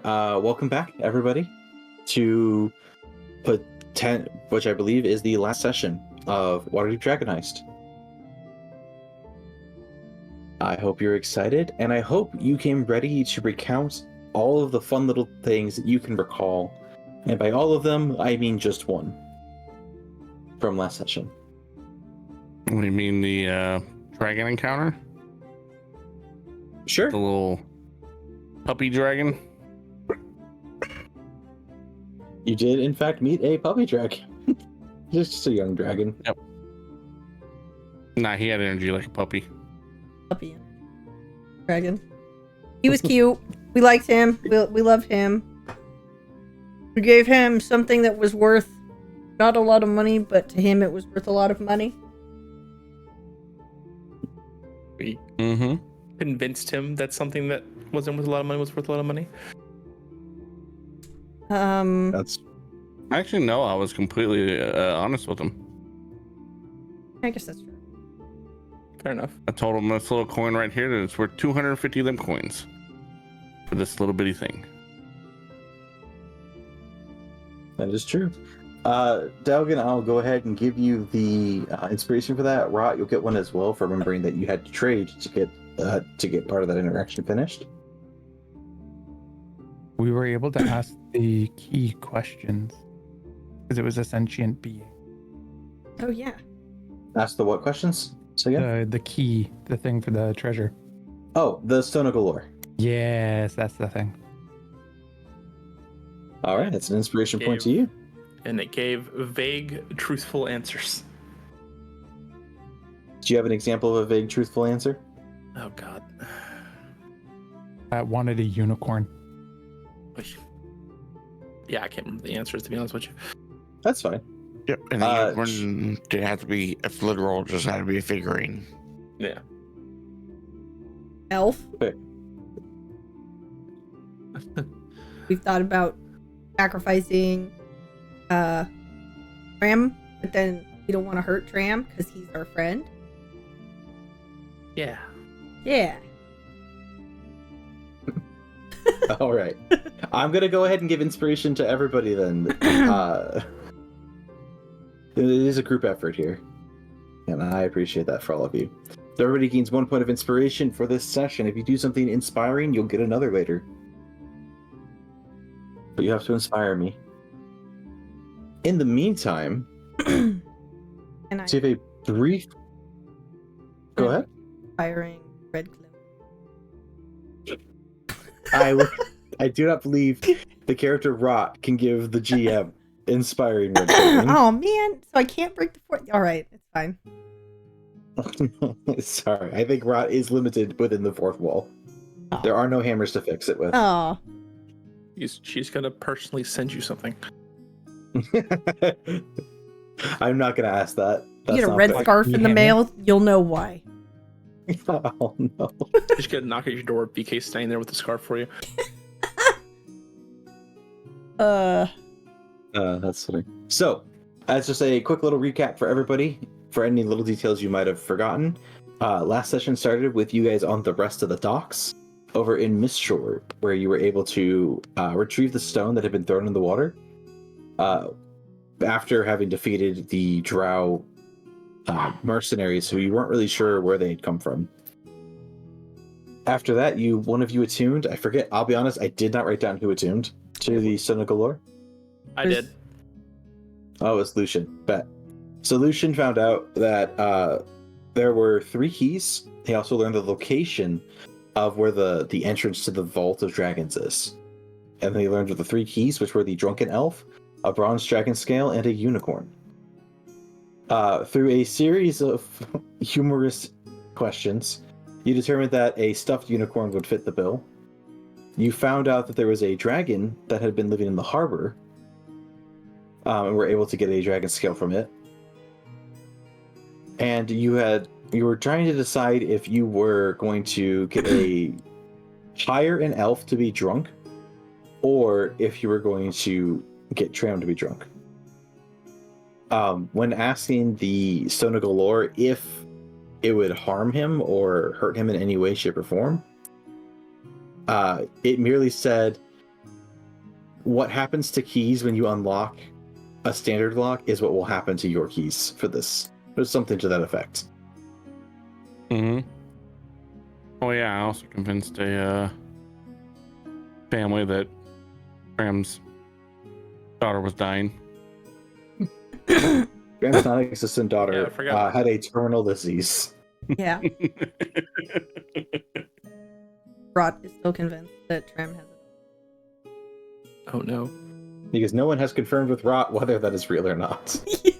then welcome back, everybody, to which I believe is the last session of Waterdeep Dragon Heist. I hope you're excited, and I hope you came ready to recount all of the fun little things that you can recall. And by all of them, I mean just one from last session. What do you mean, the dragon encounter? Sure. The little puppy dragon? You did, in fact, meet a puppy dragon. Just a young dragon. Yep. Nah, he had energy like a puppy. Puppy. Dragon. He was cute. We liked him. We loved him. We gave him something that was worth not a lot of money, but to him it was worth a lot of money. We Mm-hmm. convinced him that something that wasn't worth a lot of money was worth a lot of money. That's Actually, no, I was completely honest with him. I guess that's true. Fair enough. I told him this little coin right here that it's worth 250 of them coins for this little bitty thing. That is true. Dalgon, I'll go ahead and give you the inspiration for that. Rot, you'll get one as well for remembering that you had to trade to get part of that interaction finished. We were able to ask the key questions because it was a sentient being. Oh yeah. Ask the what questions? So again? The key, the thing for the treasure. Oh, the Stone of Galore. Yes, that's the thing. All right, that's an inspiration point to you. And it gave vague, truthful answers. Do you have an example of a vague, truthful answer? Oh God. I wanted a unicorn. Yeah, I can't remember the answers, to be honest with you. That's fine. Yep, and the unicorn didn't have to be a literal, just had to be a figurine. Yeah. Elf. Okay. We've thought about sacrificing Tram, but then we don't want to hurt Tram because he's our friend. Yeah. Yeah. All right. I'm going to go ahead and give inspiration to everybody then. It is a group effort here, and I appreciate that for all of you. So everybody gains 1 point of inspiration for this session. If you do something inspiring, you'll get another later. But you have to inspire me. In the meantime, And I so you have a brief... Go ahead. firing Red Cloak. I do not believe the character Rot can give the GM inspiring red clothing. Oh man, so I can't break the fourth. All right, it's fine. Sorry, I think Rot is limited within the fourth wall. Oh. There are no hammers to fix it with. Oh, She's gonna personally send you something. I'm not gonna ask that. you That's get a not red fair. scarf in the mail. You'll know why. Oh no. She's gonna knock at your door. BK standing there with the scarf for you. That's funny. So, as just a quick little recap for everybody, for any little details you might have forgotten, last session started with you guys on the rest of the docks over in Mistshore, where you were able to retrieve the stone that had been thrown in the water after having defeated the Drow mercenaries who you weren't really sure where they had come from. After that, one of you attuned. I forget, I'll be honest, I did not write down who attuned to the Stone of Galore. I did. Oh, it was Lucian. Bet. So Lucian found out that there were 3 keys. He also learned the location of where the entrance to the Vault of Dragons is. And then he learned of the 3 keys, which were the Drunken Elf, a Bronze Dragon Scale, and a Unicorn. Through a series of humorous questions, you determined that a stuffed unicorn would fit the bill. You found out that there was a dragon that had been living in the harbor, and were able to get a dragon scale from it. And you were trying to decide if you were going to hire an elf to be drunk, or if you were going to get Tram to be drunk. When asking the Stone of Galore if it would harm him or hurt him in any way, shape, or form, it merely said what happens to keys when you unlock a standard lock is what will happen to your keys for this. There's something to that effect. Mm-hmm. Oh yeah, I also convinced a family that Tram's daughter was dying. Graham's non-existent Yeah, I daughter forgot. had a terminal disease. Yeah. Rot is still convinced that Tram has it. Oh no. Because no one has confirmed with Rot whether that is real or not. Yeah.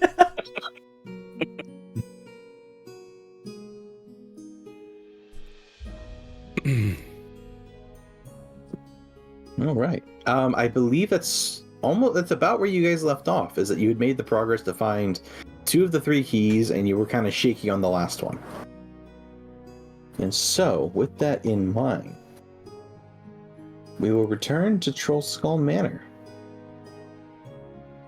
All right. I believe that's about where you guys left off, is that you had made the progress to find 2 of the 3 keys and you were kind of shaky on the last one. And so, with that in mind, we will return to Troll Skull Manor.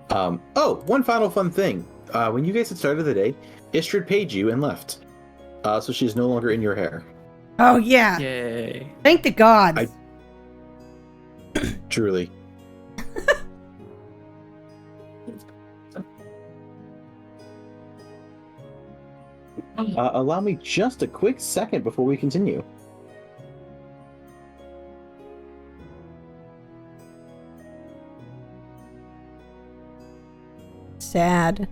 One final fun thing. When you guys had started the day, Istrid paid you and left. So she's no longer in your hair. Oh yeah. Yay. Thank the gods. Truly. Allow me just a quick second before we continue. Sad.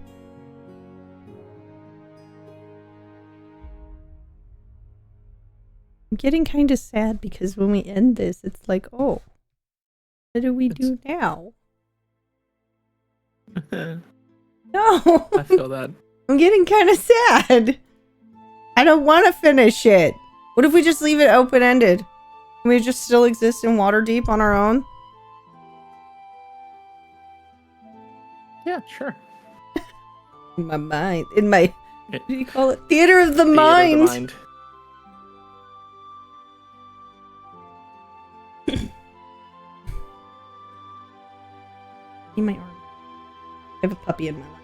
I'm getting kind of sad because when we end this, it's like, oh, what do we do now? I No, feel that. I'm getting kind of sad. I don't want to finish it. What if we just leave it open-ended? Can we just still exist in Waterdeep on our own? Yeah, sure. In my mind. In my, It- what do you call it? Theater of the Theater of mind. the mind. In my arm. I have a puppy in my lap.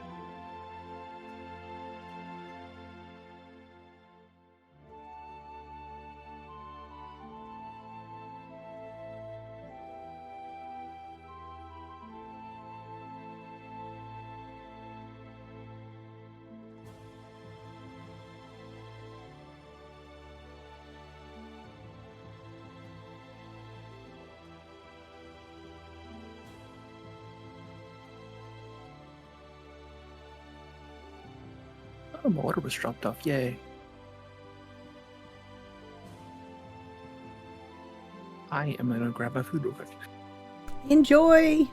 Oh, my water was dropped off. Yay. I am gonna grab my food real quick. Enjoy.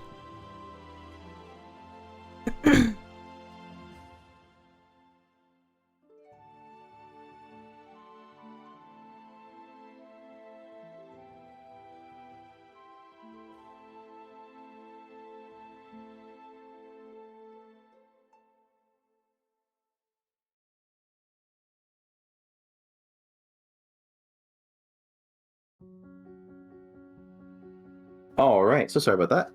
All right, so sorry about that.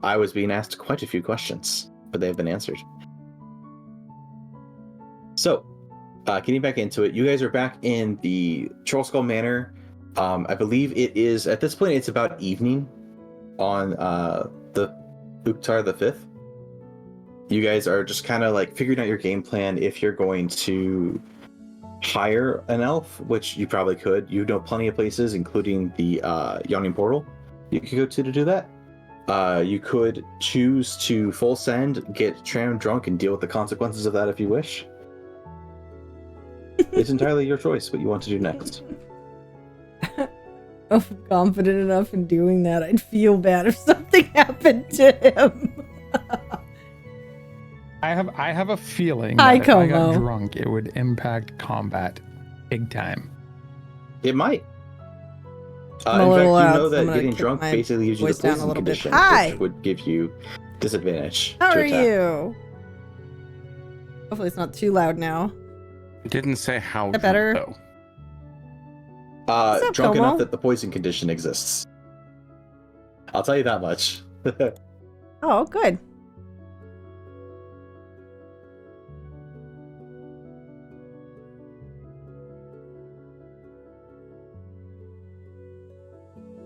I was being asked quite a few questions, but they have been answered. So, getting back into it, you guys are back in the Troll Skull Manor. I believe it is, at this point, it's about evening on the Uktar the 5th. You guys are just kind of like figuring out your game plan if you're going to hire an elf, which you probably could. You know plenty of places, including the Yawning Portal you could go to do that. You could choose to full send, get Tram drunk, and deal with the consequences of that if you wish. It's entirely your choice what you want to do next. If I'm confident enough in doing that, I'd feel bad if something happened to him. I have a feeling Hi, that if I got Como. drunk, it would impact combat big time. It might. I'm In a fact, little you loud, know so I'm that gonna getting kick drunk my basically gives you the voice down a poison little bit. condition, Hi. which would give you disadvantage How to are attack. you? Hopefully it's not too loud now. It didn't say how that drunk, better? though. What's up, Drunk Como? enough that the poison condition exists. I'll tell you that much. Oh, good.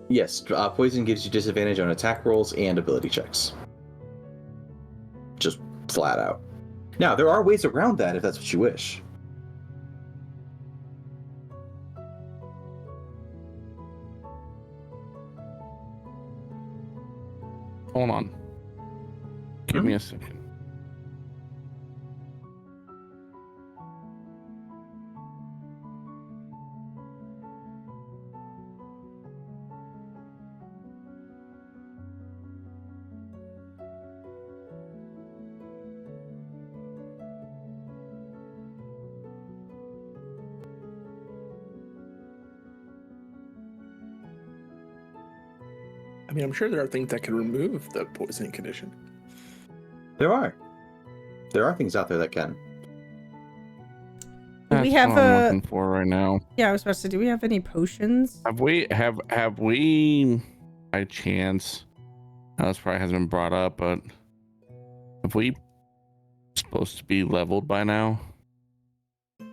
Yes, poison gives you disadvantage on attack rolls and ability checks. Just flat out. Now, there are ways around that if that's what you wish. Hold on. Give me a second. I mean, I'm sure there are things that can remove the poisoning condition. There are. There are things out there that can. Do we That's have what I'm a? looking for right now. Yeah, I was about to say, do we have any potions? Have we by chance? This probably hasn't been brought up, but have we supposed to be leveled by now? You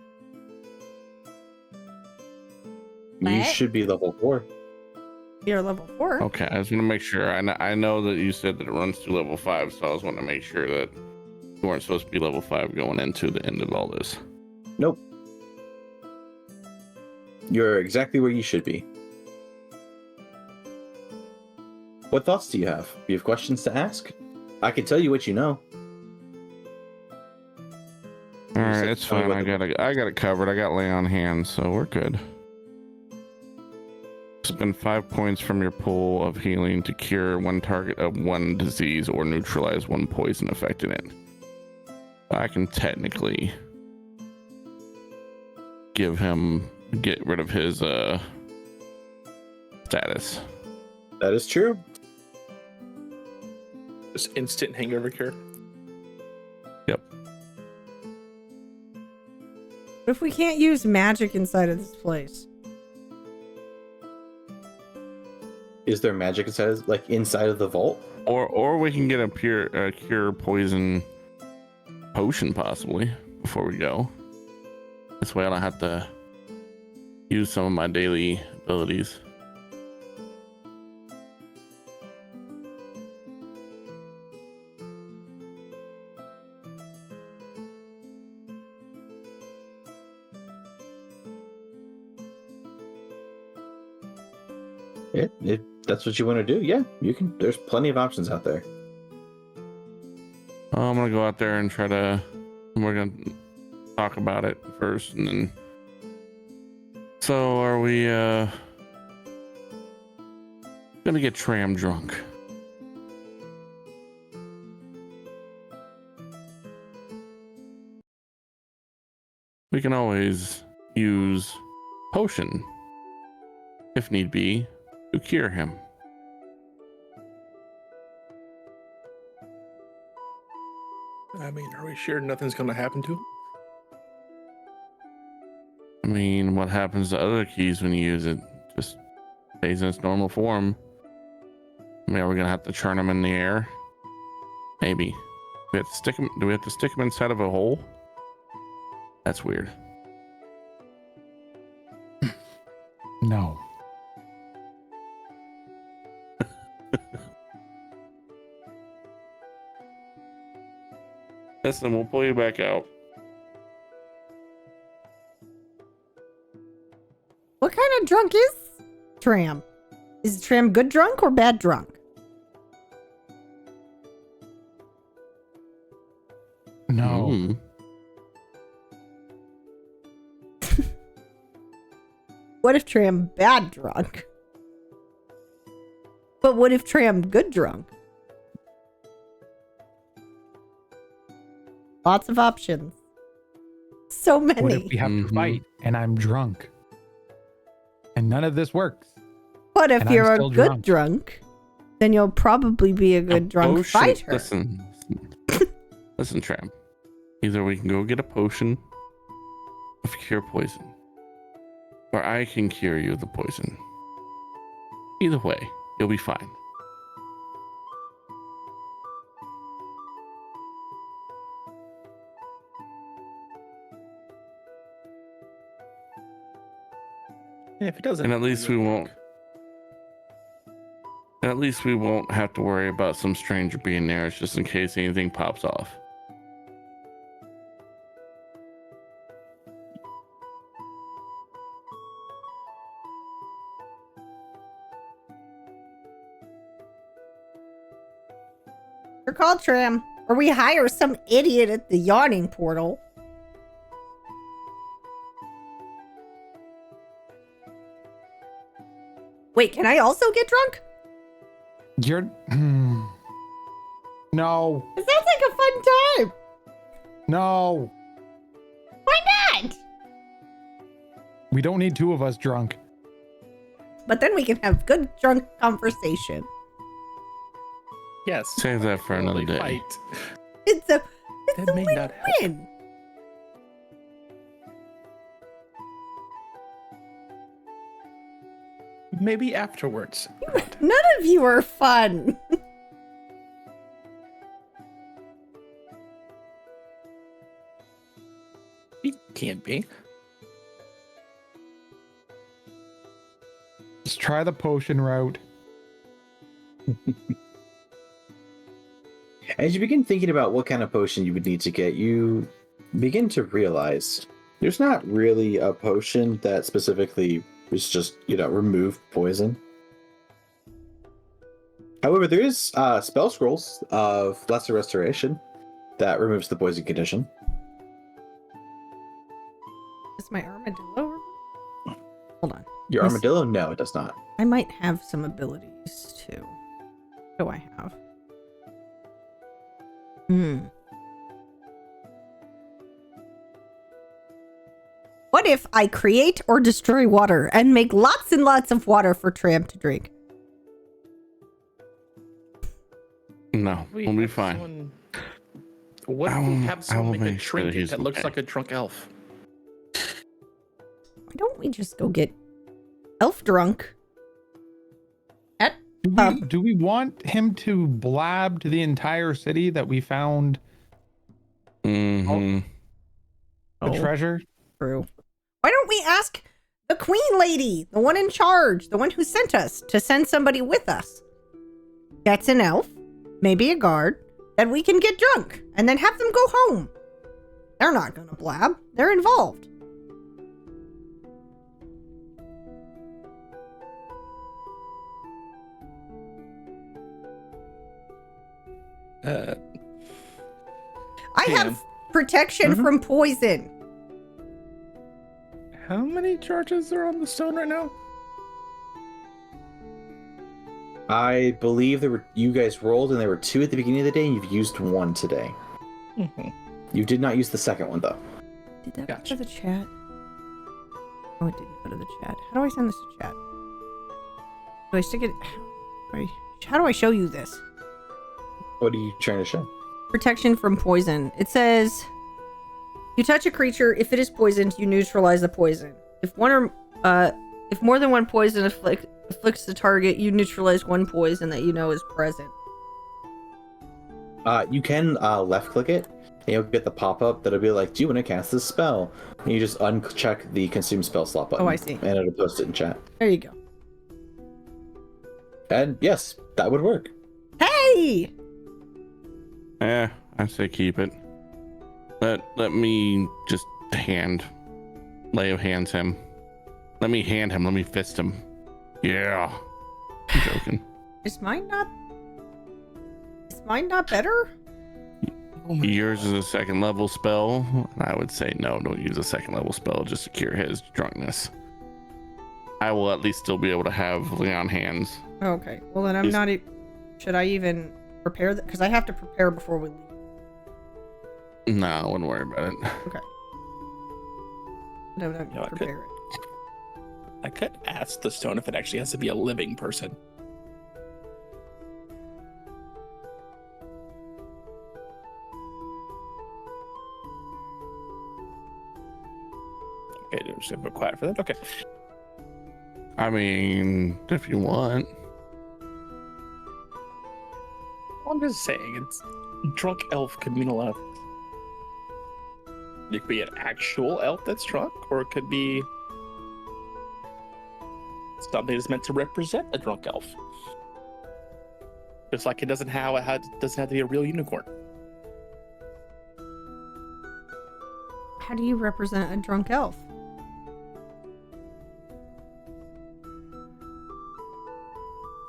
What? should be level 4. You're level 4. Okay, I just want to make sure. I know that you said that it runs to level 5, so I just want to make sure that you weren't supposed to be level 5 going into the end of all this. Nope. You're exactly where you should be. What thoughts do you have? Do you have questions to ask? I can tell you what you know. All right, said it's tell me fine. what I got it covered. I got lay on hands, so we're good. Spend 5 points from your pool of healing to cure one target of one disease or neutralize one poison affecting it. I can technically get rid of his status. That is true. Just instant hangover cure. Yep. What if we can't use magic inside of this place? Is there magic inside of the vault? Or we can get a cure poison potion possibly before we go. This way I don't have to use some of my daily abilities. If that's what you want to do, yeah, you can. There's plenty of options out there. I'm gonna go out there and we're gonna talk about it first, and then. So are we gonna get Tram drunk? We can always use potion if need be to cure him. I mean, are we sure nothing's going to happen to him? I mean, what happens to other keys when you use it? Just stays in its normal form. I mean, are we gonna have to churn them in the air? Maybe. We have to stick them. Do we have to stick them inside of a hole? That's weird. No. Listen, we'll pull you back out. What kind of drunk is Tram? Is Tram good drunk or bad drunk? No. Mm. What if Tram bad drunk? But what if Tram good drunk? Lots of options. So many. What if we have to fight and I'm drunk? And none of this works. What if and I'm you're a still good drunk? Then you'll probably be a good drunk Potion- fighter. Listen, Tram. Either we can go get a potion of cure poison, or I can cure you of the poison. Either way, you'll be fine. Yeah, if it doesn't. And at least we won't. At least we won't have to worry about some stranger being there, just in case anything pops off. Or call Tram. Or we hire some idiot at the yawning portal. Wait, can I also get drunk? You're. No. It sounds like a fun time. No. Why not? We don't need two of us drunk. But then we can have good drunk conversation. Yes. Save that for another day. Fight. It's a That may not happen. win. Maybe afterwards. None of you are fun. It can't be. Let's try the potion route. As you begin thinking about what kind of potion you would need to get, you begin to realize there's not really a potion that specifically is just, remove poison. However, there is spell scrolls of Lesser Restoration that removes the poison condition. Is my armadillo? Hold on. Your Yes. armadillo? No, it does not. I might have some abilities too. What do I have? What if I create or destroy water and make lots and lots of water for Tram to drink? No, we'll be fine. What if we have I someone will make a make sure trinket he's that looks okay. like a drunk elf? Why don't we just go get elf drunk? Do we want him to blab to the entire city that we found Mm-hmm. the treasure? True. Why don't we ask the queen lady, the one in charge, the one who sent us, to send somebody with us? That's an elf, maybe a guard, that we can get drunk and then have them go home. They're not gonna blab. They're involved. I have protection from poison. How many charges are on the stone right now? I believe you guys rolled and there were 2 at the beginning of the day and you've used 1 today. Mm-hmm. You did not use the second one though. Did that Gotcha. go to the chat? Oh, it didn't go to the chat. How do I send this to chat? Do I stick it? How do I show you this? What are you trying to show? Protection from poison. It says, you touch a creature. If it is poisoned, you neutralize the poison. If more than one poison afflicts the target, you neutralize one poison that you know is present. You can left click it and you'll get the pop-up that'll be like, do you want to cast this spell? And you just uncheck the consume spell slot button. Oh, I see. And it'll post it in chat. There you go. And yes, that would work. Hey! Yeah, I say keep it. Let me just lay of hands him. Let me hand him. Let me fist him. Yeah. I'm joking. Is mine not better? Yours is a 2nd level spell. And I would say no, don't use a 2nd level spell just to cure his drunkenness. I will at least still be able to have Leon hands. Okay. Well, then I'm not. Should I even prepare that? Because I have to prepare before we leave. No, I wouldn't worry about it. Okay. No, No, I prepare it. I could ask the stone if it actually has to be a living person. Okay, I'm just gonna be quiet for that. Okay. I mean, if you want. I'm just saying, it's drunk elf could mean a lot of things. It could be an actual elf that's drunk, or it could be something that's meant to represent a drunk elf. Just like it doesn't doesn't have to be a real unicorn. How do you represent a drunk elf?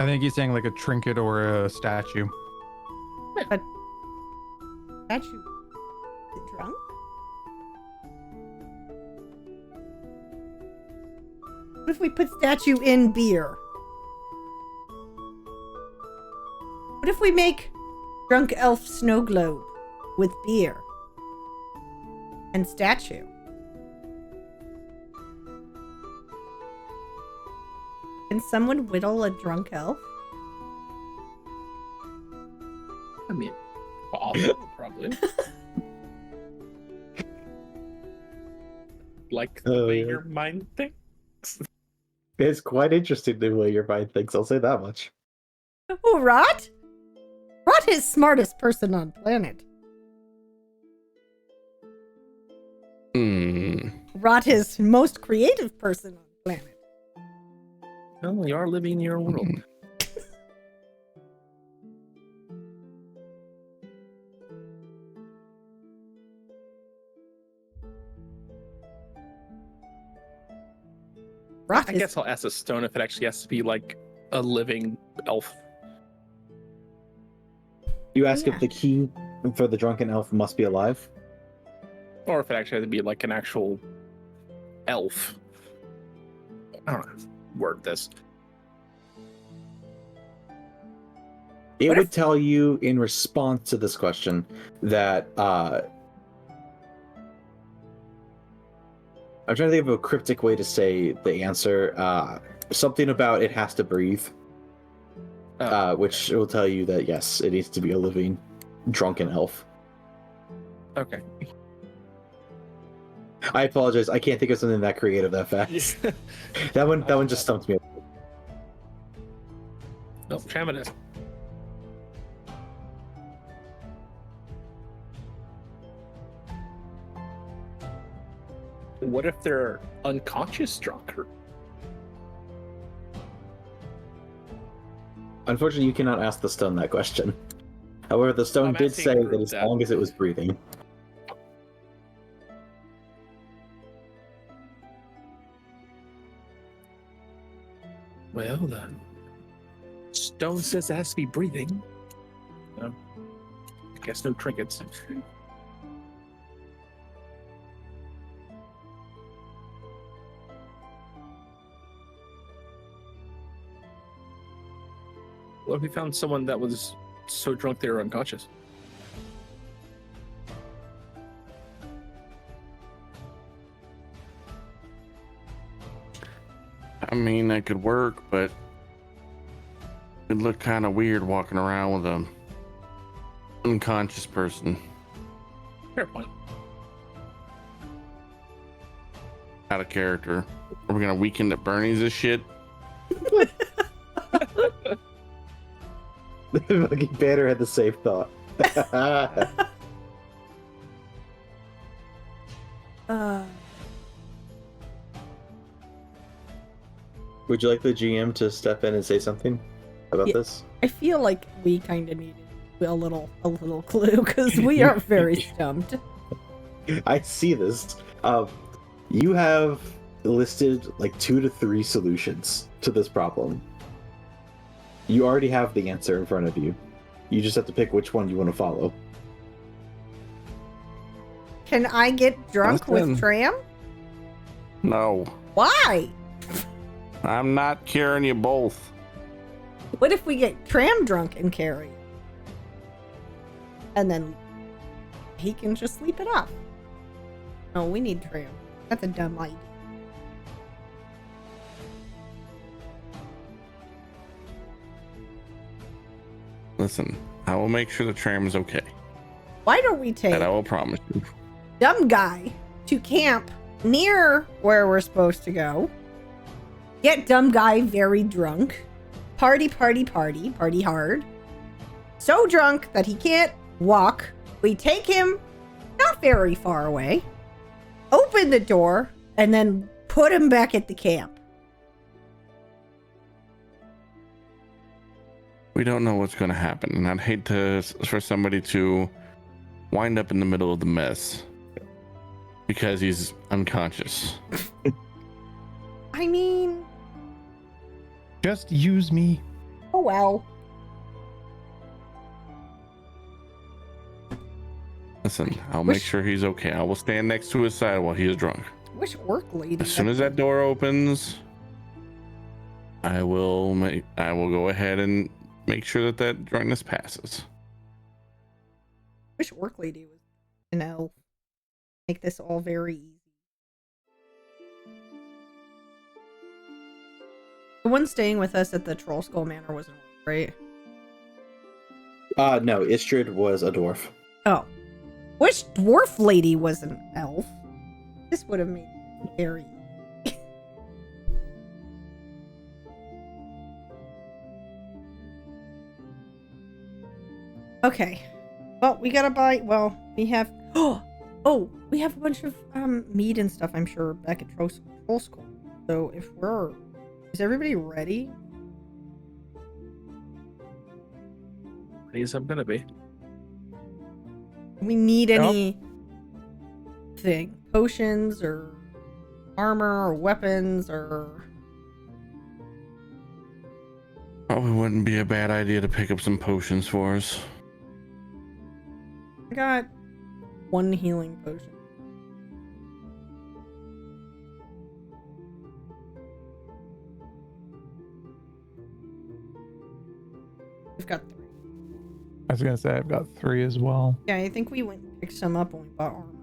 I think he's saying like a trinket or a statue. But statue is it drunk? What if we put statue in beer? What if we make drunk elf snow globe with beer and statue? Can someone whittle a drunk elf? I mean, probably. Like the way your mind thinks. It's quite interesting the way your mind thinks. I'll say that much. Oh, Rot? Rot is smartest person on planet. Rot is most creative person on planet. Well, you are living in your world. Rot I is guess I'll ask a stone if it actually has to be like a living elf. You ask Yeah. if the key for the drunken elf must be alive. Or if it actually has to be like an actual elf. I don't know how to word this. It What would if- tell you in response to this question that I'm trying to think of a cryptic way to say the answer. Something about it has to breathe, which will tell you that yes, it needs to be a living drunken elf. Okay. I apologize. I can't think of something that creative that fast. That one just stumped me. Nope, Tram it is. What if they're unconscious drunk? Unfortunately, you cannot ask the stone that question. However, the stone I'm did asking say for that as that. long as it was breathing. Well, the stone says it has to be breathing. I guess no trinkets. What if we found someone that was so drunk they were unconscious? I mean, that could work, but it'd look kind of weird walking around with a unconscious person. Fair point. Out of character. Are we gonna weekend at Bernie's this shit? The fucking banner had the same thought. Would you like the GM to step in and say something about Yeah. this? I feel like we kind of needed a little clue because we are very stumped. I see this. You have listed like 2 to 3 solutions to this problem. You already have the answer in front of you. You just have to pick which one you want to follow. Can I get drunk Listen. with Tram? No, Why? I'm not carrying you both. What if we get Tram drunk and carry? And then he can just sleep it off. No, we need Tram. That's a dumb idea. Listen, I will make sure the tram is okay. Why don't we take That I will promise you. dumb guy to camp near where we're supposed to go? Get dumb guy very drunk. Party hard. So drunk that he can't walk. We take him not very far away, open the door, and then put him back at the camp. we don't know what's going to happen, and I'd hate for somebody to wind up in the middle of the mess because he's unconscious. I mean, Just use me. oh well. Listen, I'll make sure he's okay. I will stand next to his side while he is drunk. Wish orc lady. As soon as that door opens, I will go ahead and make sure that drunkenness passes. Wish orc lady was an elf. Make this all very easy. The one staying with us at the Troll Skull Manor was an orc, right? No, Istrid was a dwarf. Oh. Wish dwarf lady was an elf. This would have made it very easy. Okay. Well, we gotta buy. Well, we have. Oh, we have a bunch of meat and stuff. I'm sure back at Troll Skull. So if is everybody ready? Ready as I'm gonna be. Do we need any thing? Potions or armor or weapons or. Probably wouldn't be a bad idea to pick up some potions for us. I got one healing potion. We've got 3. I was gonna say I've got 3 as well. Yeah, I think we went and picked some up when we bought armor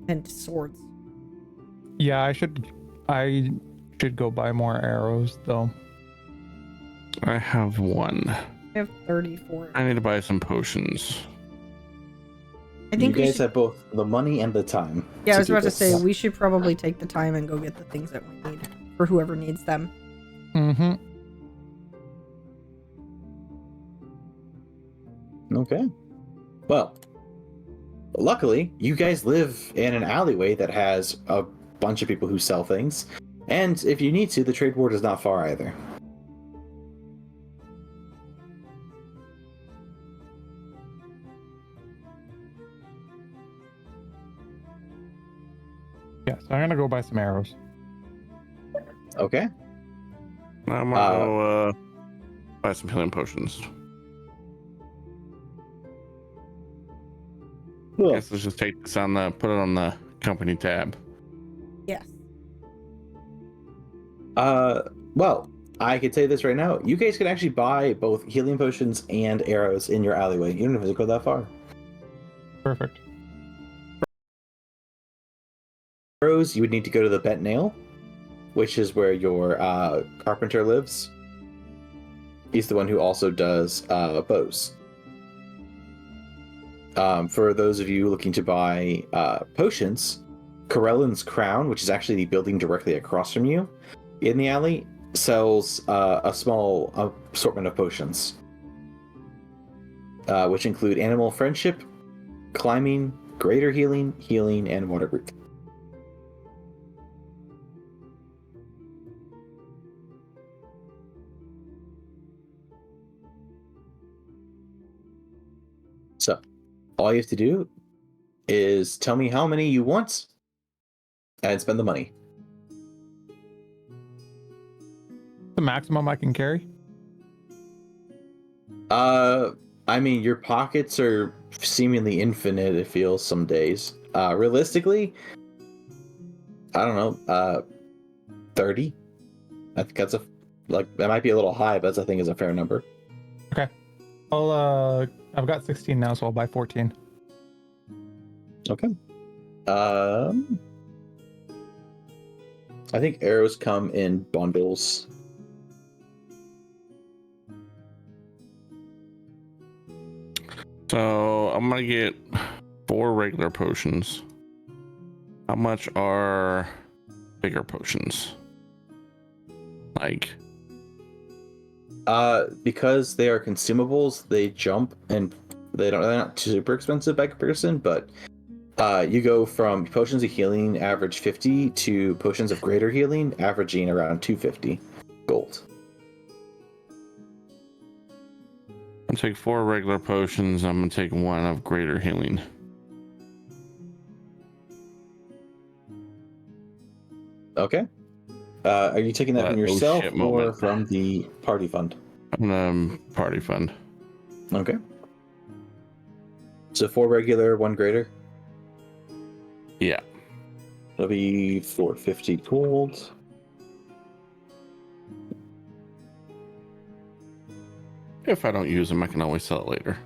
and swords. Yeah, I should go buy more arrows though. I have 1. I have 34. I need to buy some potions. I think you we guys should. have both the money and the time. Yeah, I was do about to this. say we should probably take the time and go get the things that we need for whoever needs them. Mm-hmm. Okay. Well, luckily, you guys live in an alleyway that has a bunch of people who sell things. And if you need to, the trade ward is not far either. Yeah, so I'm gonna go buy some arrows. Okay. I'm gonna go buy some healing potions. Cool. Guess let's just take this put it on the company tab. Yes. Well, I could say this right now. You guys can actually buy both healing potions and arrows in your alleyway. You don't have to go that far. Perfect. Arrows, you would need to go to the Bent Nail, which is where your carpenter lives. He's the one who also does bows. For those of you looking to buy potions, Corellin's Crown, which is actually the building directly across from you in the alley, sells a small assortment of potions, which include animal friendship, climbing, greater healing, and water breathing. So, all you have to do is tell me how many you want and spend the money. The maximum I can carry? I mean, your pockets are seemingly infinite, it feels some days. Realistically, I don't know, 30? I think that's that might be a little high, but I think is a fair number. Okay. I've got 16 now, so I'll buy 14. Okay. I think arrows come in bundles. So I'm gonna get 4 regular potions. How much are bigger potions? Like, because they are consumables, they jump and they're not super expensive by comparison, but you go from potions of healing average 50 to potions of greater healing averaging around 250 gold. I'm gonna take 4 regular potions. I'm gonna take 1 of greater healing. Okay. Are you taking that But, from oh yourself shit or moment. from the party fund? I'm gonna party fund. Okay. So 4 regular, 1 greater. Yeah. That'll be 450 gold. If I don't use them, I can always sell it later.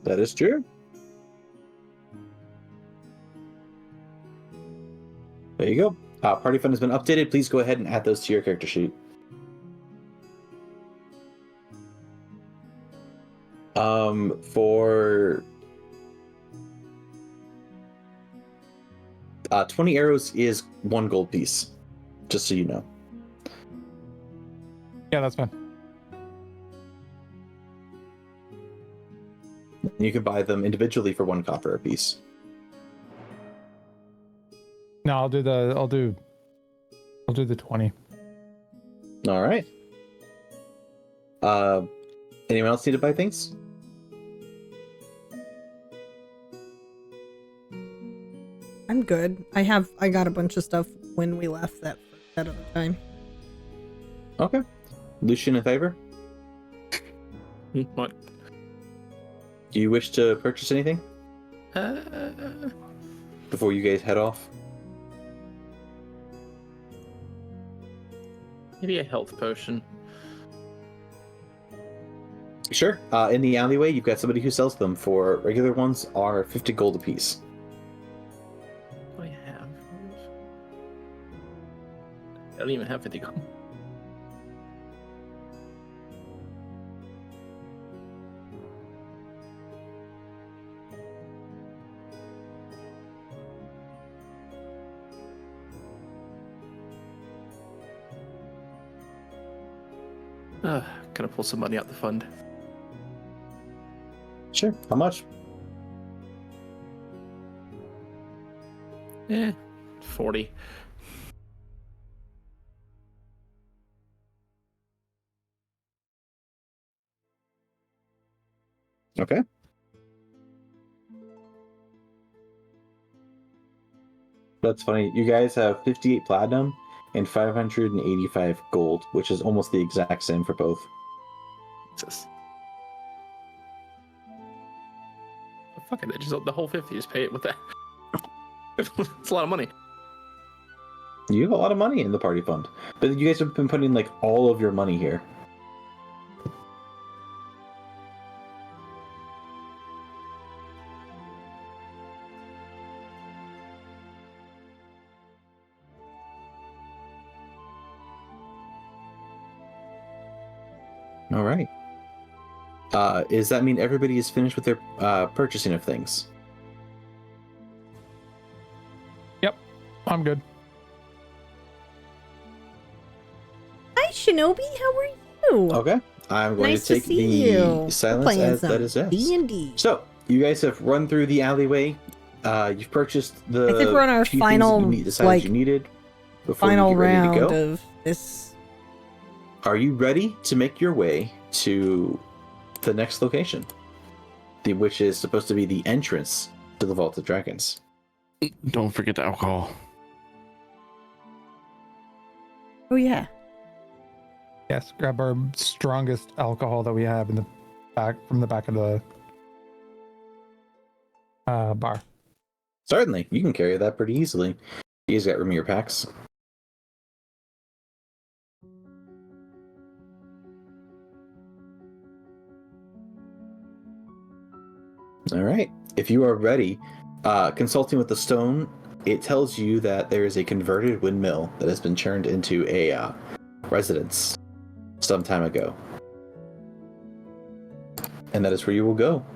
That is true. There you go. Party fund has been updated. Please go ahead and add those to your character sheet. For 20 arrows is 1 gold piece, just so you know. Yeah, that's fine. You can buy them individually for 1 copper a piece. No, I'll do the 20. All right. Anyone else need to buy things? I'm good. I got a bunch of stuff when we left that other time. Okay. Lucian and Thyvir, What? do you wish to purchase anything before you guys head off? Maybe a health potion. Sure. In the alleyway, you've got somebody who sells them. For regular ones are 50 gold apiece. What do I have? I don't even have 50 gold. Gonna pull some money out the fund. Sure. How much? 40. Okay. That's funny. You guys have 58 platinum and 585 gold, which is almost the exact same for both. Jesus. Well, fuck it, just the whole 50, just pay it with that. It's a lot of money. You have a lot of money in the party fund, but you guys have been putting like all of your money here. All right. Does that mean everybody is finished with their purchasing of things? I'm good. Hi, Shinobi. How are you? Okay. I'm going Nice to take see the you. silence We're playing as some that is yes. D&D. So, you guys have run through the alleyway. You've purchased the I think we're on our few final, things that you decided like, you needed before final you get ready round to go. of this. Are you ready to make your way to the next location? Which is supposed to be the entrance to the Vault of Dragons. Don't forget the alcohol. Oh yeah. Yes, grab our strongest alcohol that we have in the back from the back of the bar. Certainly, you can carry that pretty easily. You guys got room in your packs. All right. If you are ready, consulting with the stone, it tells you that there is a converted windmill that has been turned into a residence some time ago. And that is where you will go.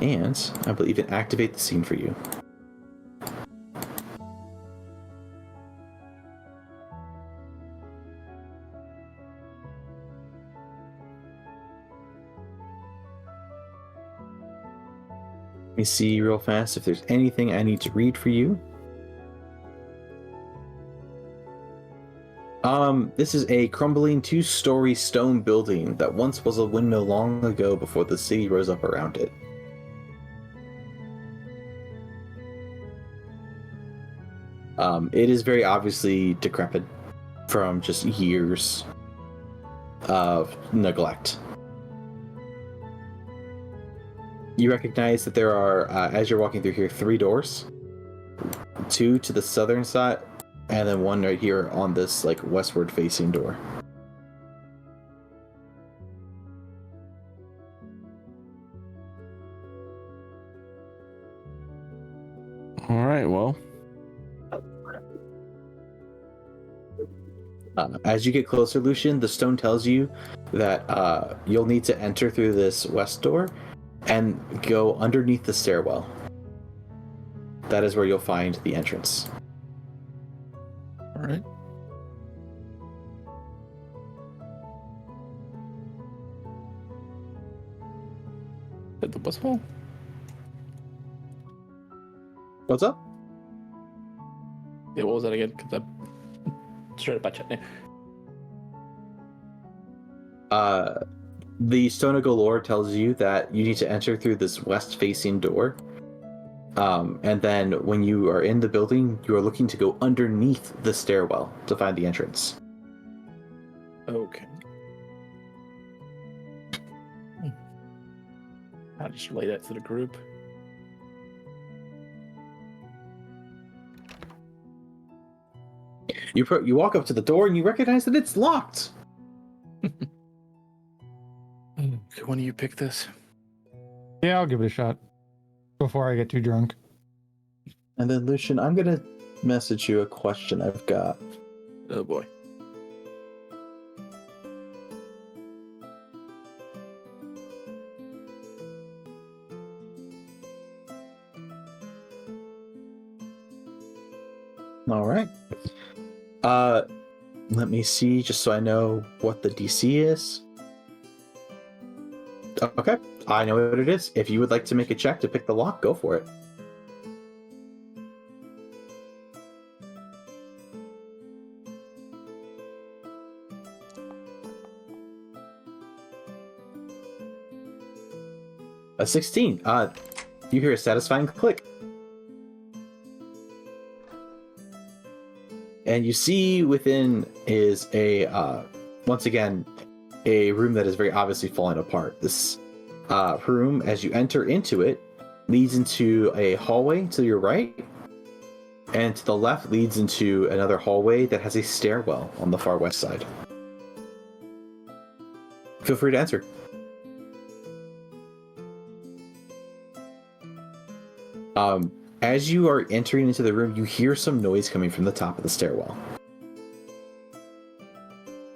And I will even activate the scene for you. Let me see real fast if there's anything I need to read for you. This is a crumbling 2-story stone building that once was a windmill long ago before the city rose up around it. It is very obviously decrepit from just years of neglect. You recognize that there are, as you're walking through here, 3 doors. 2 to the southern side, and then 1 right here on this like westward facing door. All right, well. As you get closer, Lucian, the stone tells you that you'll need to enter through this west door and go underneath the stairwell. That is where you'll find the entrance. All right. Hit the bus hole. What's up? Yeah, what was that again? Because I'm straight up at you. The Stone of Galore tells you that you need to enter through this west-facing door. And then when you are in the building, you are looking to go underneath the stairwell to find the entrance. Okay. I'll just relay that to the group. You walk up to the door and you recognize that it's locked. Could one of you pick this? Yeah, I'll give it a shot before I get too drunk. And then, Lucian, I'm going to message you a question I've got. Oh boy. All right. Let me see, just so I know what the DC is. Okay, I know what it is. If you would like to make a check to pick the lock, go for it. A 16. You hear a satisfying click. And you see within is a, once again, a room that is very obviously falling apart. This room, as you enter into it, leads into a hallway to your right, and to the left leads into another hallway that has a stairwell on the far west side. Feel free to answer. As you are entering into the room, you hear some noise coming from the top of the stairwell.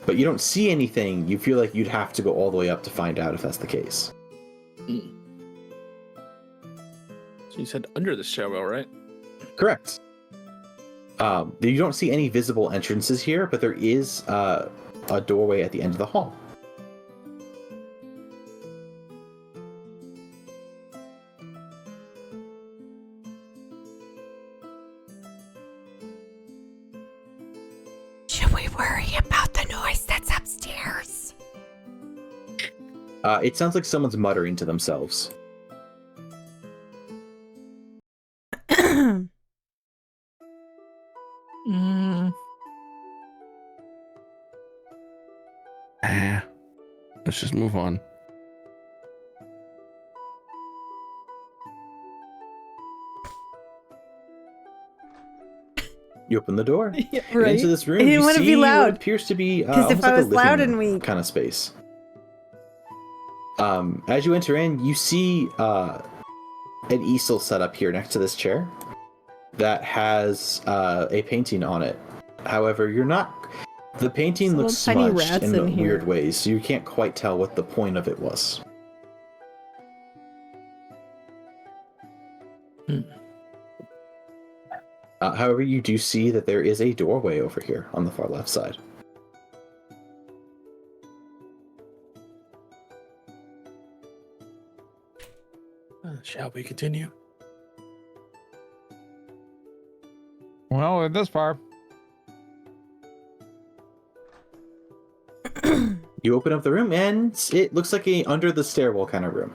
But you don't see anything. You feel like you'd have to go all the way up to find out if that's the case. Mm. So you said under the stairwell, right? Correct. You don't see any visible entrances here, but there is a doorway at the end of the hall. Should we worry about the noise that's upstairs? It sounds like someone's muttering to themselves. Let's just move on. You open the door. Yeah, And right. into this room. I didn't you want to see be what loud. appears to be Because if almost I like a was loud living and we... room kind of space. As you enter in, you see an easel set up here next to this chair that has a painting on it. However, you're not. The painting Some looks little tiny smudged rats in in here. weird ways, so you can't quite tell what the point of it was. However, you do see that there is a doorway over here on the far left side. Shall we continue? Well, at this far. You open up the room, and it looks like a under the stairwell kind of room.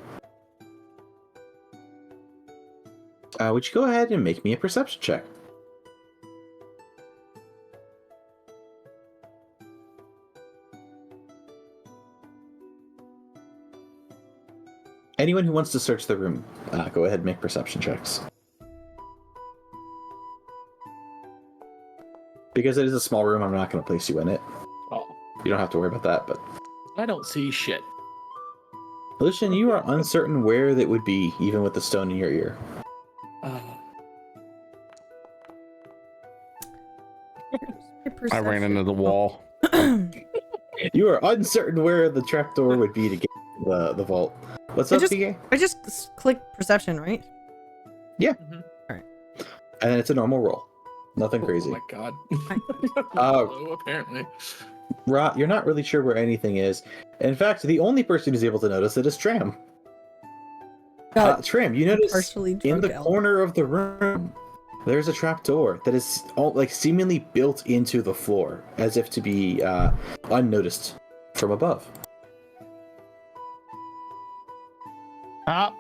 Would you go ahead and make me a perception check? Anyone who wants to search the room, go ahead and make perception checks. Because it is a small room, I'm not going to place you in it. Oh, You don't have to worry about that, but... I don't see shit. Lucian, you are uncertain where that would be, even with the stone in your ear. I ran into the wall. You are uncertain where the trapdoor would be to get the vault. What's up, PK? I just clicked perception, right? Yeah. Mhm. Alright. And then it's a normal roll. Nothing crazy. Oh my god. Uh, Apparently. Ra, you're not really sure where anything is. In fact, the only person who's able to notice it is Tram. Tram, you notice partially in drunk the elf. corner of the room, there's a trapdoor that is all like seemingly built into the floor, as if to be unnoticed from above. Ah,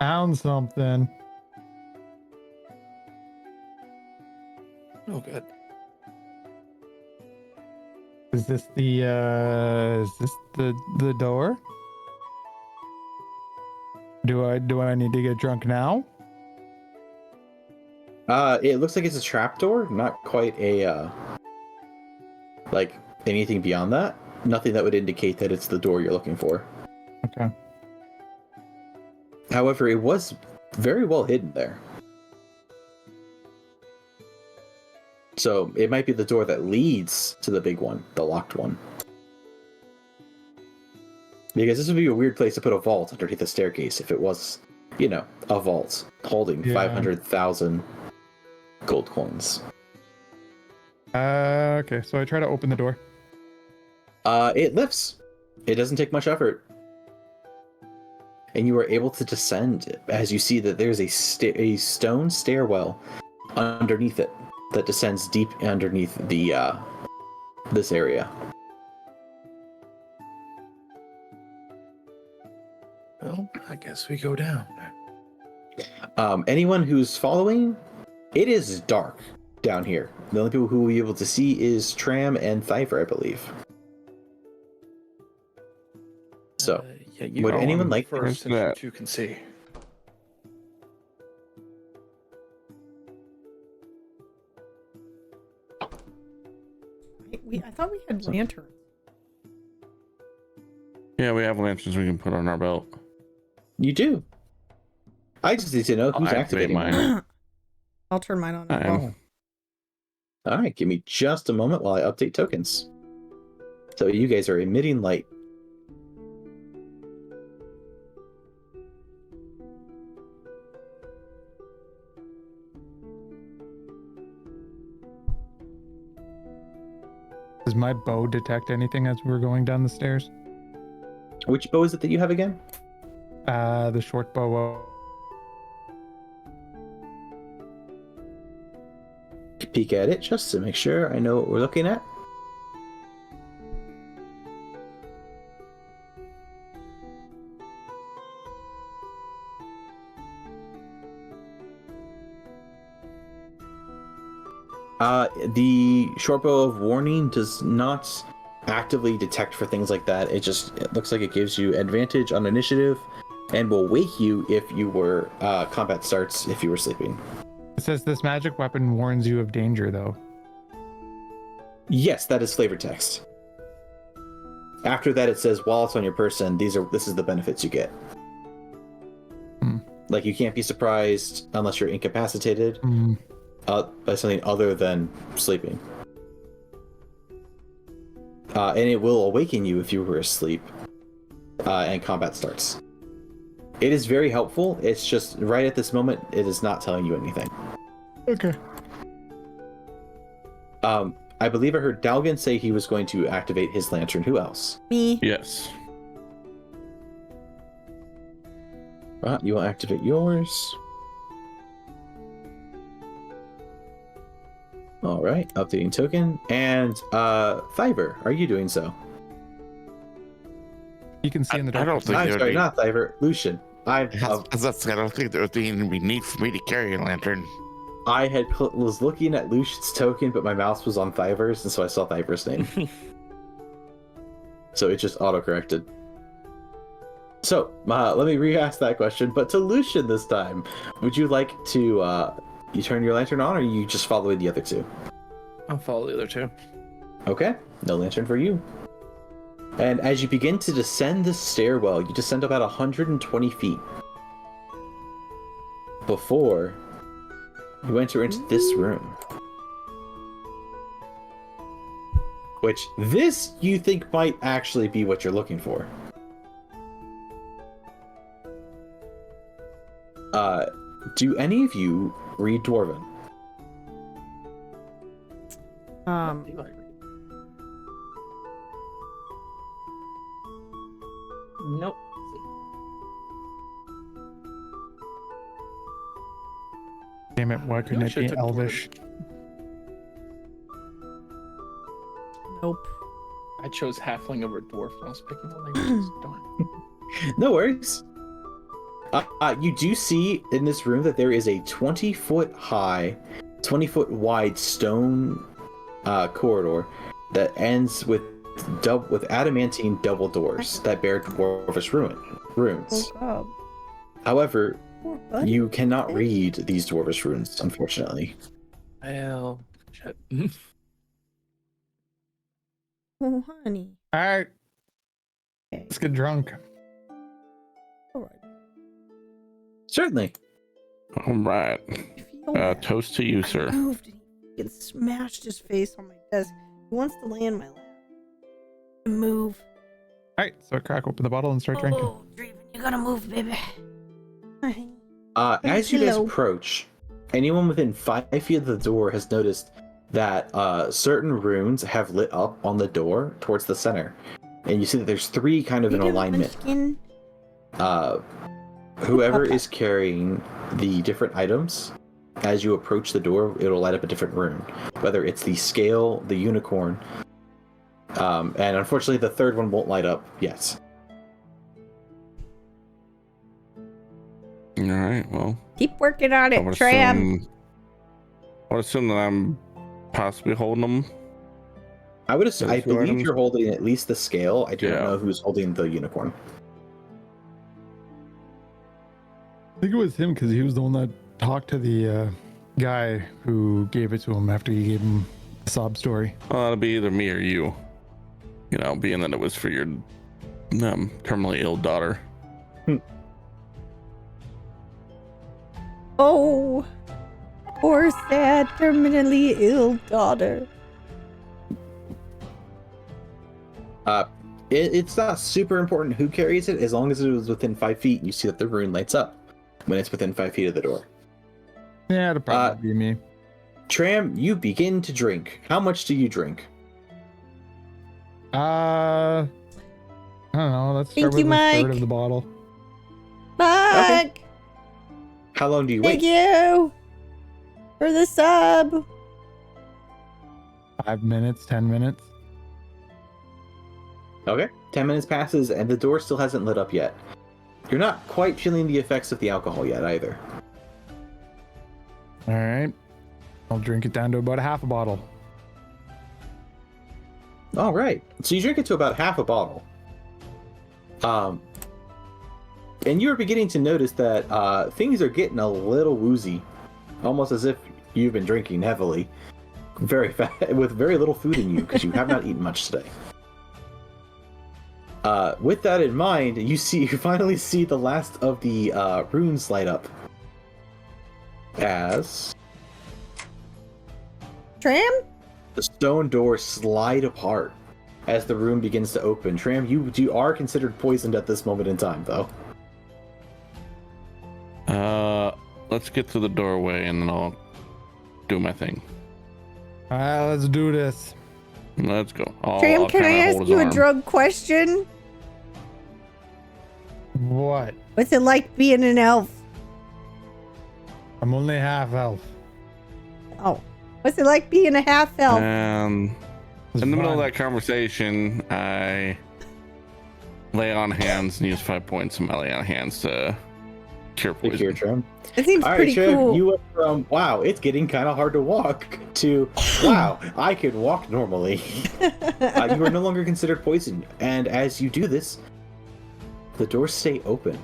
found something. Oh, good. Is this the door? Do I need to get drunk now? It looks like it's a trapdoor, not quite a like anything beyond that. Nothing that would indicate that it's the door you're looking for. Okay. However, it was very well hidden there. So it might be the door that leads to the big one, the locked one. Because this would be a weird place to put a vault underneath a staircase if it was, you know, a vault holding 500,000 gold coins. Okay, so I try to open the door. It lifts. It doesn't take much effort. And you are able to descend as you see that there's a stone stairwell underneath it that descends deep underneath the this area. Well, I guess we go down. Anyone who's following, it is dark down here. The only people who will be able to see is Tram and Thyvir, I believe. So, Yeah, you would go anyone on like first to- if you two can see? I thought we had lanterns. Yeah, we have lanterns we can put on our belt. you do. I just need to know who's I'll activate activating mine. I'll turn mine on. I as well. am. All right, give me just a moment while I update tokens. So you guys are emitting light. Does my bow detect anything as we're going down the stairs? Which bow is it that you have again? The short bow. Peek at it just to make sure I know what we're looking at. The short bow of warning does not actively detect for things like that. It looks like it gives you advantage on initiative and will wake you if you were combat starts if you were sleeping. It says this magic weapon warns you of danger, though. Yes, that is flavor text. After that, it says while it's on your person, this is the benefits you get. Like you can't be surprised unless you're incapacitated by something other than sleeping. And it will awaken you if you were asleep and combat starts. It is very helpful. It's just right at this moment, it is not telling you anything. Okay. I believe I heard Dalgon say he was going to activate his lantern. Who else? Me. Yes. You will activate yours. All right, updating token. And Thyvir, are you doing so? You can see in the I dark. don't think I'm there would sorry, be. not Thyvir. Lucian. I don't think there would be any need for me to carry a lantern. I was looking at Lucian's token, but my mouse was on Thyvir's, and so I saw Thyvir's name. So it just auto-corrected. So, let me re-ask that question, but to Lucian this time. Would you like to, you turn your lantern on, or you just following the other two? I'll follow the other two. Okay, no lantern for you. And as you begin to descend the stairwell, you descend about 120 feet. Before you enter into this room. Which, this you think might actually be what you're looking for. Do any of you read Dwarven? Nope. Damn it, why couldn't I it be took Elvish? Nope. I chose halfling over dwarf when I was picking the languages. Darn. No worries. You do see in this room that there is a 20-foot high, 20-foot wide stone corridor that ends with adamantine double doors that bear dwarvish runes. Oh, God. However, Poor buddy. you cannot read these dwarvish runes, unfortunately. Well, shit. Oh, honey. All right, Okay. let's get drunk. All right. Certainly. All right. I feel bad. Toast to you, I sir. moved and he smashed his face on my desk. He wants to lay in my lap. Move. All right, so crack open the bottle and start drinking. Oh, Draven, you gotta move, baby. As you guys Hello. approach, anyone within 5 feet of the door has noticed that certain runes have lit up on the door towards the center. And you see that there's 3 kind of in alignment. Skin. Whoever is carrying the different items, as you approach the door, it'll light up a different rune. Whether it's the scale, the unicorn, and unfortunately the third one won't light up yet. All right. Well, Keep working on I it, would Tram. assume that I'm possibly holding them. I would Those I two believe items? you're holding at least the scale. I don't Yeah. know who's holding the unicorn. I think it was him because he was the one that talked to the guy who gave it to him after you gave him the sob story. Well, it'll be either me or you. You know, being that it was for your terminally ill daughter. Oh, poor, sad, terminally ill daughter. It's not super important who carries it, as long as it was within 5 feet and you see that the rune lights up when it's within 5 feet of the door. Yeah, it'll probably be me. Tram, you begin to drink. How much do you drink? I don't know. Let's Thank start you, with a Mike. third of the bottle. Mike, How long do you thank wait? you for the sub. 5 minutes, 10 minutes. Okay. 10 minutes passes and the door still hasn't lit up yet. You're not quite feeling the effects of the alcohol yet either. All right. I'll drink it down to about a half a bottle. All right. So you drink it to about half a bottle. And you're beginning to notice that things are getting a little woozy, almost as if you've been drinking heavily, very fast, with very little food in you because you have not eaten much today. With that in mind, you finally see the last of the runes light up. As Tram? the stone doors slide apart as the room begins to open. Tram, you are considered poisoned at this moment in time, though. Let's get to the doorway and then I'll do my thing. All right, let's do this. Let's go. Tram, can I kinda ask hold his you a arm. drug question? What? What's it like being an elf? I'm only half elf. Oh, what's it like being a half elf? In It's the middle of fun. that conversation, I lay on hands and use 5 points of my lay on hands to cure The cure poison. Tram. It seems All right, pretty Tram, cool. you went from wow, it's getting kind of hard to walk to wow, I could walk normally. You are no longer considered poisoned, and as you do this, the doors stay open.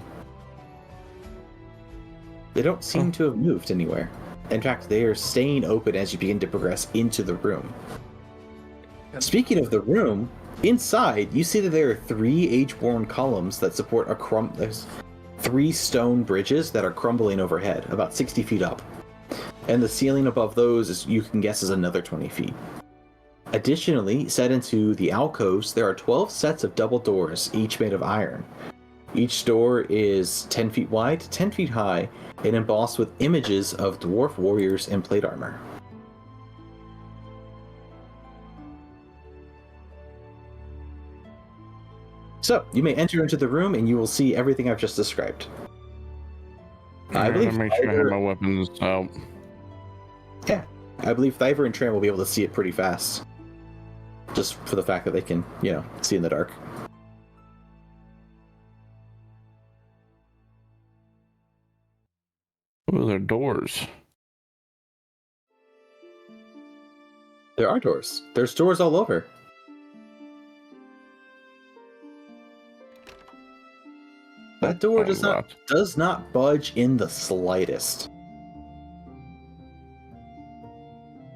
They don't seem to have moved anywhere. In fact, they are staying open as you begin to progress into the room. Speaking of the room, inside you see that there are 3 age-worn columns that support there's 3 stone bridges that are crumbling overhead, about 60 feet up. And the ceiling above those, you can guess, is another 20 feet. Additionally, set into the alcoves, there are 12 sets of double doors, each made of iron. Each door is 10 feet wide, 10 feet high, and embossed with images of dwarf warriors in plate armor. So, you may enter into the room and you will see everything I've just described. I believe make sure I have my weapons out. Yeah, I believe Thyvir and Tram will be able to see it pretty fast. Just for the fact that they can, see in the dark. Ooh, there are doors. There are doors. There's doors all over. That door does not budge in the slightest.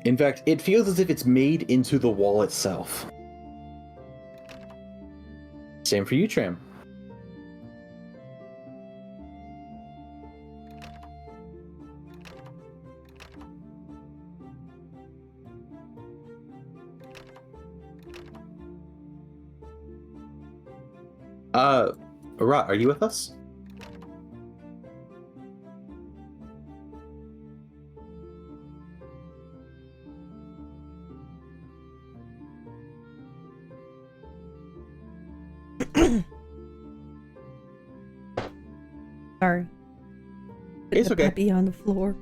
In fact, it feels as if it's made into the wall itself. Same for you, Tram. Rot, are you with us? Sorry. Put It's the okay. puppy on the floor.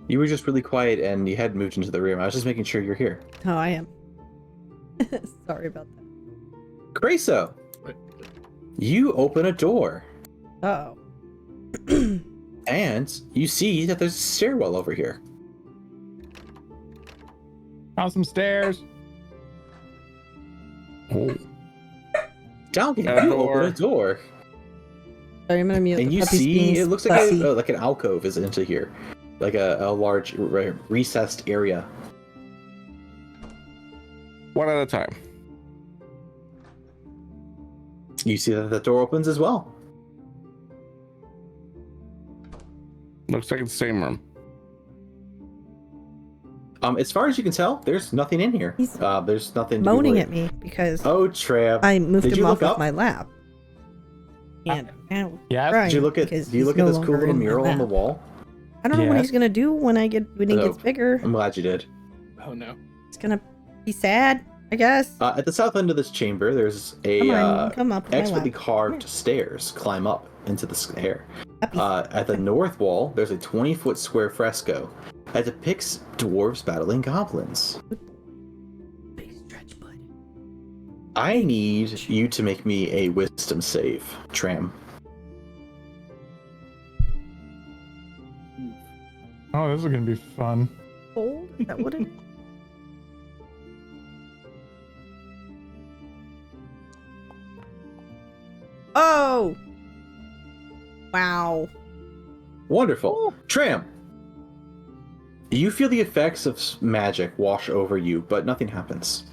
You were just really quiet and you hadn't moved into the room. I was just making sure you're here. Oh, I am. Sorry about that. Chrasoe, you open a door Uh-oh. and you see that there's a stairwell over here. Found some stairs. Oh. Dalgon, A you door. open a door Sorry, I'm gonna mute and the you puppy's see being it looks like fussy. like an alcove is into here, like a large recessed area. One at a time. You see that the door opens as well. Looks like it's the same room. As far as you can tell, there's nothing in here. He's There's nothing to be moaning worried. at me because Oh, Trav. I moved Did him you off look of up? my lap. And now Yes. crying Did you look at because Do you he's look no at this cool longer little in my mural on the lap. wall? I don't know what Yes. he's gonna do when he Oh. gets bigger. I'm glad you did. Oh no. He's gonna be sad, I guess. At the south end of this chamber, there's a Come on, come up. to my expertly lap. carved stairs climb up into the air. Puppy. At the north wall, there's a 20-foot square fresco that depicts dwarves battling goblins. Big stretch, bud. I need you to make me a wisdom save, Tram. Oh, this is gonna be fun. Old? Is that what it is? Oh! Wow. Wonderful. Tram, you feel the effects of magic wash over you, but nothing happens.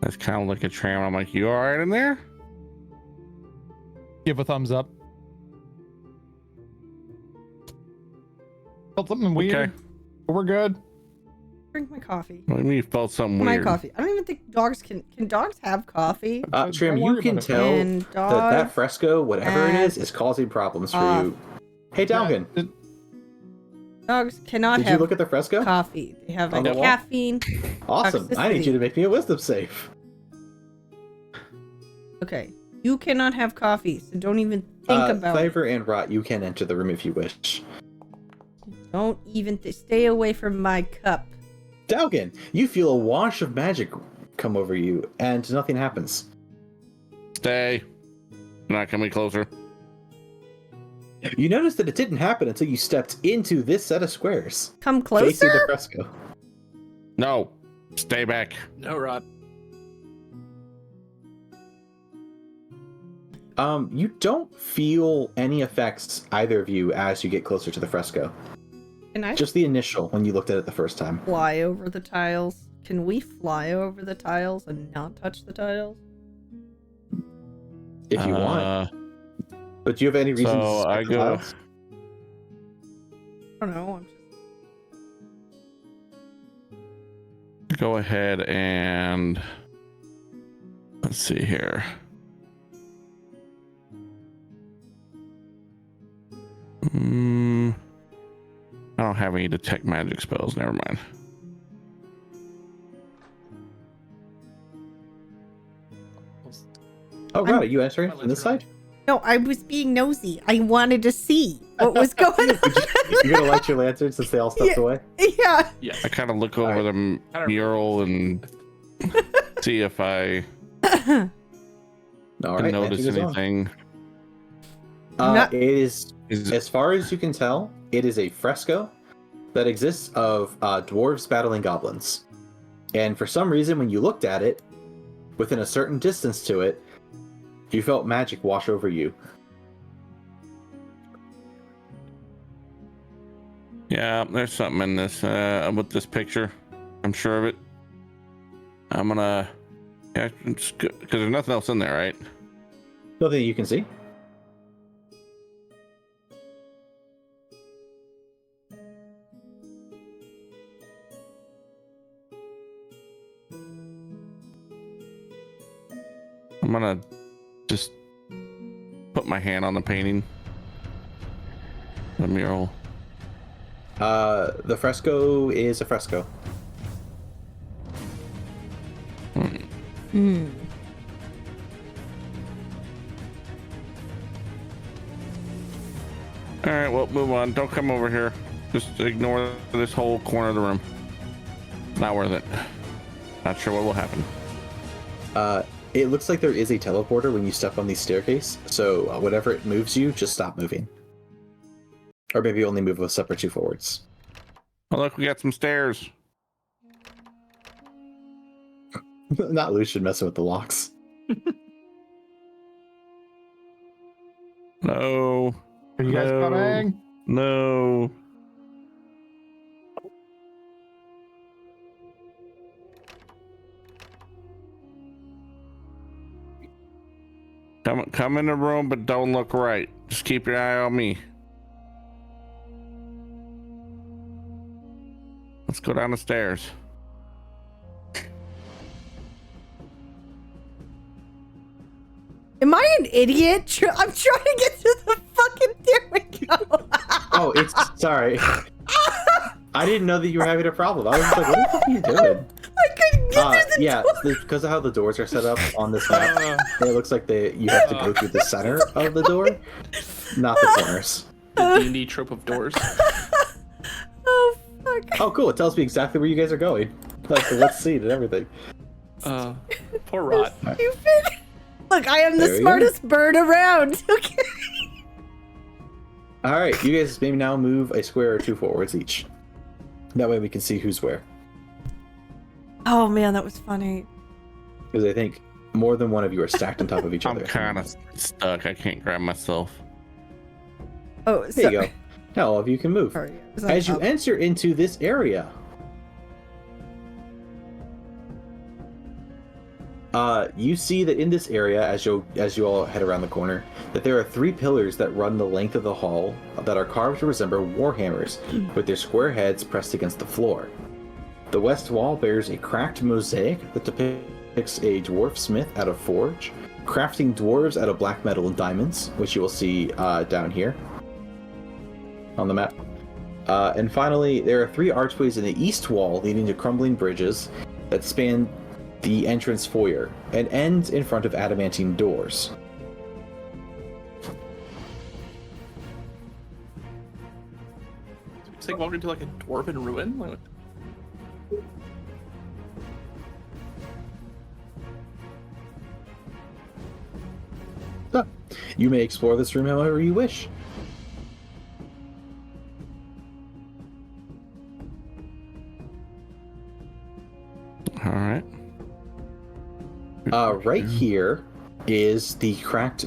That's kind of like a tram. I'm like, you all right in there? Give a thumbs up. Felt something weird. Okay. But we're good. Drink my coffee. What do you mean you felt something My weird? coffee. I don't even think dogs can dogs have coffee? Don't Tram, you worry can about it. tell And that dogs fresco, whatever it have is causing problems for off. you. Hey, Dalgon, Yeah, dogs cannot did you have look at the fresco? coffee. They have On like the wall? caffeine. Awesome. I need you to make me a wisdom save. Okay. You cannot have coffee, so don't even think about it. Thyvir and Rot, you can enter the room if you wish. Don't even stay away from my cup. Dalgon, you feel a wash of magic come over you, and nothing happens. Stay. Not coming closer. You notice that it didn't happen until you stepped into this set of squares. Come Facing the closer? fresco. No. Stay back. No, Rod. You don't feel any effects, either of you, as you get closer to the fresco. Can I Just the initial when you looked at it the first time. fly over the tiles? Can we fly over the tiles and not touch the tiles? If you want. But do you have any reason to So suspect I the go. tiles? I don't know. I'm just... Go ahead and let's see here. I don't have any detect magic spells. Never mind. Oh, God, are you answering from this side? No, I was being nosy. I wanted to see what was going on. You're going to light your lantern since they all stepped away? Yeah. Yes. I kind of look over the mural and see if I All can right, notice lantern is on. anything. Not- It is, Is as far as you can tell, it is a fresco that exists of dwarves battling goblins. And for some reason, when you looked at it, within a certain distance to it, you felt magic wash over you. Yeah, there's something in this with this picture. I'm sure of it. I'm gonna, yeah, because there's nothing else in there, right? Nothing you can see. I'm gonna just put my hand on the painting, the mural. The fresco is a fresco. Hmm. All right, well, move on. Don't come over here. Just ignore this whole corner of the room. Not worth it. Not sure what will happen. It looks like there is a teleporter when you step on the staircase, so whatever it moves you, just stop moving. Or maybe only move a step or two forwards. Oh, look, we got some stairs. Not Lucian messing with the locks. No. Are you guys No. coming? No. Come in the room, but don't look right. Just keep your eye on me. Let's go down the stairs. Am I an idiot? I'm trying to get to the fucking. There we go. Oh, it's sorry. I didn't know that you were having a problem. I was just like, what the fuck are you doing? I couldn't get to the Yeah, door. because of how the doors are set up on this map, it looks like you have to go through the center of the door, not the corners. The D&D trope of doors. Oh fuck. Oh, cool! It tells me exactly where you guys are going, like what scene and everything. Poor Rod. Stupid. Look, I am the There we go. smartest bird around. Okay. All right, you guys maybe now move a square or two forwards each. That way we can see who's where. Oh man, that was funny. Because I think more than one of you are stacked on top of each I'm other. kind of stuck. I can't grab myself. Oh, There you go. Now all of you can move. Sorry, I was on As you top. enter into this area, you see that in this area, as you all head around the corner, that there are 3 pillars that run the length of the hall that are carved to resemble warhammers, with their square heads pressed against the floor. The west wall bears a cracked mosaic that depicts a dwarf smith at a forge, crafting dwarves out of black metal and diamonds, which you will see down here on the map. And finally, there are 3 archways in the east wall leading to crumbling bridges that span the entrance foyer and end in front of adamantine doors. It's like walking into like a dwarven ruin. Like, You may explore this room however you wish. All right. Right here is the cracked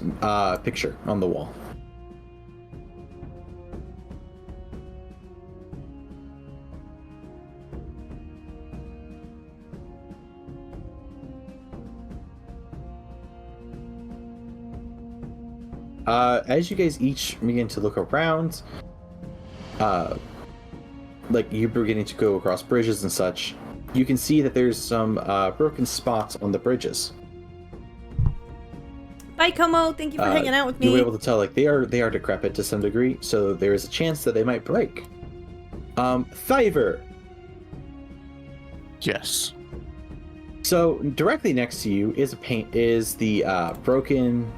picture on the wall. As you guys each begin to look around, like you're beginning to go across bridges and such, you can see that there's some broken spots on the bridges. Bye, Como. Thank you for hanging out with me. You were able to tell like they are decrepit to some degree, so there is a chance that they might break. Thyvir. Yes. So directly next to you is the broken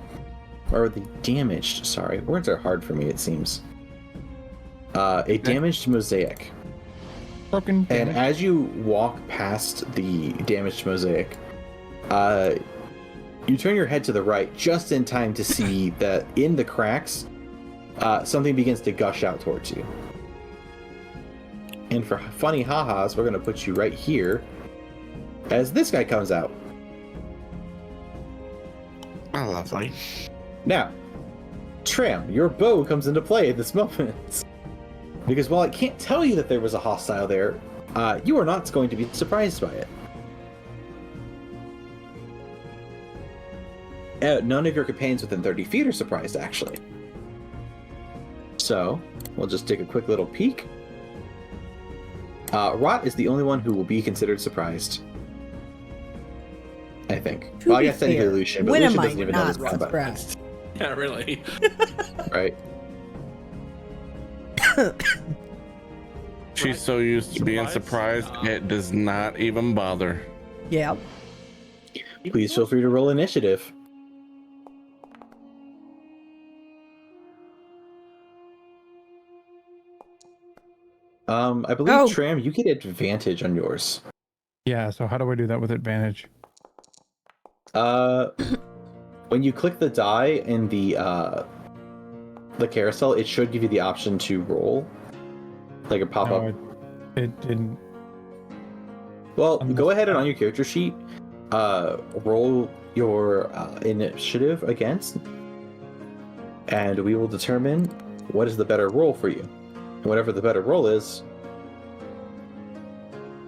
or the damaged. Sorry, words are hard for me. It seems. A damaged mosaic. Broken. And as you walk past the damaged mosaic, you turn your head to the right just in time to see that in the cracks, something begins to gush out towards you. And for funny ha-has, we're going to put you right here as this guy comes out. Oh, lovely. Now, Tram, your bow comes into play at this moment. Because while I can't tell you that there was a hostile there, you are not going to be surprised by it. None of your companions within 30 feet are surprised, actually. So, we'll just take a quick little peek. Rot is the only one who will be considered surprised. I think. Well, I guess technically Lucian, but when Lucian am I doesn't even know not this one, but- surprised? Yeah, really. Right? She's so used to being surprised, it does not even bother. Yeah. Please feel free to roll initiative. I believe, Tram, you get advantage on yours. Yeah, so how do I do that with advantage? When you click the die in the carousel, it should give you the option to roll. Like a pop-up. No, it didn't. Well, go ahead and on your character sheet, roll your initiative against, and we will determine what is the better roll for you. And whatever the better roll is,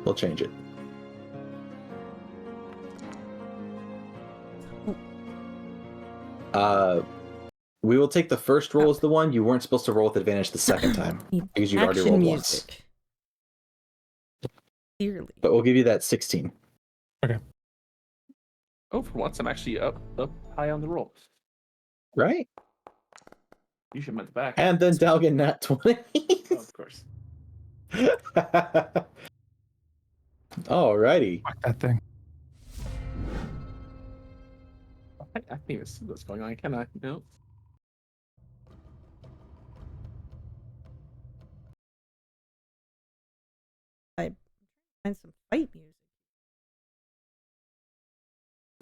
we'll change it. We will take the first roll as the one you weren't supposed to roll with advantage the second time because you already rolled once. Clearly. But we'll give you that 16. Okay. Oh, for once I'm actually up high on the roll. Right? You should meant the back. And then Dalgon nat 20. Oh, of course. Alrighty. Fuck that thing. I can't even see what's going on, can I? No. Find some fight music.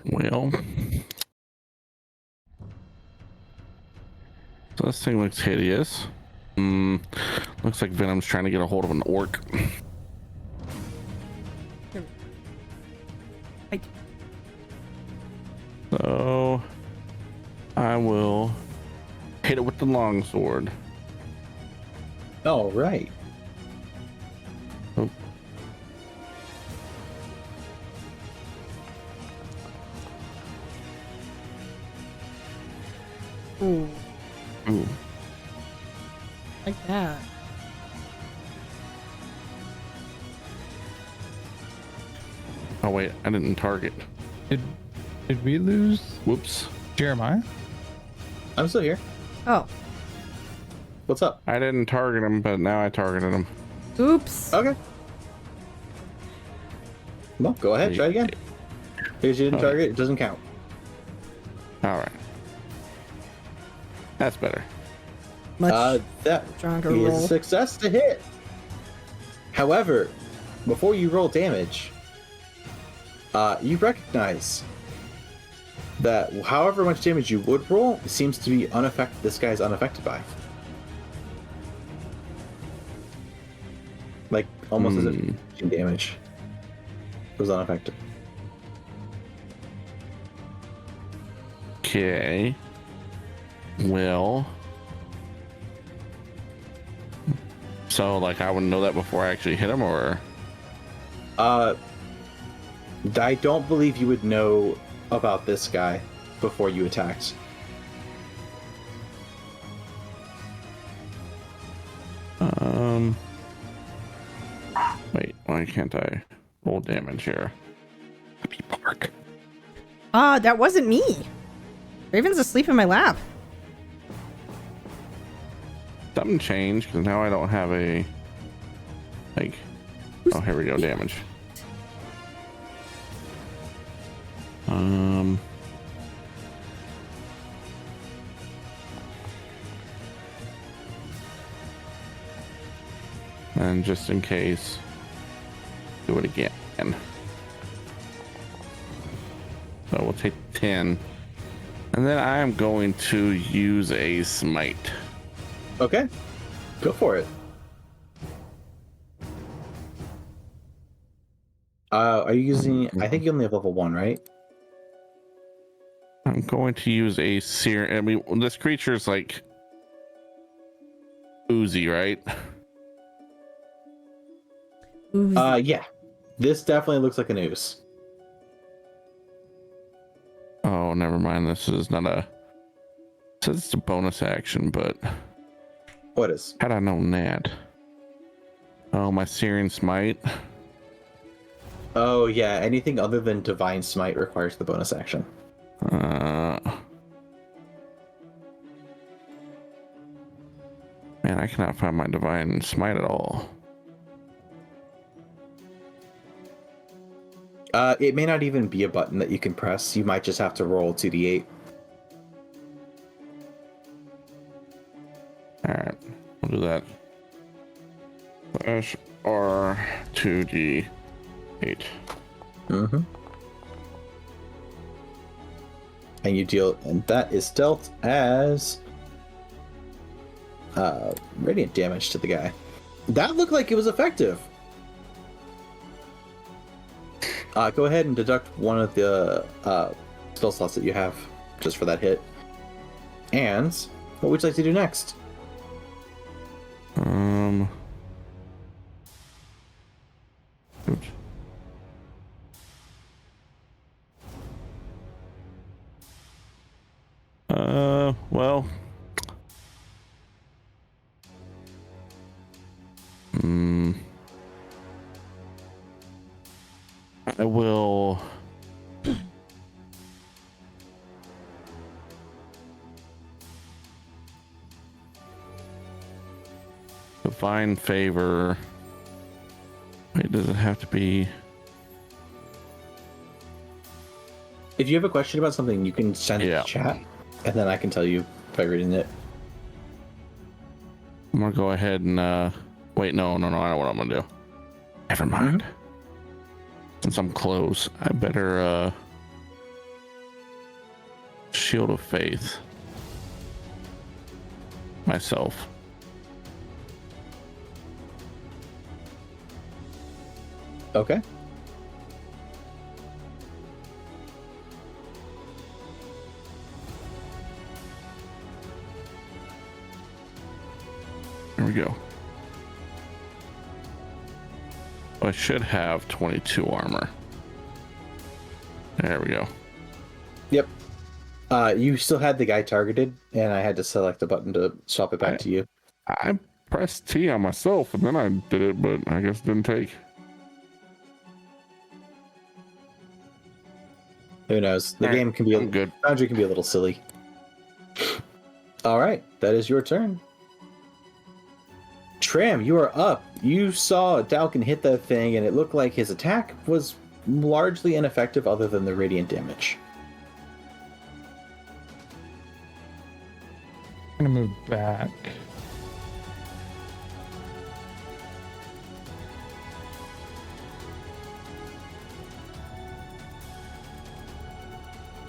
Well, so this thing looks hideous. Looks like Venom's trying to get a hold of an orc. So I will hit it with the longsword. All right. Oh. Ooh, Ooh. like that. Oh wait, I didn't target. Did we lose Whoops. Jeremiah? I'm still here. Oh, What's up? I didn't target him, but now I targeted him. oops. Okay. Well, go ahead. Try again. Because you didn't Okay. target, it doesn't count. All right. That's better. Much That stronger is roll. a success to hit. However, before you roll damage, you recognize that however much damage you would roll, it seems to be unaffected. This guy's unaffected by. Like almost as if damage was unaffected. Okay. Well. So, like, I would know that before I actually hit him, or? I don't believe you would know about this guy before you attacked. Wait, why can't I roll damage here? Happy Park. That wasn't me. Raven's asleep in my lap. Something changed because now I don't have a like. Oh, here we go. Damage. And just in case, do it again. So we'll take 10, and then I am going to use a smite. Okay, go for it. Are you using? I think you only have level 1, right? I'm going to use a sear. I mean, this creature is like oozy, right? Oozy. Yeah. This definitely looks like an ooze. Oh, never mind. This is not a. It says it's a bonus action, but What is? had I known that. Oh, my Searing Smite. Oh yeah, anything other than Divine Smite requires the bonus action. Man, I cannot find my Divine Smite at all. It may not even be a button that you can press. You might just have to roll 2d8. Alright, we'll do that. Slash R2D8. Mm-hmm. And you deal, and that is dealt as radiant damage to the guy. That looked like it was effective. Go ahead and deduct one of the spell slots that you have just for that hit. And what would you like to do next? Oops. Well. I will. Divine Favor. Wait, does it have to be? If you have a question about something, you can send it to chat, and then I can tell you by reading it. I'm gonna go ahead and wait. No, I know what I'm gonna do. Never mind. Mm-hmm. Since I'm close, I better Shield of Faith myself. Okay. There we go. I should have 22 armor. There we go. Yep. You still had the guy targeted, and I had to select the button to swap it back to you. I pressed T on myself, and then I did it, but I guess it didn't take. Who knows? The game can be good. Foundry can be a little silly. All right, that is your turn. Tram, you are up. You saw Dalgon hit that thing, and it looked like his attack was largely ineffective other than the radiant damage. I'm gonna move back.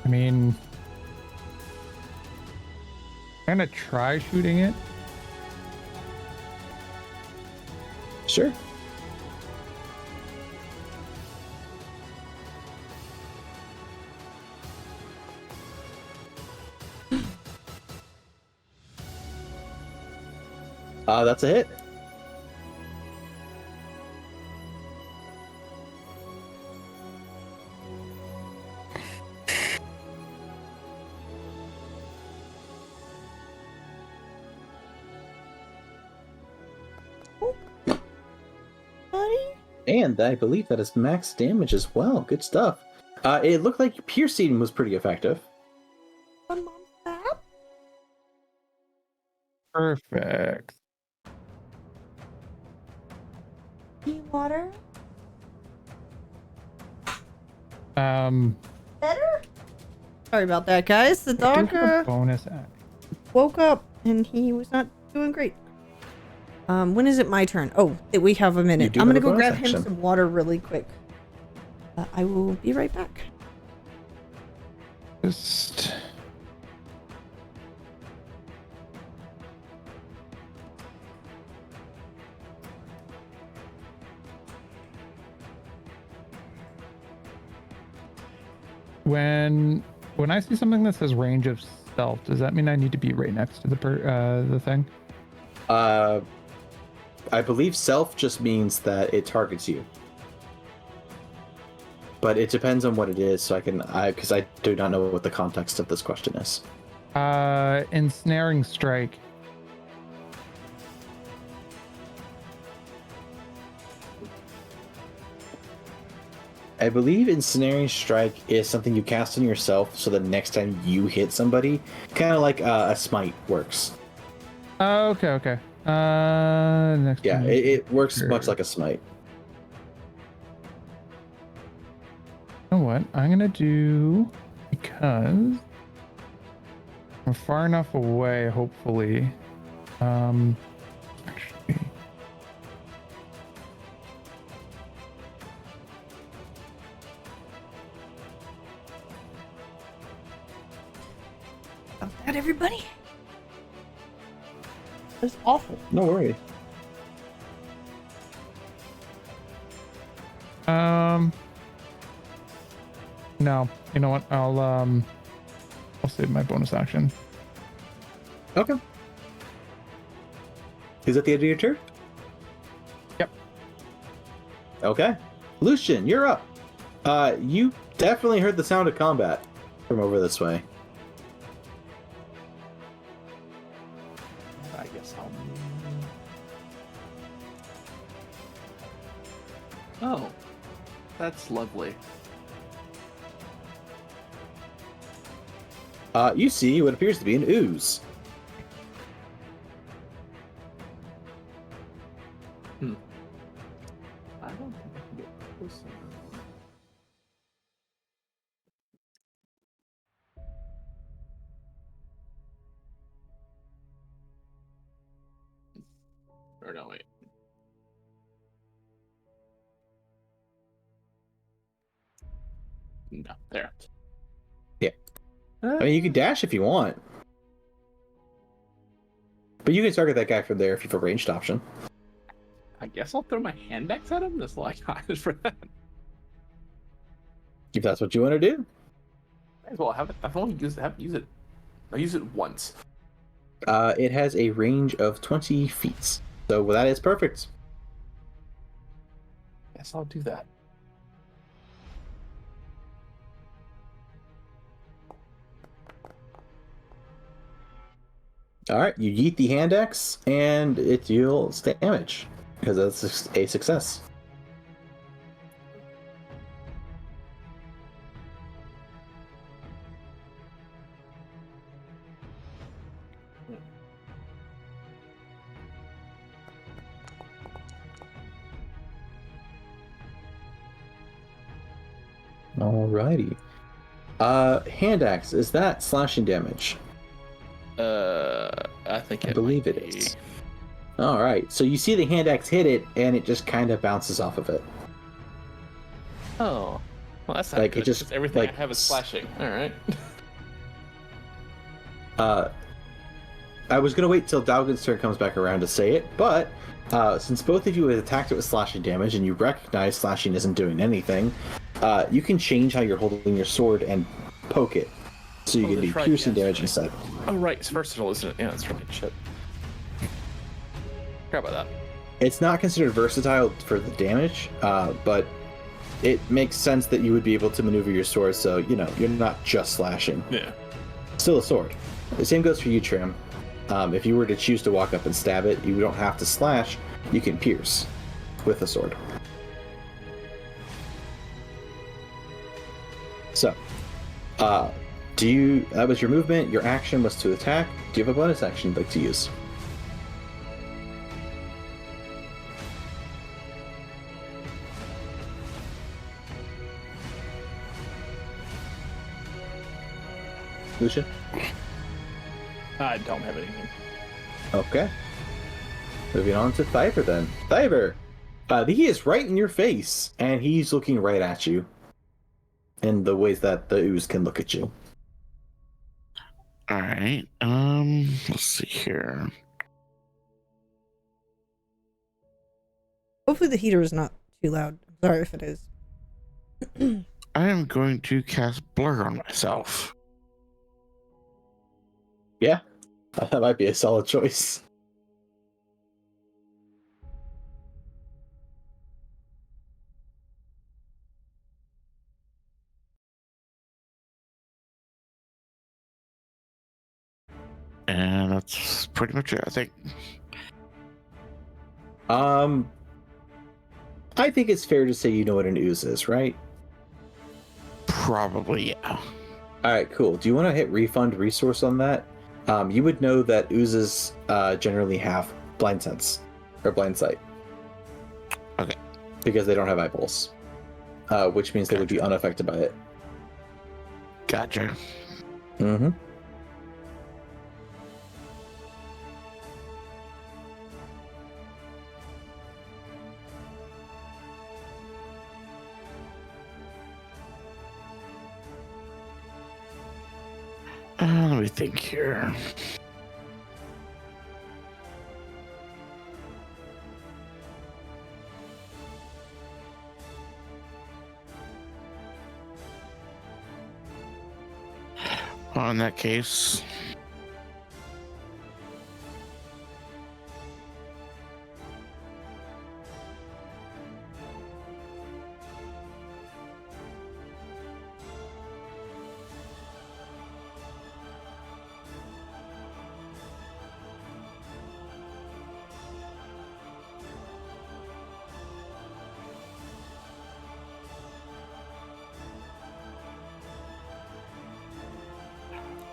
I mean, I'm gonna try shooting it. Sure. That's a hit. And I believe that is max damage as well. Good stuff. It looked like piercing was pretty effective. Perfect. Water? Better? Sorry about that, guys. The dog bonus act. woke up and he was not doing great. When is it my turn? Oh, we have a minute. I'm gonna go grab him some water really quick. I will be right back. Just when I see something that says range of stealth, does that mean I need to be right next to the thing? I believe self just means that it targets you. But it depends on what it is, so because I do not know what the context of this question is. Ensnaring strike. I believe ensnaring strike is something you cast on yourself, so the next time you hit somebody, kind of like a smite works. Okay. Next Yeah, one. it works much like a smite. You know what? I'm gonna do, because I'm far enough away, hopefully. Actually, About that, everybody. That was awful. No worry. No. You know what? I'll save my bonus action. Okay. Is that the end of your turn? Yep. Okay. Lucian, you're up. You definitely heard the sound of combat from over this way. I guess Oh, that's lovely. You see what appears to be an ooze. I don't think I can get close enough. Or no, wait. No, there. Yeah. I mean, you can dash if you want. But you can target that guy from there if you have a ranged option. I guess I'll throw my hand axe at him. That's all I got for that. If that's what you want to do. Might as well have it. I've only used it. I use it once. It has a range of 20 feet. So that is perfect. Guess I'll do that. Alright, you yeet the hand axe, and it deals damage. Because that's a success. Alrighty. Hand axe, is that slashing damage? I think I believe it is. Alright, so you see the hand axe hit it, and it just kind of bounces off of it. Oh. Well, that's not Like, good. it just, 'Cause everything like, I have is slashing. All right. I was gonna wait till Dalgon's turn comes back around to say it, but since both of you had attacked it with slashing damage and you recognize slashing isn't doing anything, you can change how you're holding your sword and poke it, so you can do that's right, piercing yes, damage right. instead. Oh right, it's versatile, isn't it? Yeah, that's right. Shit. Forgot about that. It's not considered versatile for the damage, but it makes sense that you would be able to maneuver your sword, so you know you're not just slashing. Yeah. Still a sword. The same goes for you, Tram. If you were to choose to walk up and stab it, you don't have to slash. You can pierce with a sword. So, that was your movement. Your action was to attack. Do you have a bonus action you'd like to use? Lucian? I don't have anything. Okay. Moving on to Thyvir then. Thyvir! He is right in your face, and he's looking right at you in the ways that the ooze can look at you. All right. Let's see here. Hopefully the heater is not too loud. Sorry if it is. I am going to cast Blur on myself. Yeah, that might be a solid choice. And that's pretty much it, I think. I think it's fair to say you know what an ooze is, right? Probably, yeah. All right, cool. Do you want to hit refund resource on that? You would know that oozes generally have blind sense or blind sight. Okay. Because they don't have eyeballs, which means they would be unaffected by it. Gotcha. Mm-hmm. Let me think here. Well, in that case,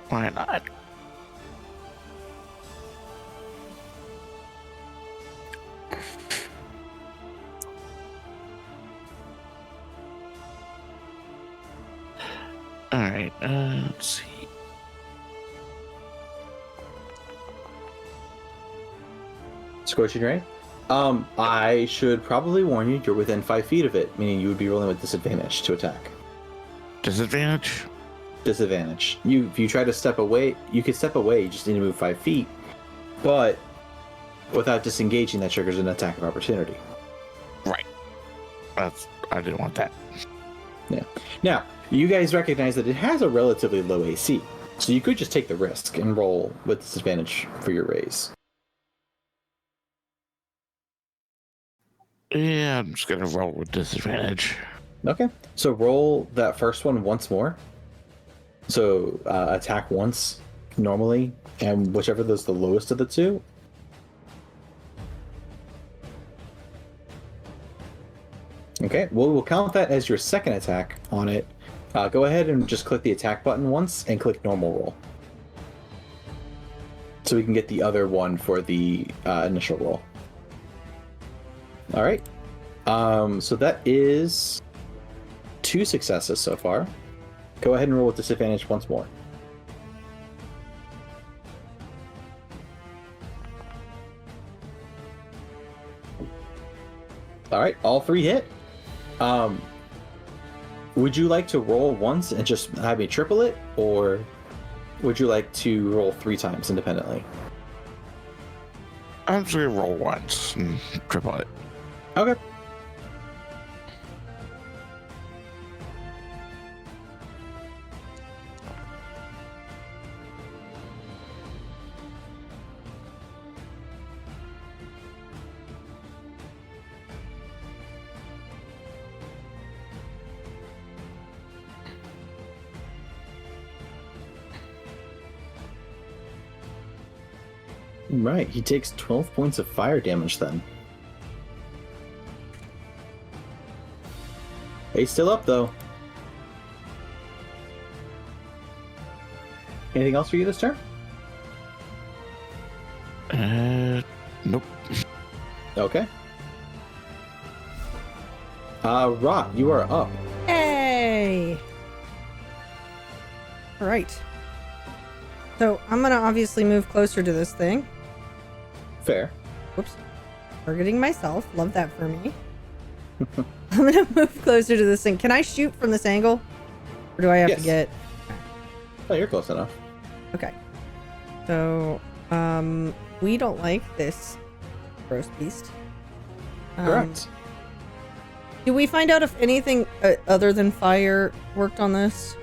why not? All right, let's see. Scorching Ray? I should probably warn you, you're within 5 feet of it, meaning you would be rolling with disadvantage to attack. Disadvantage? Disadvantage. If you try to step away, you can step away, you just need to move 5 feet. But without disengaging, that triggers an attack of opportunity. Right. I didn't want that. Yeah. Now, you guys recognize that it has a relatively low AC, so you could just take the risk and roll with disadvantage for your raise. Yeah, I'm just gonna roll with disadvantage. Okay. So roll that first one once more. So attack once normally, and whichever is the lowest of the two. Okay, well, we'll count that as your second attack on it. Go ahead and just click the attack button once and click normal roll. So we can get the other one for the initial roll. All right. So that is 2 successes so far. Go ahead and roll with disadvantage once more. All right, all 3 hit. Would you like to roll once and just have me triple it, or would you like to roll 3 times independently? I'm just gonna roll once and triple it. Okay. Right, he takes 12 points of fire damage then. He's still up though. Anything else for you this turn? Nope. Okay. Rot, you are up. Hey! Alright. So, I'm gonna obviously move closer to this thing. Fair. Whoops. Targeting myself. Love that for me. I'm gonna move closer to this thing. Can I shoot from this angle? Or do I have to Yes. get... Oh, you're close enough. Okay. So, we don't like this gross beast. Correct. Did we find out if anything other than fire worked on this?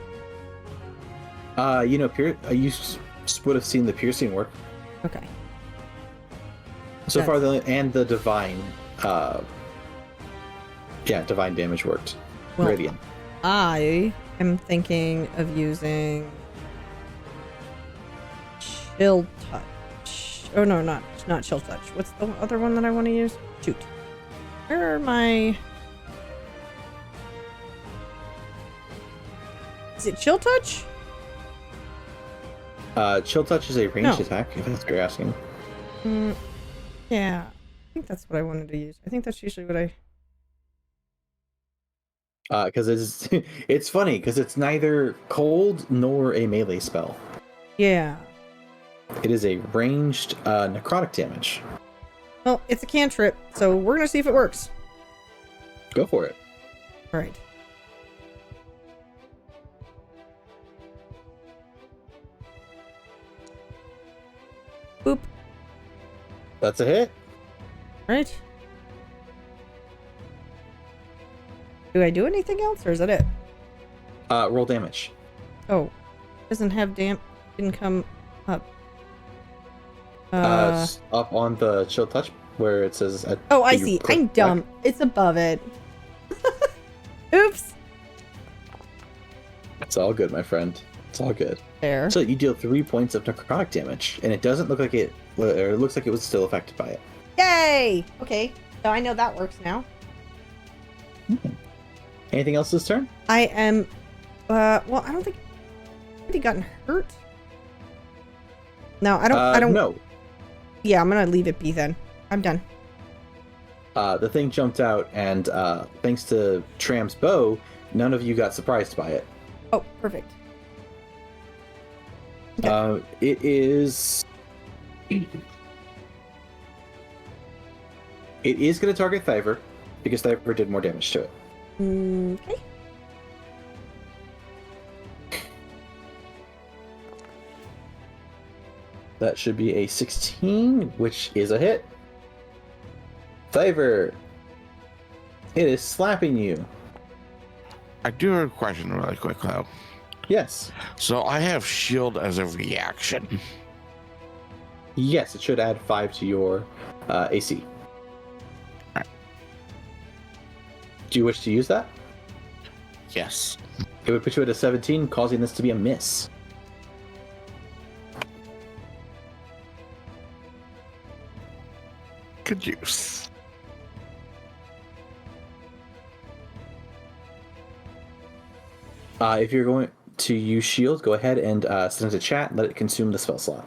You know, you would have seen the piercing work. Okay. So far, and the divine, divine damage worked. Well, Radiant. I am thinking of using chill touch. Oh no, not chill touch. What's the other one that I want to use? Shoot. Where are my... Is it chill touch? Chill touch is a ranged No. attack, if that's what you're asking. Yeah. I think that's what I wanted to use. I think that's usually what I... Because it's funny, because it's neither cold nor a melee spell. Yeah. It is a ranged necrotic damage. Well, it's a cantrip, so we're gonna see if it works. Go for it. Alright. Boop. That's a hit. Right. Do I do anything else, or is that it? Roll damage. Oh, doesn't have didn't come up. Up on the chill touch where it says. Oh, I you see. click I'm back. dumb. It's above it. Oops. It's all good, my friend. It's all good. There. So you deal 3 points of necrotic damage, and it doesn't look like it. Or it looks like it was still affected by it. Yay! Okay, so I know that works now. Anything else this turn? I am. Well, I don't think anybody gotten hurt. No, I don't. No. Yeah, I'm gonna leave it be then. I'm done. The thing jumped out, and thanks to Tram's bow, none of you got surprised by it. Oh, perfect. Okay. It is. It is going to target Thyvir, because Thyvir did more damage to it. Okay. That should be a 16, which is a hit. Thyvir, it is slapping you. I do have a question really quick, though. Yes. So I have shield as a reaction. Yes, it should add 5 to your AC. Alright. Do you wish to use that? Yes. It would put you at a 17, causing this to be a miss. Good use. If you're going to use shield, go ahead and send it to chat. Let it consume the spell slot.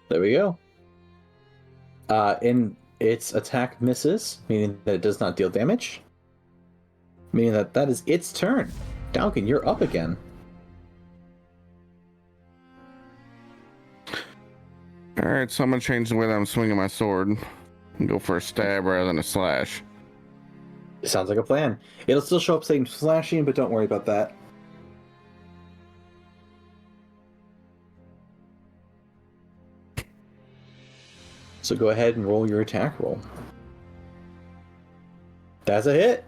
There we go. And its attack misses, meaning that it does not deal damage. Meaning that that is its turn. Dalgon, you're up again. All right, so I'm gonna change the way that I'm swinging my sword. and go for a stab rather than a slash. Sounds like a plan. It'll still show up saying slashing, but don't worry about that. So go ahead and roll your attack roll. That's a hit.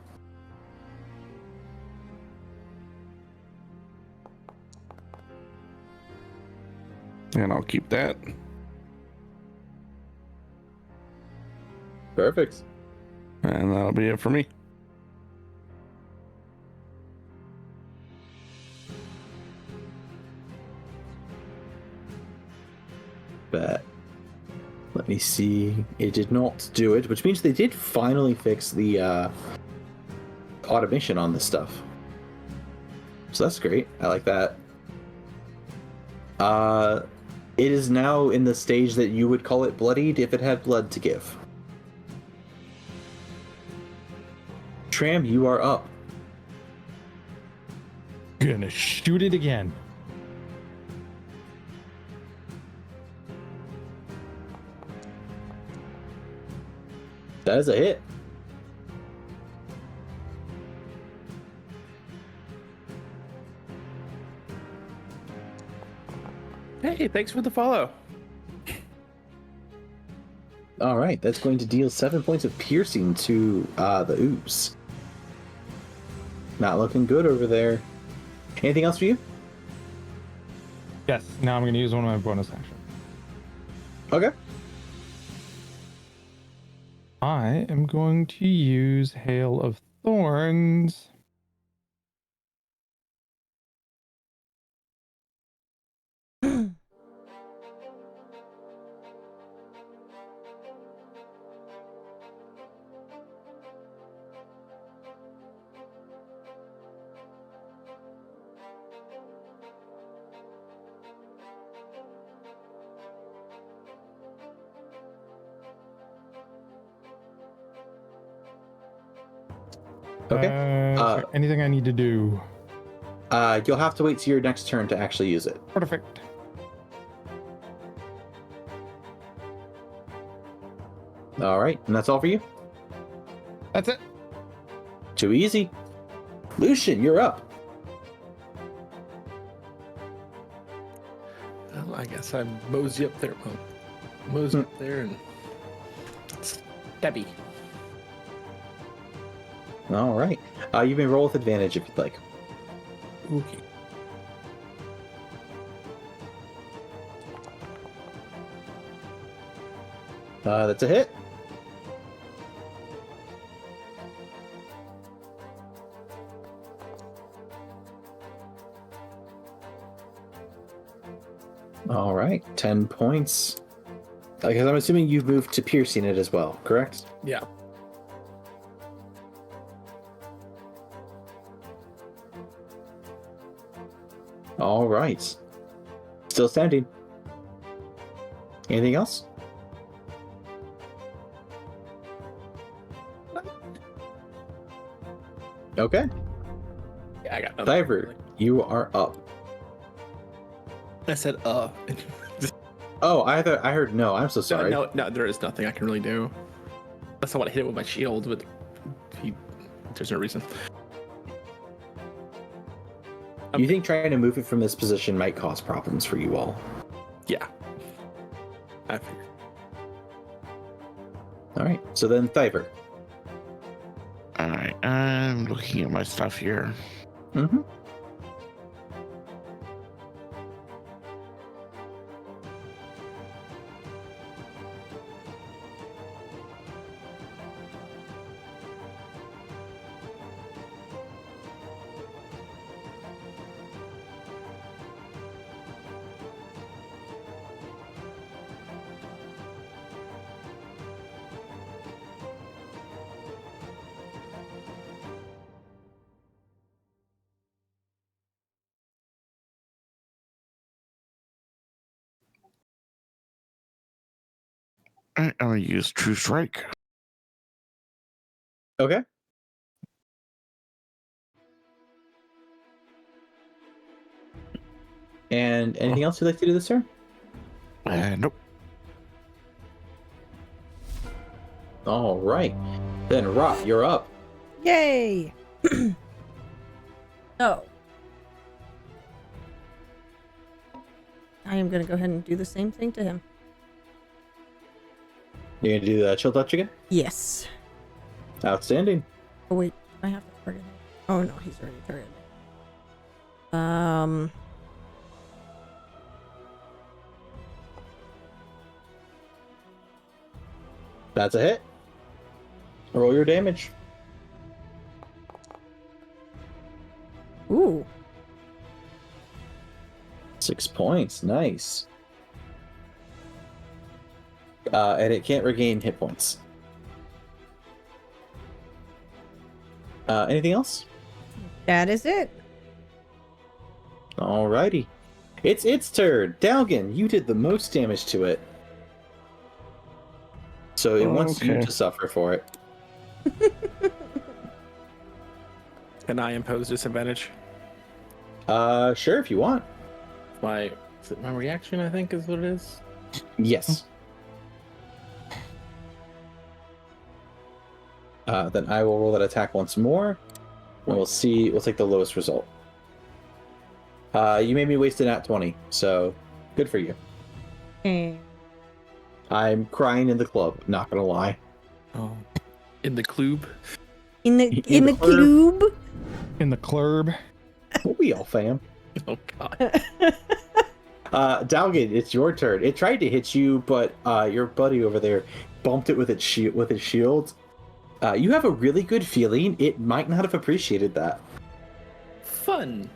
And I'll keep that. Perfect. And that'll be it for me. But let me see. It did not do it, which means they did finally fix the automation on this stuff. So that's great. I like that. It is now in the stage that you would call it bloodied if it had blood to give. Tram, you are up. Gonna shoot it again. That is a hit. Hey, thanks for the follow. All right, that's going to deal 7 points of piercing to the ooze. Not looking good over there. Anything else for you? Yes, now I'm gonna use one of my bonus actions. Okay. I am going to use Hail of Thorns. Okay. Is there anything I need to do? You'll have to wait till your next turn to actually use it. Perfect. All right, and that's all for you? That's it. Too easy. Lucian, you're up. Well, I guess I mosey up there. Mosey up there and stabby. All right. You may roll with advantage if you'd like. Okay. That's a hit. All right, 10 points. Because I'm assuming you've moved to piercing it as well, correct? Yeah. All right. Still standing. Anything else? Okay. Yeah, I got nothing. Thyvir, you are up. I said, Oh, I heard no. I'm so sorry. No, there is nothing I can really do. Unless I want to hit it with my shield, but there's no reason. You think trying to move it from this position might cause problems for you all? Yeah. I figured. All right. So then, Thyvir. Alright, I'm looking at my stuff here. Mm-hmm. I'm gonna use True Strike. Okay. And anything else you'd like to do this turn? Nope. All right. Then, Rot, you're up. Yay! So, I am going to go ahead and do the same thing to him. You're going to do the chill touch again? Yes. Outstanding. Oh, wait. I have to target him. Oh, no. He's already targeted me. That's a hit. Roll your damage. Ooh. 6 points. Nice. And it can't regain hit points. Anything else? That is it. Alrighty. It's its turn. Dalgon, you did the most damage to it. So it wants you Okay. to suffer for it. Can I impose disadvantage? Sure, if you want. Is it my reaction, I think, is what it is? Yes. Then I will roll that attack once more. And we'll see. We'll take the lowest result. You made me waste an at 20, so good for you. And I'm crying in the club, not gonna lie. Oh. In the club? in the In the club. In the club. We all fam. Oh, God. Dalgon, it's your turn. It tried to hit you, but your buddy over there bumped it with its shield. You have a really good feeling it might not have appreciated that. Fun.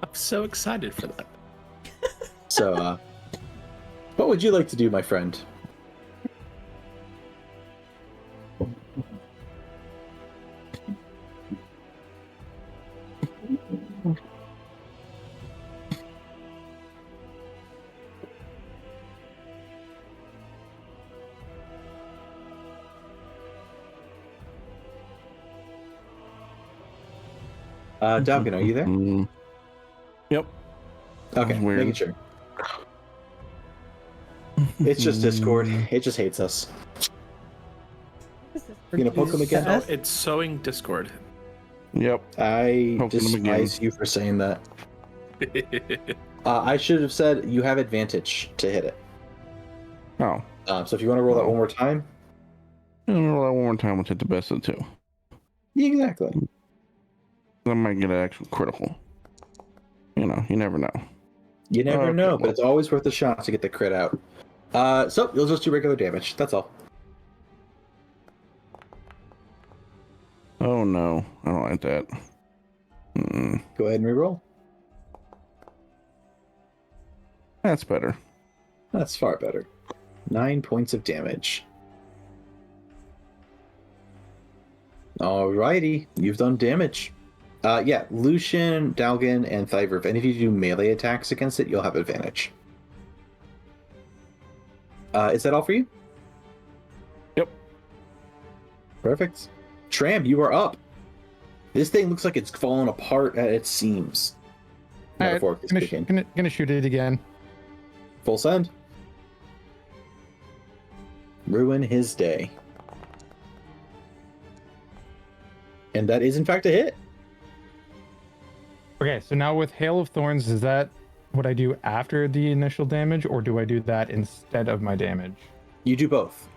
I'm so excited for that. So, what would you like to do, my friend? Dalgon, are you there? Yep. Okay, That's weird. making sure. It's just Discord. It just hates us. This is You gonna poke him again? Yes. So it's sowing discord. Yep. I Poking him again. despise you for saying that. I should have said you have advantage to hit it. Oh. So if you want to roll that one more time. Roll that one more time. We'll take the best of the two. Yeah, exactly. I might get an actual critical. You know, you never know. You never Okay, know, well- but it's always worth a shot to get the crit out. So you'll just do regular damage. That's all. Oh no, I don't like that. Mm-mm. Go ahead and reroll. That's better. That's far better. 9 points of damage. Alrighty, you've done damage. Yeah, Lucian, Dalgon, and Thyvir. If any of you do melee attacks against it, you'll have advantage. Is that all for you? Yep. Perfect. Tram, you are up. This thing looks like it's falling apart at its seams. Alright, Metaphorically speaking. gonna shoot it again. Full send. Ruin his day. And that is in fact a hit. Okay, so now with Hail of Thorns, is that what I do after the initial damage, or do I do that instead of my damage? You do both.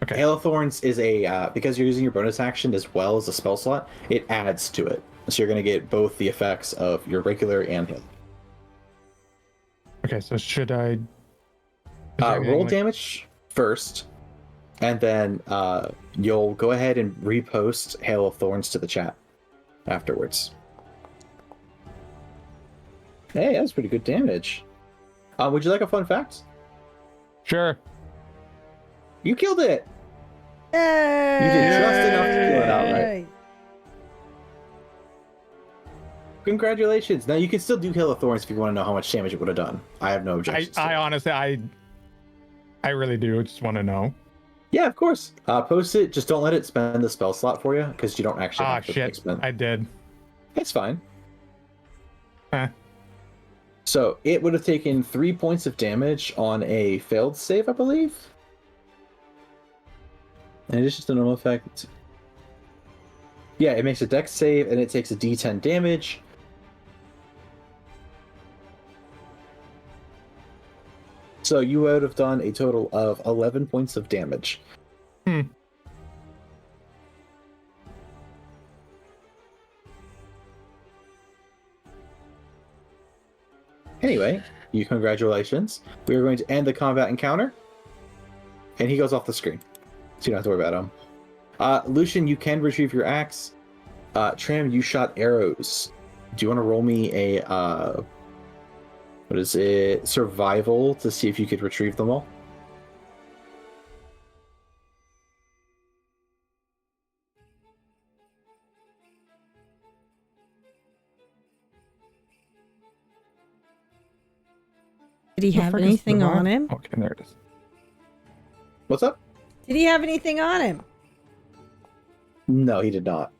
Okay. Hail of Thorns is a because you're using your bonus action as well as a spell slot, it adds to it. So you're going to get both the effects of your regular and hail. Okay, so should I is there anything Roll like- damage first, and then you'll go ahead and repost Hail of Thorns to the chat afterwards. Hey, that's pretty good damage. Would you like a fun fact? Sure. You killed it! Yay! You did just enough to kill it outright. Congratulations. Now you can still do Hail of Thorns if you want to know how much damage it would have done. I have no objections. I honestly, I really do just want to know. Yeah, of course. Post it. Just don't let it spend the spell slot for you, because you don't actually Ah, have to shit. expend. I did. It's fine. Eh. So it would have taken 3 points of damage on a failed save, I believe. And it's just a normal effect. Yeah, it makes a dex save and it takes a d10 damage. So you would have done a total of 11 points of damage. Anyway, congratulations. We are going to end the combat encounter. And he goes off the screen. So you don't have to worry about him. Lucian, you can retrieve your axe. Tram, you shot arrows. Do you want to roll me a what is it? Survival to see if you could retrieve them all? Did he The have frick is anything survival? on him? Okay, there it is. What's up? Did he have anything on him? No, he did not.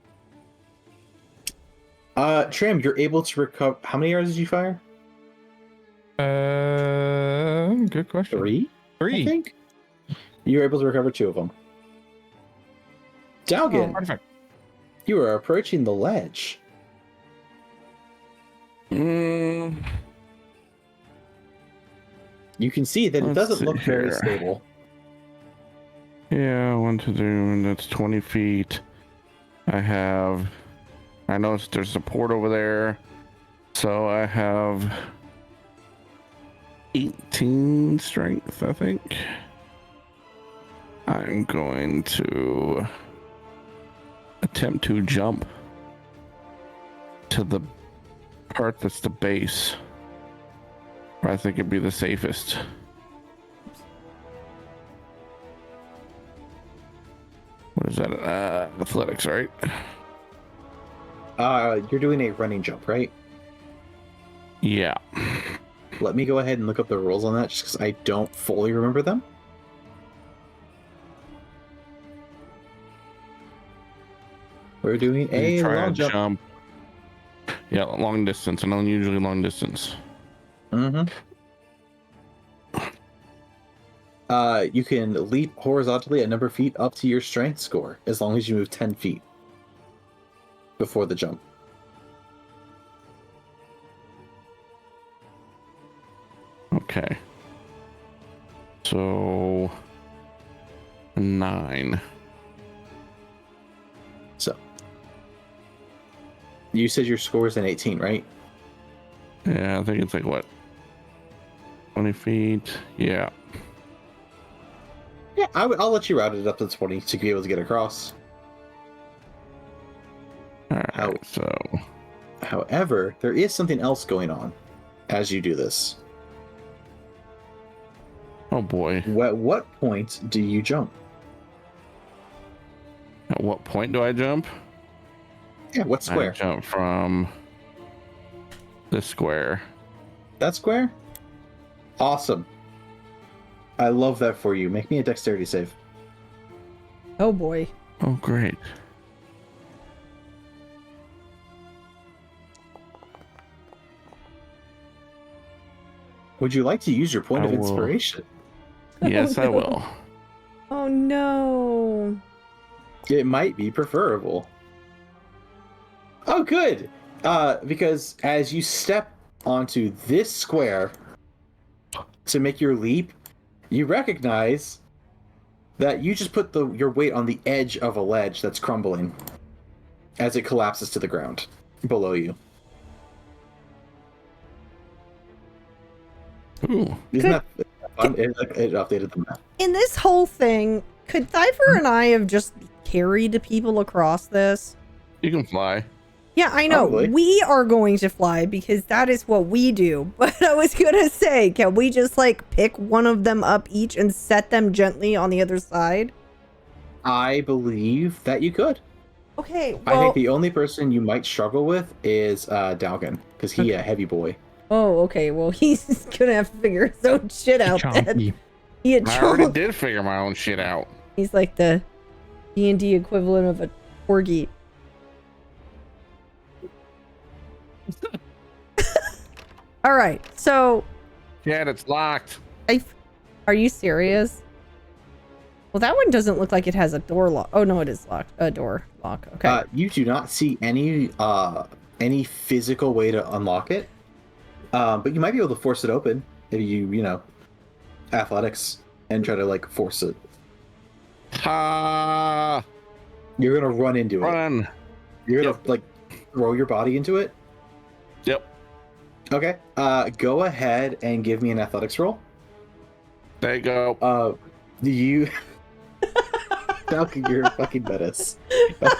Tram, you're able to recover. How many arrows did you fire? Good question. Three, I Three. think. You were able to recover 2 of them. Dalgon, Perfect. you are approaching the ledge. Mm, You can see that it Let's doesn't see look very here. stable. yeah, 1 to 2, and that's 20 feet. I noticed there's support over there. So I have 18 strength, I think. I'm going to attempt to jump to the part that's the base, where I think it'd be the safest. What is that? Athletics, right? You're doing a running jump, right? Yeah. Let me go ahead and look up the rules on that, just because I don't fully remember them. We're doing You a try long to jump. Yeah, long distance, and unusually long distance. Mm-hmm. You can leap horizontally a number of feet up to your strength score, as long as you move 10 feet before the jump. Okay. So 9. So you said your score is an 18, right? Yeah, I think it's like what? 20 feet. Yeah. Yeah, I'll let you route it up to 20 to be able to get across. All right. How- So However, there is something else going on as you do this. oh boy. At what point do you jump? At what point do I jump? Yeah, what I square? jump from this square. That square? Awesome. I love that for you. Make me a dexterity save. Oh boy. Oh great. Would you like to use your point I of will. inspiration? Yes, I no. will. Oh no. It might be preferable. Oh, good. Because as you step onto this square to make your leap, you recognize that you just put your weight on the edge of a ledge that's crumbling as it collapses to the ground below you. Ooh. Isn't that fun? It updated the map. In this whole thing, could Thyvir and I have just carried people across this? You can fly. Yeah, I know. Probably. We are going to fly because that is what we do. But I was going to say, can we just like pick one of them up each and set them gently on the other side? I believe that you could. Okay, I well... think the only person you might struggle with is Dalgon, because he's a heavy boy. Oh, okay. Well, he's going to have to figure his own shit out then. Chonky. He a I already chunk. did figure my own shit out. He's like the D&D equivalent of a corgi. All right, so Yeah, it's locked. are you serious? Well, that one doesn't look like it has a door lock. Oh no, it is locked. A door lock. Okay. You do not see any physical way to unlock it, but you might be able to force it open if you know, athletics and try to like force it. Ha! You're gonna run into it. Run. You're gonna like throw your body into it. Yep. Okay. Go ahead and give me an athletics roll. There you go. You. Dalgon, you're a fucking menace.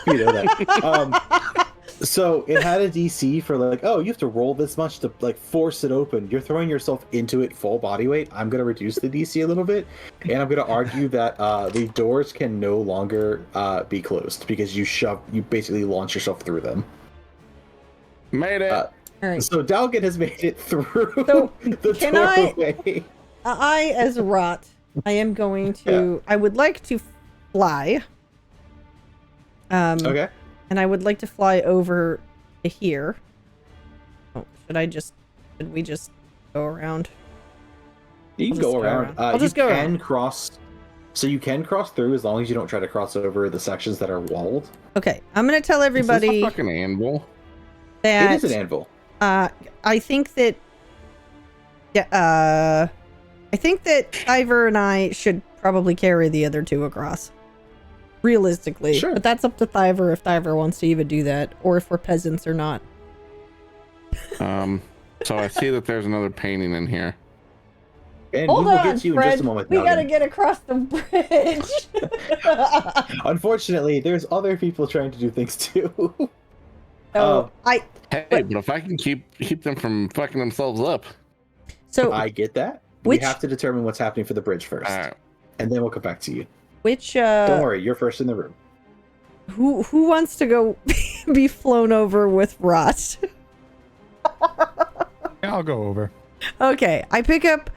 You know that. So it had a DC for like, oh, you have to roll this much to like force it open. You're throwing yourself into it full body weight. I'm gonna reduce the DC a little bit, and I'm gonna argue that the doors can no longer be closed because you basically launch yourself through them. Made it. All right. So Dalgon has made it through So, the can doorway. I, as a rot, I am going to. I would like to fly. Okay. And I would like to fly over to here. Oh, should we just go around? You can I'll just go go around. around. I'll You just go can around. cross. So you can cross through as long as you don't try to cross over the sections that are walled. Okay, I'm gonna tell Is everybody this a fucking anvil? that It is an anvil. I think that Thyvir and I should probably carry the other two across. Realistically. Sure. But that's up to Thyvir if Thyvir wants to even do that, or if we're peasants or not. So I see that there's another painting in here. And Hold we will on, get to you Fred. in just a moment. We Dalgon. gotta get across the bridge. Unfortunately, there's other people trying to do things too. So Hey, but if I can keep them from fucking themselves up. So I get that. Which- We have to determine what's happening for the bridge first, All right. and then we'll come back to you. which Don't worry, you're first in the room. who wants to go be flown over with Rot? I'll go over. Okay, I pick up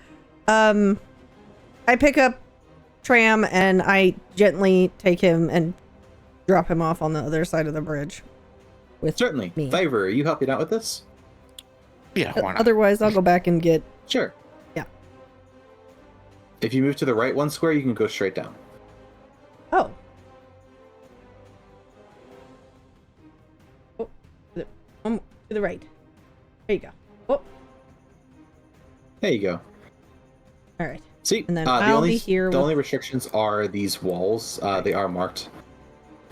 Tram and I gently take him and drop him off on the other side of the bridge. With Certainly. me. Thyvir, are you helping out with this? Yeah, why not? Otherwise, I'll go back and get. Sure. Yeah. If you move to the right one square, you can go straight down. Oh. Oh, to the right. There you go. Oh, There you go. all right. See, And then the I'll only be here the with- only restrictions are these walls. They are marked.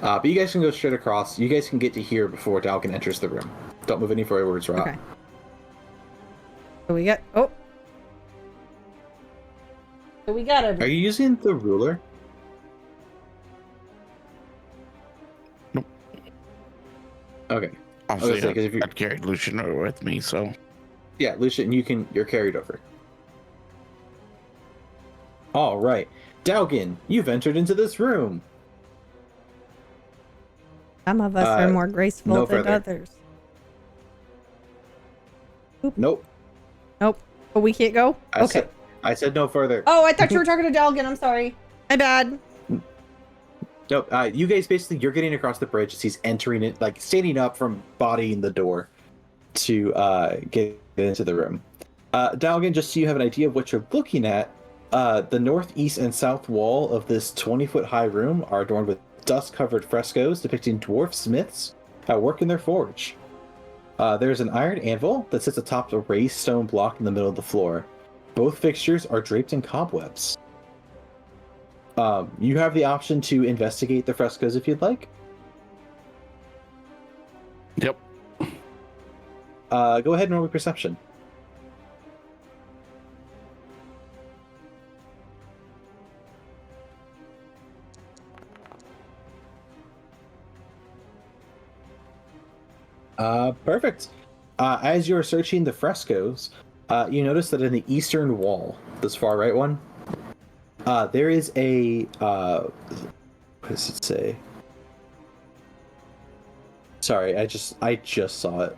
But you guys can go straight across. You guys can get to here before Dalgon enters the room. Don't move any forwards, Rob. Okay. So we got. Oh. So we got Are everything. you using the ruler? Nope. Okay. Obviously, say, 'cause if you- I'd carried Lucian over with me, so Yeah, Lucian, you're carried over. All right. Dalgon, you've entered into this room. Some of us are more graceful no than further. others. Nope. Nope. But we can't go? Okay. I said no further. Oh, I thought you were talking to Dalgon. I'm sorry. My bad. Nope. You guys basically, you're getting across the bridge as he's entering it, like standing up from bodying the door to get into the room. Dalgon, just so you have an idea of what you're looking at, the northeast and south wall of this 20-foot high room are adorned with dust-covered frescoes depicting dwarf smiths at work in their forge. There's an iron anvil that sits atop a raised stone block in the middle of the floor. Both fixtures are draped in cobwebs. You have the option to investigate the frescoes if you'd like. Yep. Go ahead and roll a perception. Perfect. As you're searching the frescoes, you notice that in the eastern wall, this far right one, there is a what does it say? Sorry, I just saw it.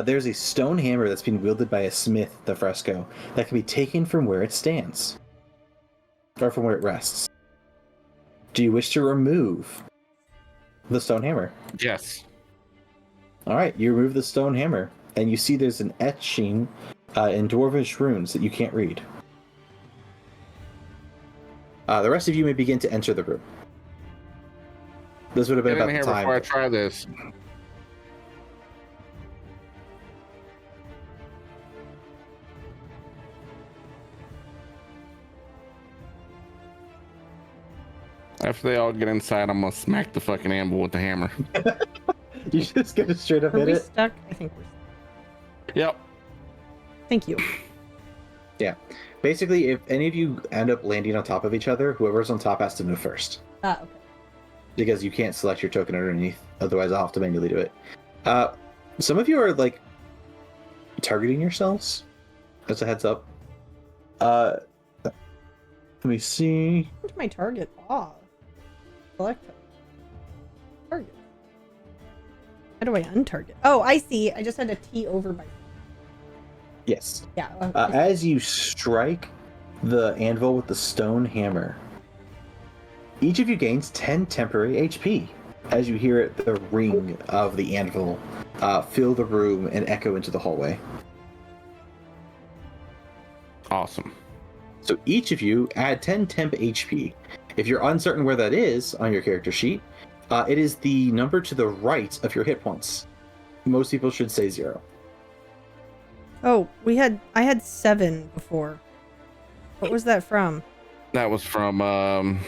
There's a stone hammer that's being wielded by a smith at the fresco that can be taken from where it stands, or from where it rests. Do you wish to remove the stone hammer? Yes. All right, you remove the stone hammer, and you see there's an etching in dwarvish runes that you can't read. The rest of you may begin to enter the room. This would have been Get in about here the time. before I try this. After they all get inside, I'm gonna smack the fucking anvil with the hammer. You just get it straight up Are hit we it. stuck? I think we're stuck. Yep. Thank you. Basically, if any of you end up landing on top of each other, whoever's on top has to move first. Okay. Because you can't select your token underneath. Otherwise, I'll have to manually do it. Some of you are like targeting yourselves. That's a heads up. Let me see. Where's my target? Select target. How do I untarget? Oh, I see. I just had a T over my. Yes. Yeah. As you strike the anvil with the stone hammer, each of you gains 10 temporary HP. As you hear it, the ring of the anvil fill the room and echo into the hallway. Awesome. So each of you add 10 temp HP. If you're uncertain where that is on your character sheet, it is the number to the right of your hit points. Most people should say 0. Oh, I had 7 before. What was that from? That was from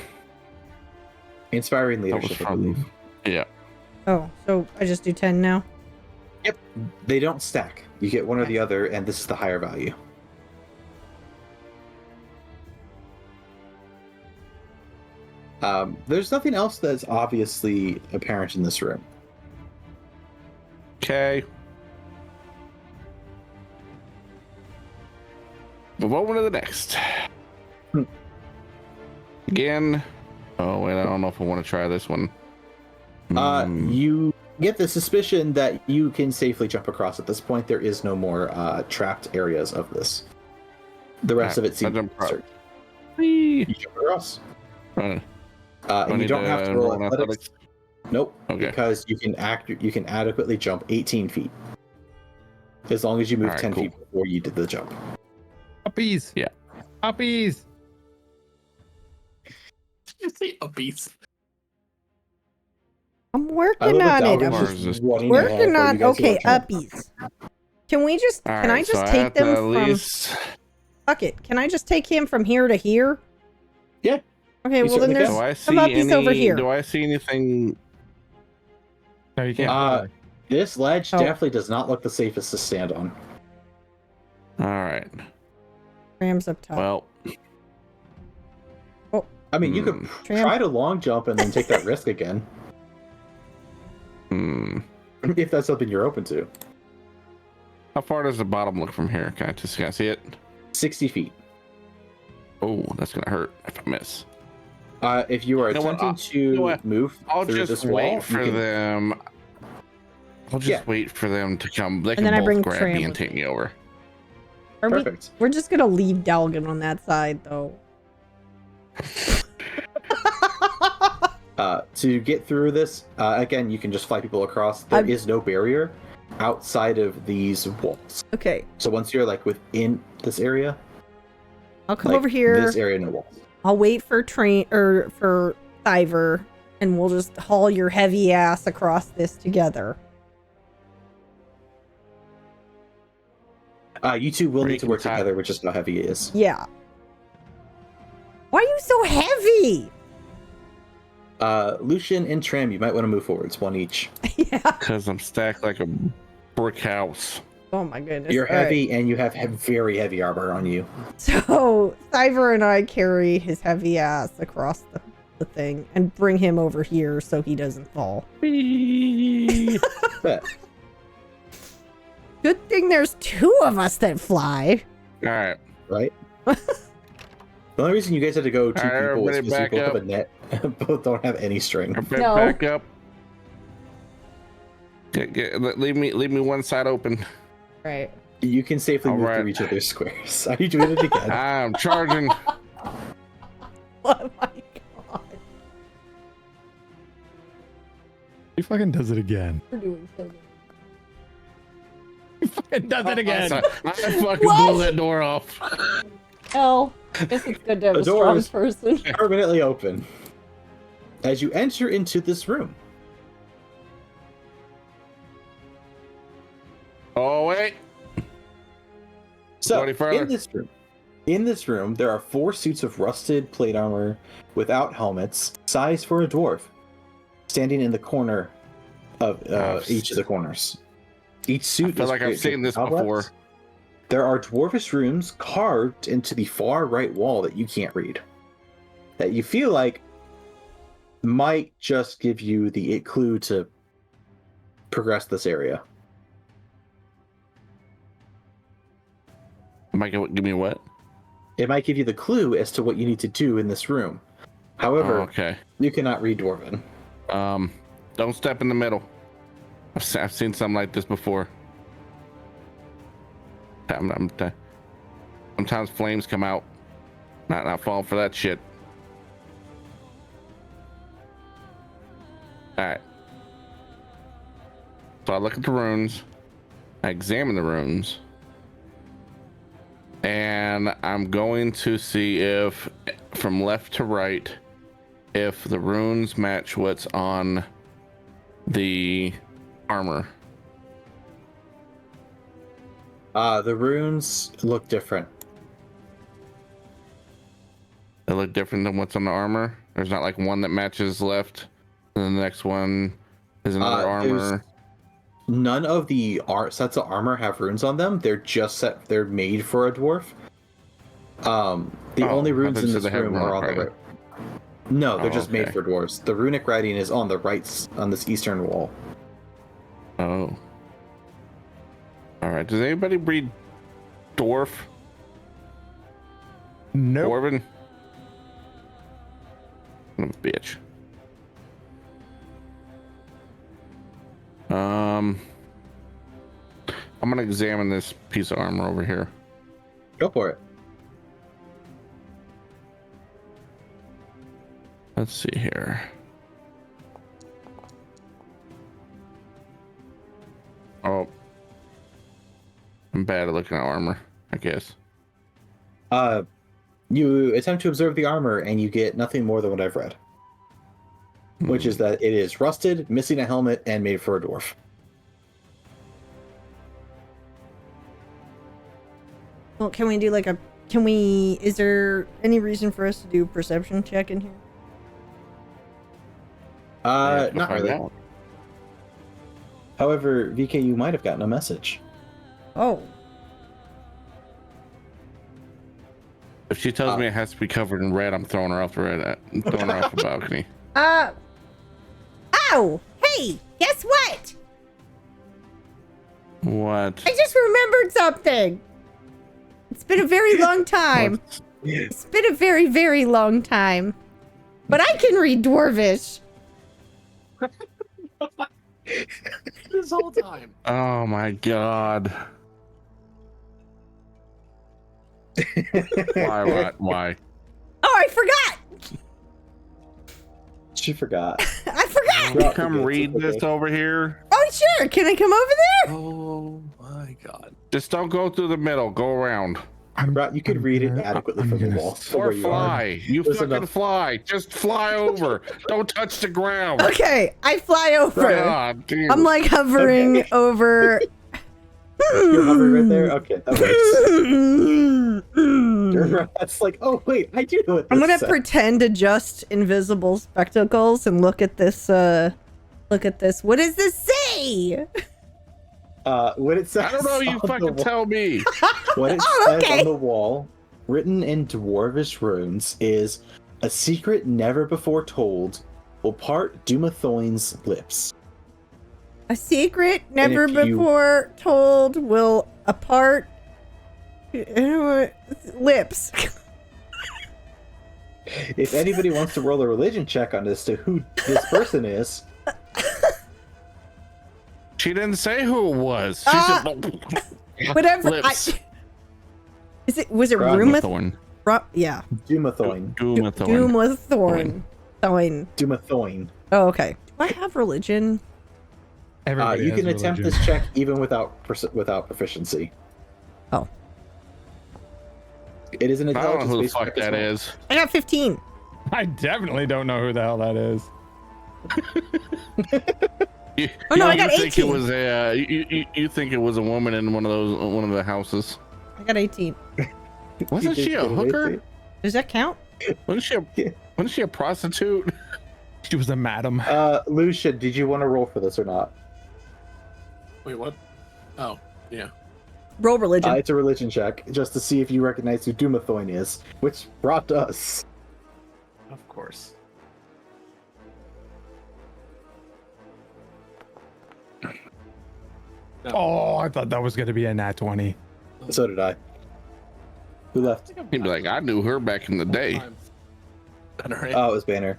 Inspiring that was leadership, I believe. from yeah. Oh, so I just do 10 now? Yep. They don't stack. You get one or the other, and this is the higher value. There's nothing else that's obviously apparent in this room. Okay. Move on to the next. Again. Oh wait, I don't know if I want to try this one. You get the suspicion that you can safely jump across at this point. There is no more trapped areas of this. The rest of it seems searched. You jump across. Right. And you don't have to roll athletics. Nope. Okay. Because you can adequately jump 18 feet. As long as you move 10 feet before you did the jump. Puppies. Yeah. Puppies. Did you say uppies? I'm working on it. Working on. Okay, uppies. Can we just? Can I just take them from? Fuck it. Can I just take him from here to here? Yeah. Okay. Well, then there's do I some uppies over here. Do I see anything? No, you can't. This ledge definitely does not look the safest to stand on. All right. Tram's up top. Well. I mean, you could try to long jump and then take that risk again. If that's something you're open to. How far does the bottom look from here? Can I see it? 60 feet. Oh, that's gonna hurt if I miss. If you are attempting to move through this wall, wait for them. I'll just wait for them to come. They can both grab me and take me over. Perfect. We're just gonna leave Dalgon on that side, though. To get through this, again, you can just fly people across. There is no barrier outside of these walls. Okay. So once you're like within this area, I'll come over here. This area, no walls. I'll wait for for Thyvir, and we'll just haul your heavy ass across this together. You two will need to work together, which is how heavy it is. Yeah. Why are you so heavy? Lucian and Tram, you might want to move forwards, one each. Yeah. Because I'm stacked like a brick house. Oh my goodness. You're heavy, and you have very heavy armor on you. So Thyvir and I carry his heavy ass across the thing and bring him over here so he doesn't fall. Bet. Good thing there's 2 of us that fly. All right. Right? The only reason you guys had to go 2 people is because you both have a net. Both don't have any string. No. Back up. Leave me one side open. Right. You can safely move through each other's squares. Are you doing it again? I'm charging. Oh my god. He fucking does it again. We're doing so good. He fucking does it again. I fucking blew that door off. Hell. I guess it's good to have The a door strong is- person. Permanently open. As you enter into this room, Oh wait. so Go any further? in this room, there are 4 suits of rusted plate armor without helmets, sized for a dwarf, standing in the corner of each of the corners. Each suit I feel is like I've draped seen with this cobwebs. before. There are dwarfish runes carved into the far right wall that you can't read, that you feel like might just give you the clue to progress this area. Mike, give me what? It might give you the clue as to what you need to do in this room. However, Oh, okay. you cannot read Dwarven. Don't step in the middle. I've seen something like this before. Sometimes flames come out. Not falling for that shit. All right. So I look at the runes. I examine the runes. And I'm going to see if, from left to right, if the runes match what's on the armor. The runes look different. They look different than what's on the armor. There's not like one that matches left, and then the next one is another armor. None of the sets of armor have runes on them. They're just they're made for a dwarf. The only runes in this room are on the right. No, they're just made for dwarves. The runic writing is on the right, on this eastern wall. Oh. All right. Does anybody breed dwarf? Nope. Dwarven? Son of a bitch. I'm gonna examine this piece of armor over here. Go for it. Let's see here. Oh. I'm bad at looking at armor, I guess. You attempt to observe the armor and you get nothing more than what I've read. Which is that it is rusted, missing a helmet, and made for a dwarf. Well, can we do like a... Is there any reason for us to do a perception check in here? Not really. However, VK, you might have gotten a message. Oh. If she tells me it has to be covered in red, I'm throwing her off the balcony. Ow! Hey! Guess what? What? I just remembered something! It's been a very long time. It's been a very, very long time. But I can read Dwarvish. This whole time. Oh my god. Why? Oh, I forgot! She forgot. I forgot! Can you come read this over here? Oh, sure. Can I come over there? Oh my god. Just don't go through the middle. Go around. You could read it adequately from the wall. Or fly. You fucking fly. Just fly over. Don't touch the ground. Okay, I fly over. God, damn. I'm like hovering over. You're hovering right there? Okay, that works. That's like, oh wait, I do know what this I'm gonna says. pretend to adjust invisible spectacles and look at this. What does this say? What it says I don't know. You on the fucking wall- tell me. What it Oh, says okay. on the wall, written in dwarvish runes, is a secret never before told will part Dumathoin's lips. A secret never if you- before told will apart lips. If anybody wants to roll a religion check on this to who this person is, She didn't say who it was. She said Whatever. lips. Was it Dumathoin. Yeah. Dumathoin. Dumathoin. Dumathoin. Oh, okay. Do I have religion? Everybody You has can attempt religion. this check even without proficiency. Oh. It is an I don't know intelligence who the based fuck that is. I got 15. I definitely don't know who the hell that is. Oh, no, I got you think 18. it was a you think it was a woman in one of the houses? I got 18. Wasn't she a hooker? Does that count? Wasn't she a prostitute? She was a madam. Lucian, did you want to roll for this or not? Wait, what? Oh, yeah. Roll religion. It's a religion check, just to see if you recognize who Dumathoin is, which Rot does. Of course. Oh, I thought that was going to be a nat 20. So did I. Who left? He'd be like, I knew her back in the day. Oh, it was Banner.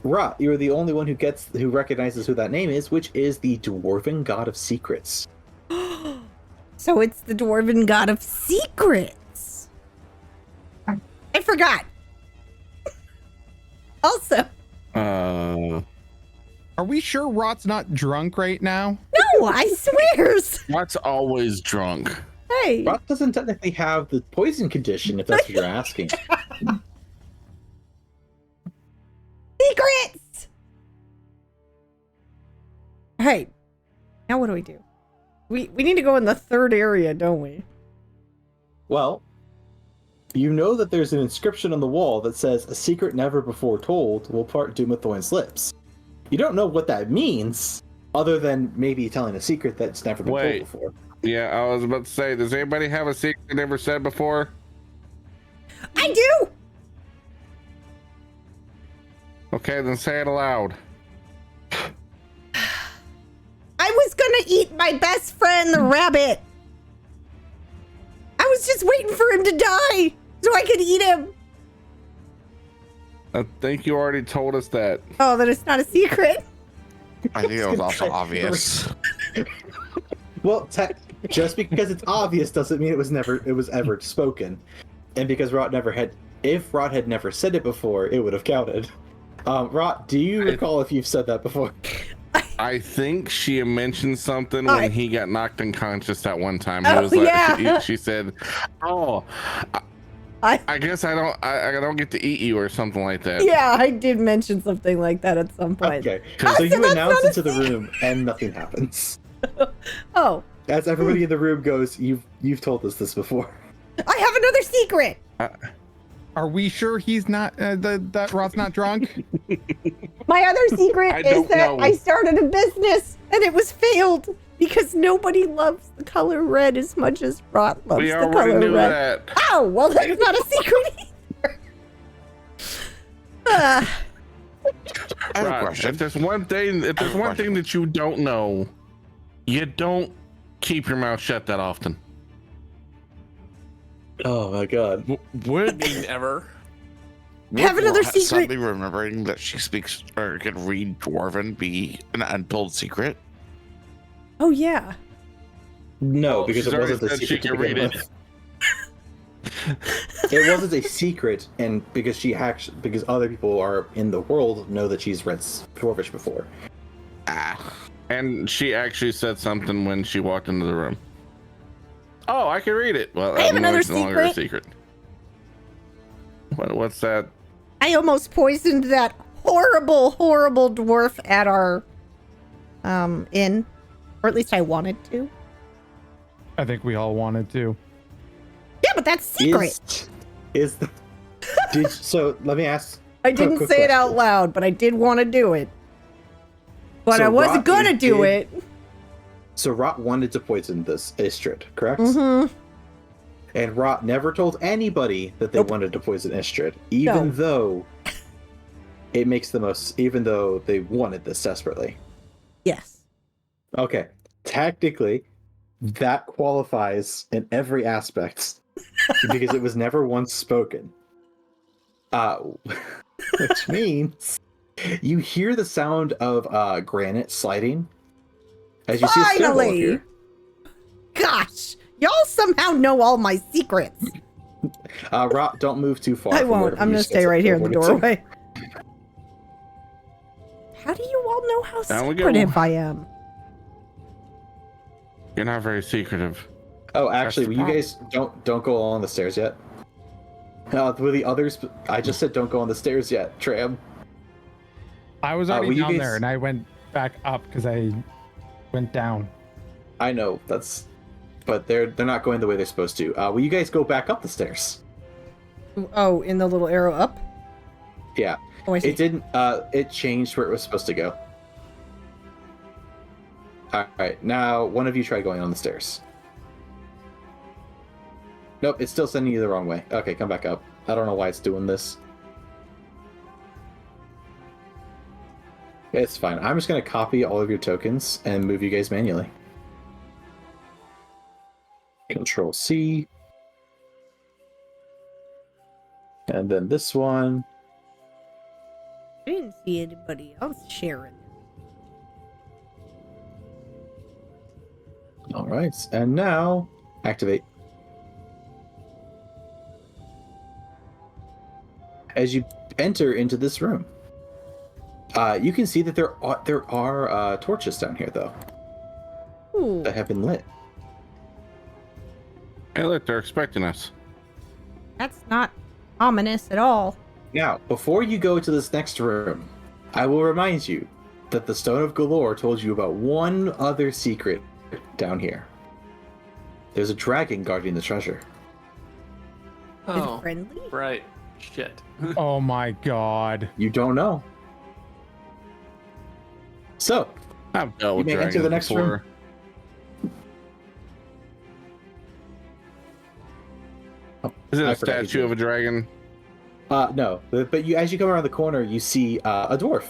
Rot, you're the only one who recognizes who that name is, which is the Dwarven God of Secrets. So it's the Dwarven God of Secrets. I forgot. Also. Are we sure Rot's not drunk right now? No, I swears. Rot's always drunk. Hey. Rot doesn't technically have the poison condition, if that's what you're asking. Secrets. Hey. Now what do? We need to go in the third area, don't we? Well, you know that there's an inscription on the wall that says, "A secret never before told will part Dumathoin's lips." You don't know what that means, other than maybe telling a secret that's never been told before. Yeah, I was about to say, does anybody have a secret they never said before? I do! Okay, then say it aloud. I was gonna eat my best friend, the rabbit. I was just waiting for him to die so I could eat him. I think you already told us that. Oh, then it's not a secret. I think it was also obvious. Well, just because it's obvious doesn't mean it was ever spoken. And because if Rot had never said it before, it would have counted. Rot, do you recall if you've said that before? I think she mentioned something Oh, when he got knocked unconscious that one time. Oh, He was like, yeah. she said, "Oh, I guess I don't get to eat you," or something like that. Yeah, I did mention something like that at some point. Okay, Oh, so you that's announce not a into the room and nothing happens. Oh, As everybody in the room goes, you've told us this before. I have another secret. Are we sure he's not, that Rot's not drunk? My other secret I is don't that know. I started a business and it was failed because nobody loves the color red as much as Rot loves We the already color knew red. that. Oh, well, that's not a secret either. I have a Right. question. If there's one thing that you don't know, you don't keep your mouth shut that often. Oh my god. Would I mean, ever. Have another secret. Suddenly remembering that she speaks or can read Dwarven be an untold secret? Oh, yeah. No, Well, because she's it already wasn't a said she secret to can begin read with. It wasn't a secret, and because other people are in the world know that she's read Dwarvish before. And she actually said something when she walked into the room. Oh, I can read it. Well, I have another it's no longer a secret. What's that? I almost poisoned that horrible, horrible dwarf at our inn. Or at least I wanted to. I think we all wanted to. Yeah, but that's secret. So let me ask. I didn't quick say it out question. loud, but I did want to do it. But So I wasn't Rot gonna do did- it. So Rot wanted to poison this Istrid, correct? Mm-hmm. And Rot never told anybody that they Nope. wanted to poison Istrid, even though it makes the most. Even though they wanted this desperately. Yes. Okay, technically, that qualifies in every aspect because it was never once spoken. Which means you hear the sound of granite sliding as you see a stairwell Finally! appear. Gosh, y'all somehow know all my secrets. Rot, don't move too far. I from won't. wherever I'm you gonna sit stay right here in the over to. doorway. How do you all know how Down we go. secretive I am? You're not very secretive. Oh, actually, That's you the guys don't go along the stairs yet. With the others, I just said don't go on the stairs yet, Tram. I was already will you down guys- there, and I went back up because I went down. I know but they're not going the way they're supposed to. Will you guys go back up the stairs? Oh, in the little arrow up? Yeah. Oh, I see. It didn't. It changed where it was supposed to go. All right. Now, one of you try going on the stairs. Nope, it's still sending you the wrong way. Okay, come back up. I don't know why it's doing this. It's fine. I'm just gonna copy all of your tokens and move you guys manually. Control C. And then this one. I didn't see anybody else sharing. All right, and now activate. As you enter into this room, you can see that there are torches down here, though, Ooh. that have been lit. Hey, look, they're expecting us. That's not ominous at all. Now, before you go to this next room, I will remind you that the Stone of Galore told you about one other secret down here. There's a dragon guarding the treasure. Is it Oh, friendly? right. Shit. Oh my god. You don't know. So, I've dealt with You may enter dragons the next before. room. Is it I a forgot you statue did. of a dragon? No, but you, as you come around the corner, you see a dwarf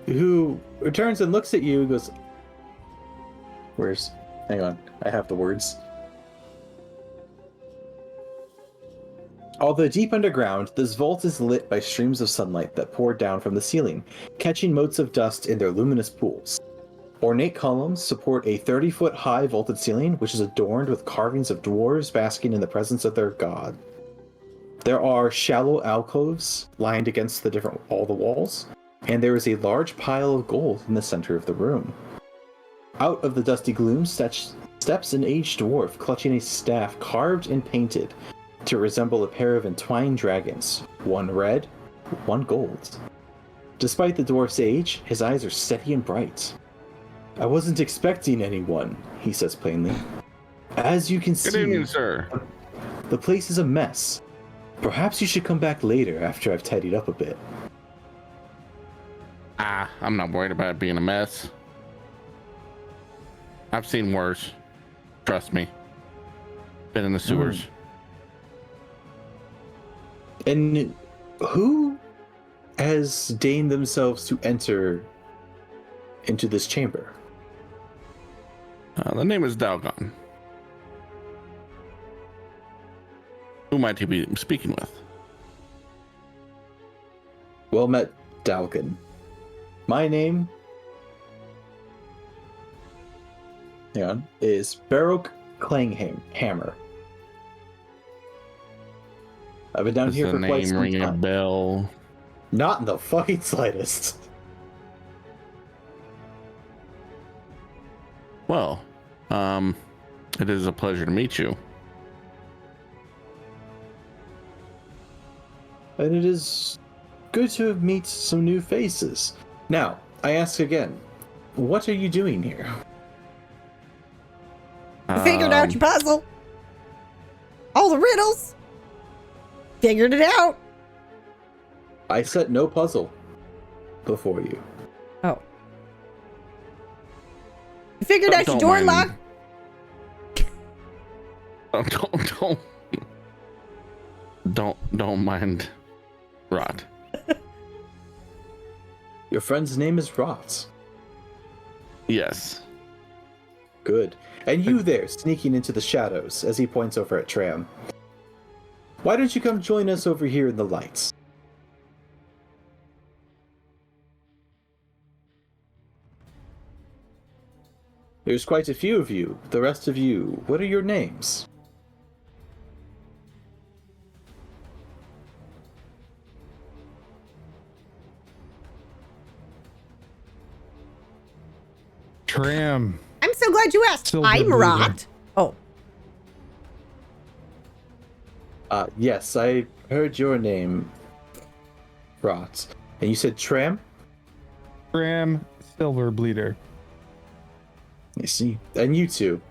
who returns and looks at you and goes, hang on, I have the words. Although deep underground, this vault is lit by streams of sunlight that pour down from the ceiling, catching motes of dust in their luminous pools. Ornate columns support a 30-foot high vaulted ceiling, which is adorned with carvings of dwarves basking in the presence of their god. There are shallow alcoves lined against all the walls, and there is a large pile of gold in the center of the room. Out of the dusty gloom steps an aged dwarf clutching a staff carved and painted to resemble a pair of entwined dragons, one red, one gold. Despite the dwarf's age, his eyes are steady and bright. "I wasn't expecting anyone," he says plainly. "As you can Good see, evening, sir. the place is a mess. Perhaps you should come back later after I've tidied up a bit." I'm not worried about it being a mess. I've seen worse. Trust me. Been in the sewers. And who has deigned themselves to enter into this chamber? The name is Dalgon. Who might he be speaking with? Well met, Dalgon. My name, is Baroque Klanghammer. I've been down Is here the for quite name some ringing a time. bell? Not in the fucking slightest. Well, it is a pleasure to meet you. And it is good to meet some new faces. Now, I ask again, what are you doing here? You figured out your puzzle. All the riddles. Figured it out. I set no puzzle before you. Oh. You figured out your door lock. Don't mind Rot. Your friend's name is Rot. Yes. Good. And you there, sneaking into the shadows, as he points over at Tram. Why don't you come join us over here in the lights? There's quite a few of you. The rest of you, what are your names? Tram. I'm so glad you asked. I'm Silverbleeder. Rot. Oh, Yes, I heard your name, Rot. And you said Tram? Tram, Silverbleeder. I see. And you two,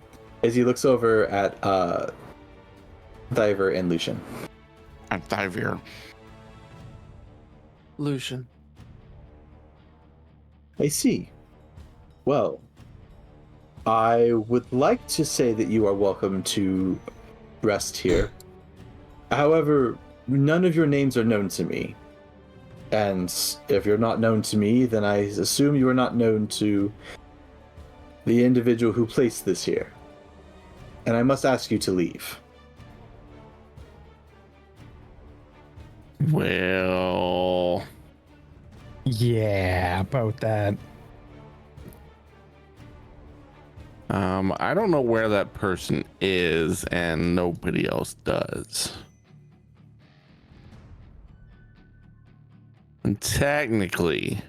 as he looks over at Thyvir and Lucian. I'm Thyvir. Lucian. I see. Well, I would like to say that you are welcome to rest here. However, none of your names are known to me. And if you're not known to me, then I assume you are not known to the individual who placed this here. And I must ask you to leave. Well, Yeah, about that. I don't know where that person is, and nobody else does. And technically,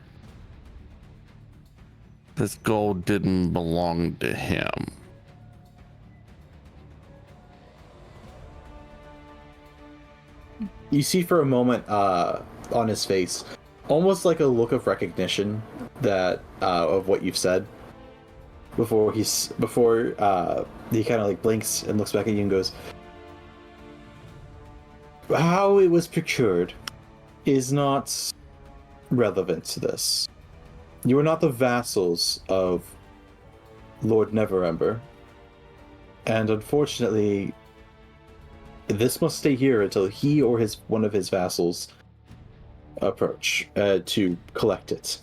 this gold didn't belong to him. You see for a moment on his face, almost like a look of recognition that of what you've said. Before he kind of like blinks and looks back at you and goes, "How it was procured is not relevant to this. You are not the vassals of Lord Neverember, and unfortunately, this must stay here until he or one of his vassals approach to collect it."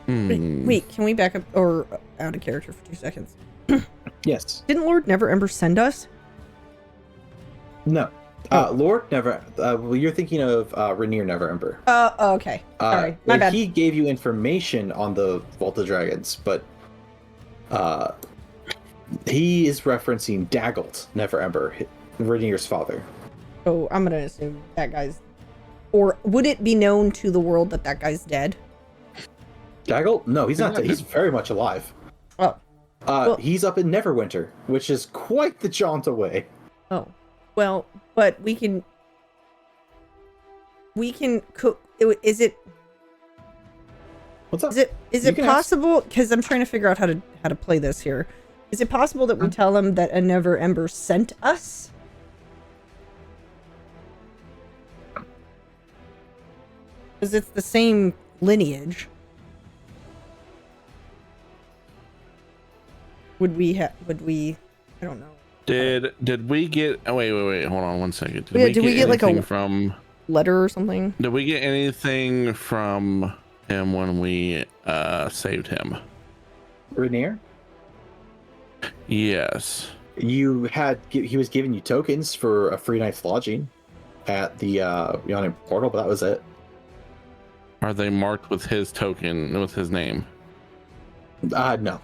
Wait, can we back up or out of character for 2 seconds? Yes. Didn't Lord Neverember send us? No. Lord Never. Well, you're thinking of Rainier Neverember. Okay. Sorry, my bad. He gave you information on the Vault of Dragons, but he is referencing Dagult Neverember, Rainier's father. So I'm gonna assume that guy's, or would it be known to the world that that guy's dead? Dagult? No, he's not dead. He's very much alive. Oh. Well, he's up in Neverwinter, which is quite the jaunt away. oh. Well, but we can cook. Is it? What's up? Is it possible? Because I'm trying to figure out how to play this here. Is it possible that we tell him that a Neverember sent us? Because it's the same lineage. Would we? I don't know. Did we get? Oh, wait. Hold on one second. Did we get like anything from letter or something? Did we get anything from him when we saved him? Rainier? Yes. He was giving you tokens for a free night's lodging at the Yawning Portal, but that was it. Are they marked with his token, with his name? No.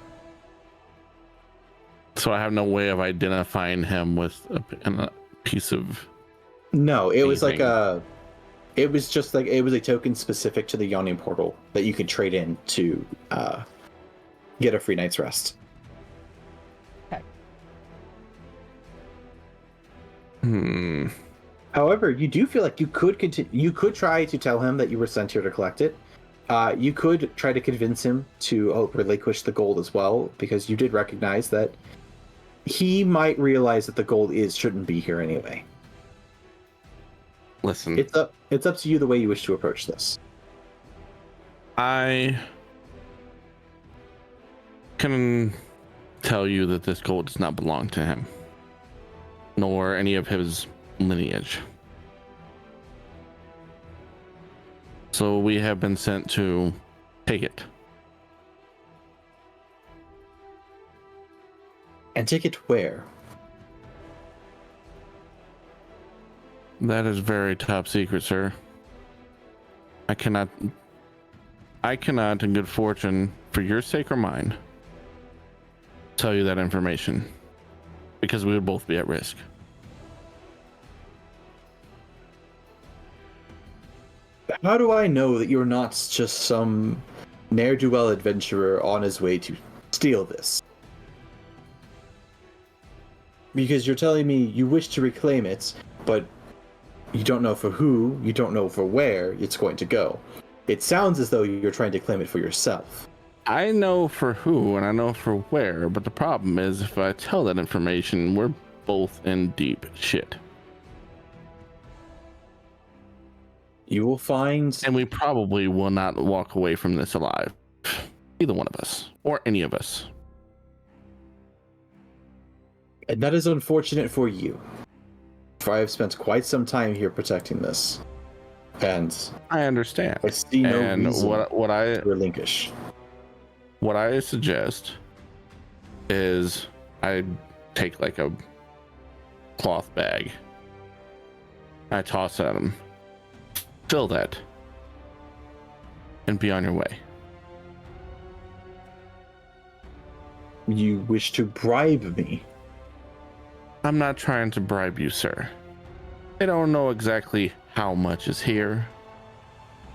So I have no way of identifying him with a piece of. No, it was like anything. it was just like it was a token specific to the Yawning Portal that you could trade in to get a free night's rest. Okay. However, you do feel like you could continue. You could try to tell him that you were sent here to collect it. You could try to convince him to relinquish the gold as well, because you did recognize that he might realize that the gold shouldn't be here anyway. Listen, It's up to you the way you wish to approach this. I can tell you that this gold does not belong to him, nor any of his lineage. So we have been sent to take it. And take it where? That is very top secret, sir. I cannot, in good fortune, for your sake or mine, tell you that information, because we would both be at risk. How do I know that you're not just some ne'er-do-well adventurer on his way to steal this? because you're telling me you wish to reclaim it, but you don't know for who, you don't know for where it's going to go. It sounds as though you're trying to claim it for yourself. I know for who and I know for where, but the problem is if I tell that information, we're both in deep shit. You will find... And we probably will not walk away from this alive. Either one of us, or any of us. And that is unfortunate for you. For I have spent quite some time here protecting this. And I understand. I see no reason what I to relinquish. What I suggest is I take like a cloth bag. I toss at him. Fill that. And be on your way. You wish to bribe me? I'm not trying to bribe you, sir. I don't know exactly how much is here.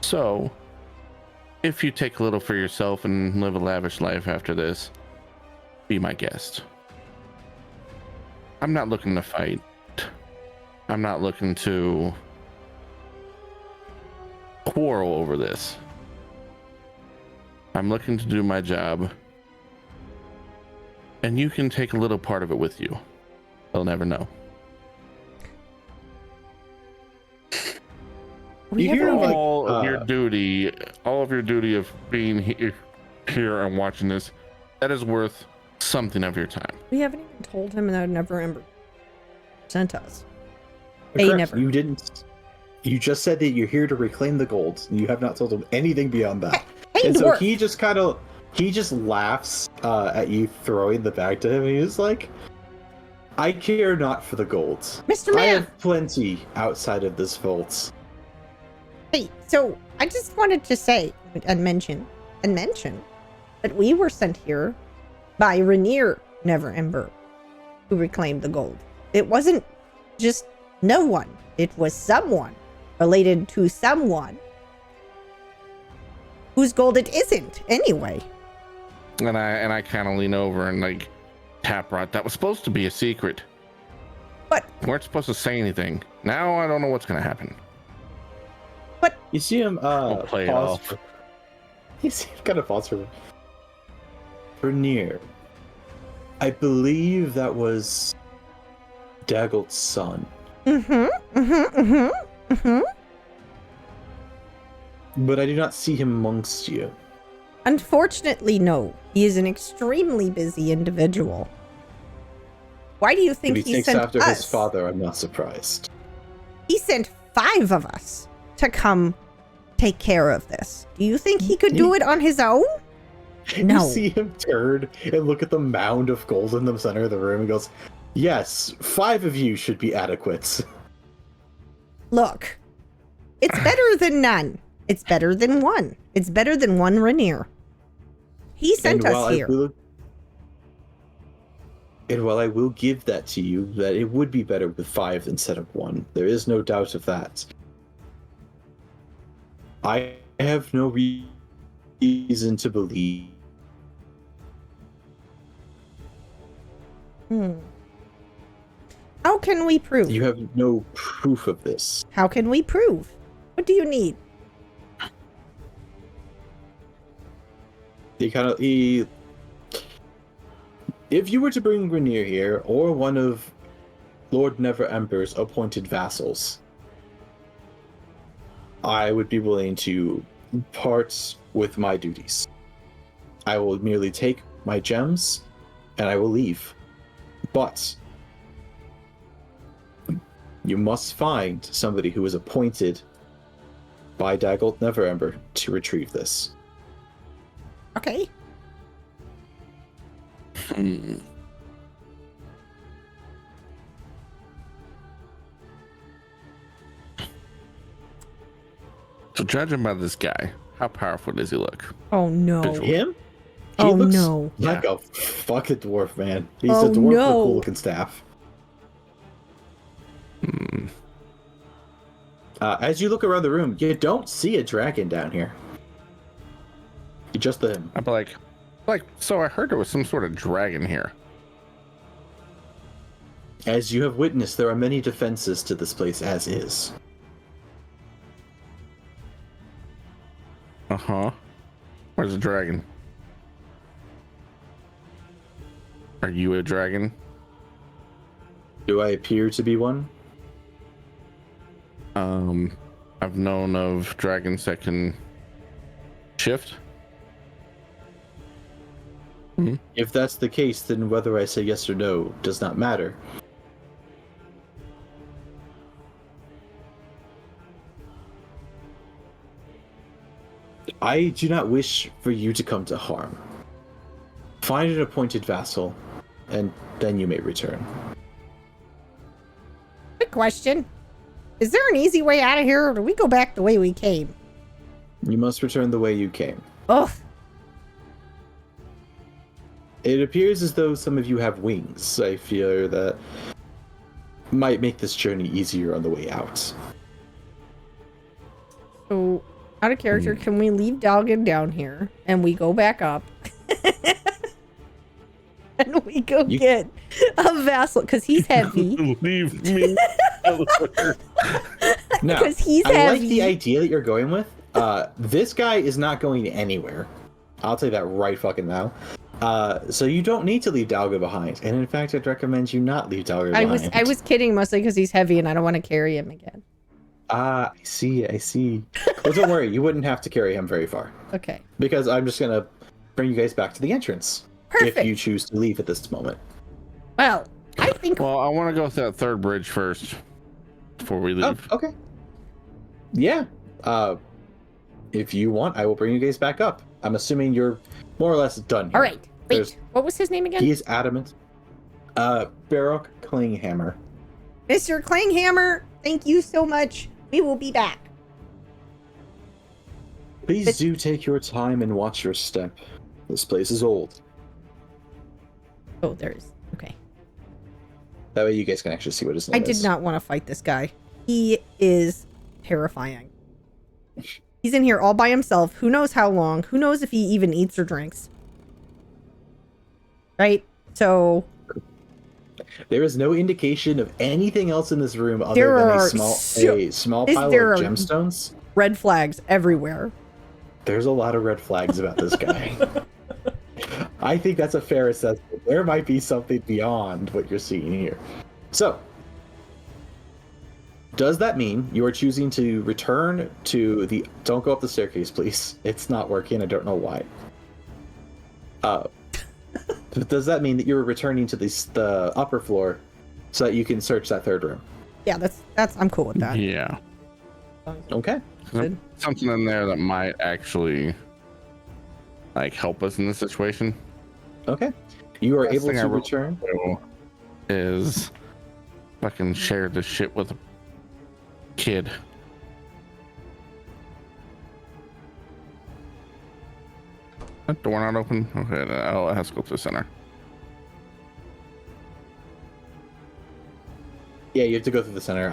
So, if you take a little for yourself and live a lavish life after this, be my guest. I'm not looking to fight. I'm not looking to quarrel over this. I'm looking to do my job. And you can take a little part of it with you. They'll never know. We haven't even... all of your duty of being here and watching this, that is worth something of your time. We haven't even told him that Never sent us. Correct. Never. You didn't. You just said that you're here to reclaim the gold. You have not told him anything beyond that. Hey, and so dwarf. he just laughs at you throwing the bag to him. And he's like, I care not for the gold. Mr. I Man! have plenty outside of this vault. Hey, so I just wanted to say and mention that we were sent here by Rainier Neverember, who reclaimed the gold. It wasn't just no one. It was someone related to someone whose gold it isn't anyway. And I kind of lean over and like tap right. That was supposed to be a secret. But we weren't supposed to say anything. Now I don't know what's gonna happen. But you see him play it off. You see him kind of pause for Rainier. I believe that was Daggle's son. But I do not see him amongst you. Unfortunately, no. He is an extremely busy individual. Why do you think if he takes sent after us? his father, I'm not surprised. He sent 5 of us to come take care of this. Do you think he could do it on his own? No. You see him turn and look at the mound of gold in the center of the room and goes, yes, 5 of you should be adequate. Look, it's better than none. It's better than 1. It's better than 1 Rainier. He sent us here. And while I will give that to you, that it would be better with 5 instead of 1. There is no doubt of that. I have no reason to believe. How can we prove? You have no proof of this. How can we prove? What do you need? If you were to bring Rainier here, or one of Lord Neverember's appointed vassals, I would be willing to part with my duties. I will merely take my gems, and I will leave. But you must find somebody who is appointed by Daggold Neverember to retrieve this. Okay. So judging by this guy, how powerful does he look? Oh no. Visually. Him? He Oh looks no. like a fucking dwarf, man. He's Oh, a dwarf with a no. cool looking staff. As you look around the room, you don't see a dragon down here. Just the... I'd be like, so I heard there was some sort of dragon here. As you have witnessed, there are many defenses to this place as is. Uh-huh. Where's the dragon? Are you a dragon? Do I appear to be one? I've known of dragons that can shift. If that's the case, then whether I say yes or no does not matter. I do not wish for you to come to harm. Find an appointed vassal, and then you may return. Quick question. Is there an easy way out of here, or do we go back the way we came? You must return the way you came. Ugh. It appears as though some of you have wings. I fear that might make this journey easier on the way out. So, out of character, can we leave Dalgon down here, and we go back up? And we go get a vassal, because he's heavy. Leave me. Now, Because he's I like heavy. the idea that you're going with. This guy is not going anywhere. I'll tell you that right fucking now. So you don't need to leave Dalgo behind. And in fact, I'd recommend you not leave Dalgo behind. I was kidding mostly because he's heavy and I don't want to carry him again. I see. Well, don't worry. You wouldn't have to carry him very far. Okay. Because I'm just going to bring you guys back to the entrance. Perfect. If you choose to leave at this moment. Well, I think... Well, I want to go through that third bridge first before we leave. Oh, okay. Yeah. If you want, I will bring you guys back up. I'm assuming you're more or less done here. All right. Wait, what was his name again? He is adamant. Baroque Klinghammer. Mr. Klinghammer, thank you so much. We will be back. Please do take your time and watch your step. This place is old. Oh, there's... Okay. That way you guys can actually see what his name I is. did not want to fight this guy. He is terrifying. He's in here all by himself. Who knows how long? Who knows if he even eats or drinks? Right? So... There is no indication of anything else in this room other There than are a small pile of gemstones. Red flags everywhere. There's a lot of red flags about this guy. I think that's a fair assessment. There might be something beyond what you're seeing here. So, does that mean you are choosing to return to the... Don't go up the staircase, please. It's not working. I don't know why. Does that mean that you're returning to the upper floor so that you can search that third room? Yeah, that's I'm cool with that. Yeah. Okay. Good. Something in there that might actually like help us in this situation. Okay. You are Best able thing I to will return. do is fucking share this shit with a kid. That door not open? Okay, oh, it has to go to the center. Yeah, you have to go through the center.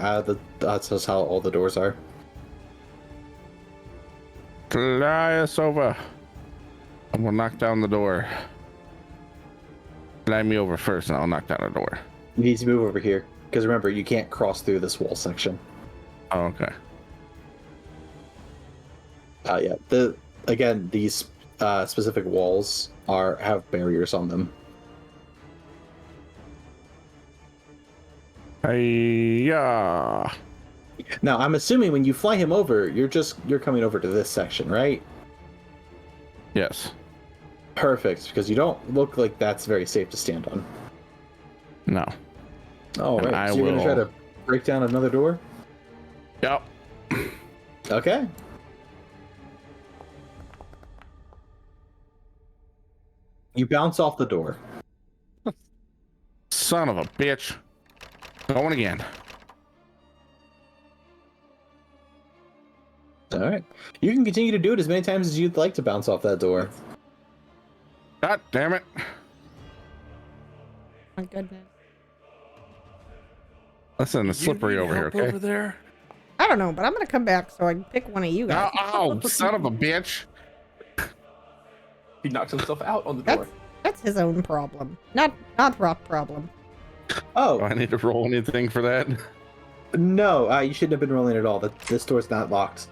That's just how all the doors are. Fly us over. And we'll knock down the door. Fly me over first and I'll knock down the door. You need to move over here. Because remember, you can't cross through this wall section. Oh, okay. Yeah. Again, these specific walls have barriers on them. Hey-ya. Now, I'm assuming when you fly him over, you're coming over to this section, right? Yes. Perfect, because you don't look like that's very safe to stand on. No. Oh, And right. So you're gonna try to break down another door? Yep. Okay. You bounce off the door. Son of a bitch. Going again. All right. You can continue to do it as many times as you'd like to bounce off that door. God damn it. My goodness. Listen, it's slippery over here, okay? Over there. I don't know, but I'm gonna come back so I can pick one of you guys. Oh, son of a bitch. He knocks himself out on the door. That's his own problem. Not Rock problem. Oh, Do I need to roll anything for that? no, you shouldn't have been rolling at all. This door's not locked.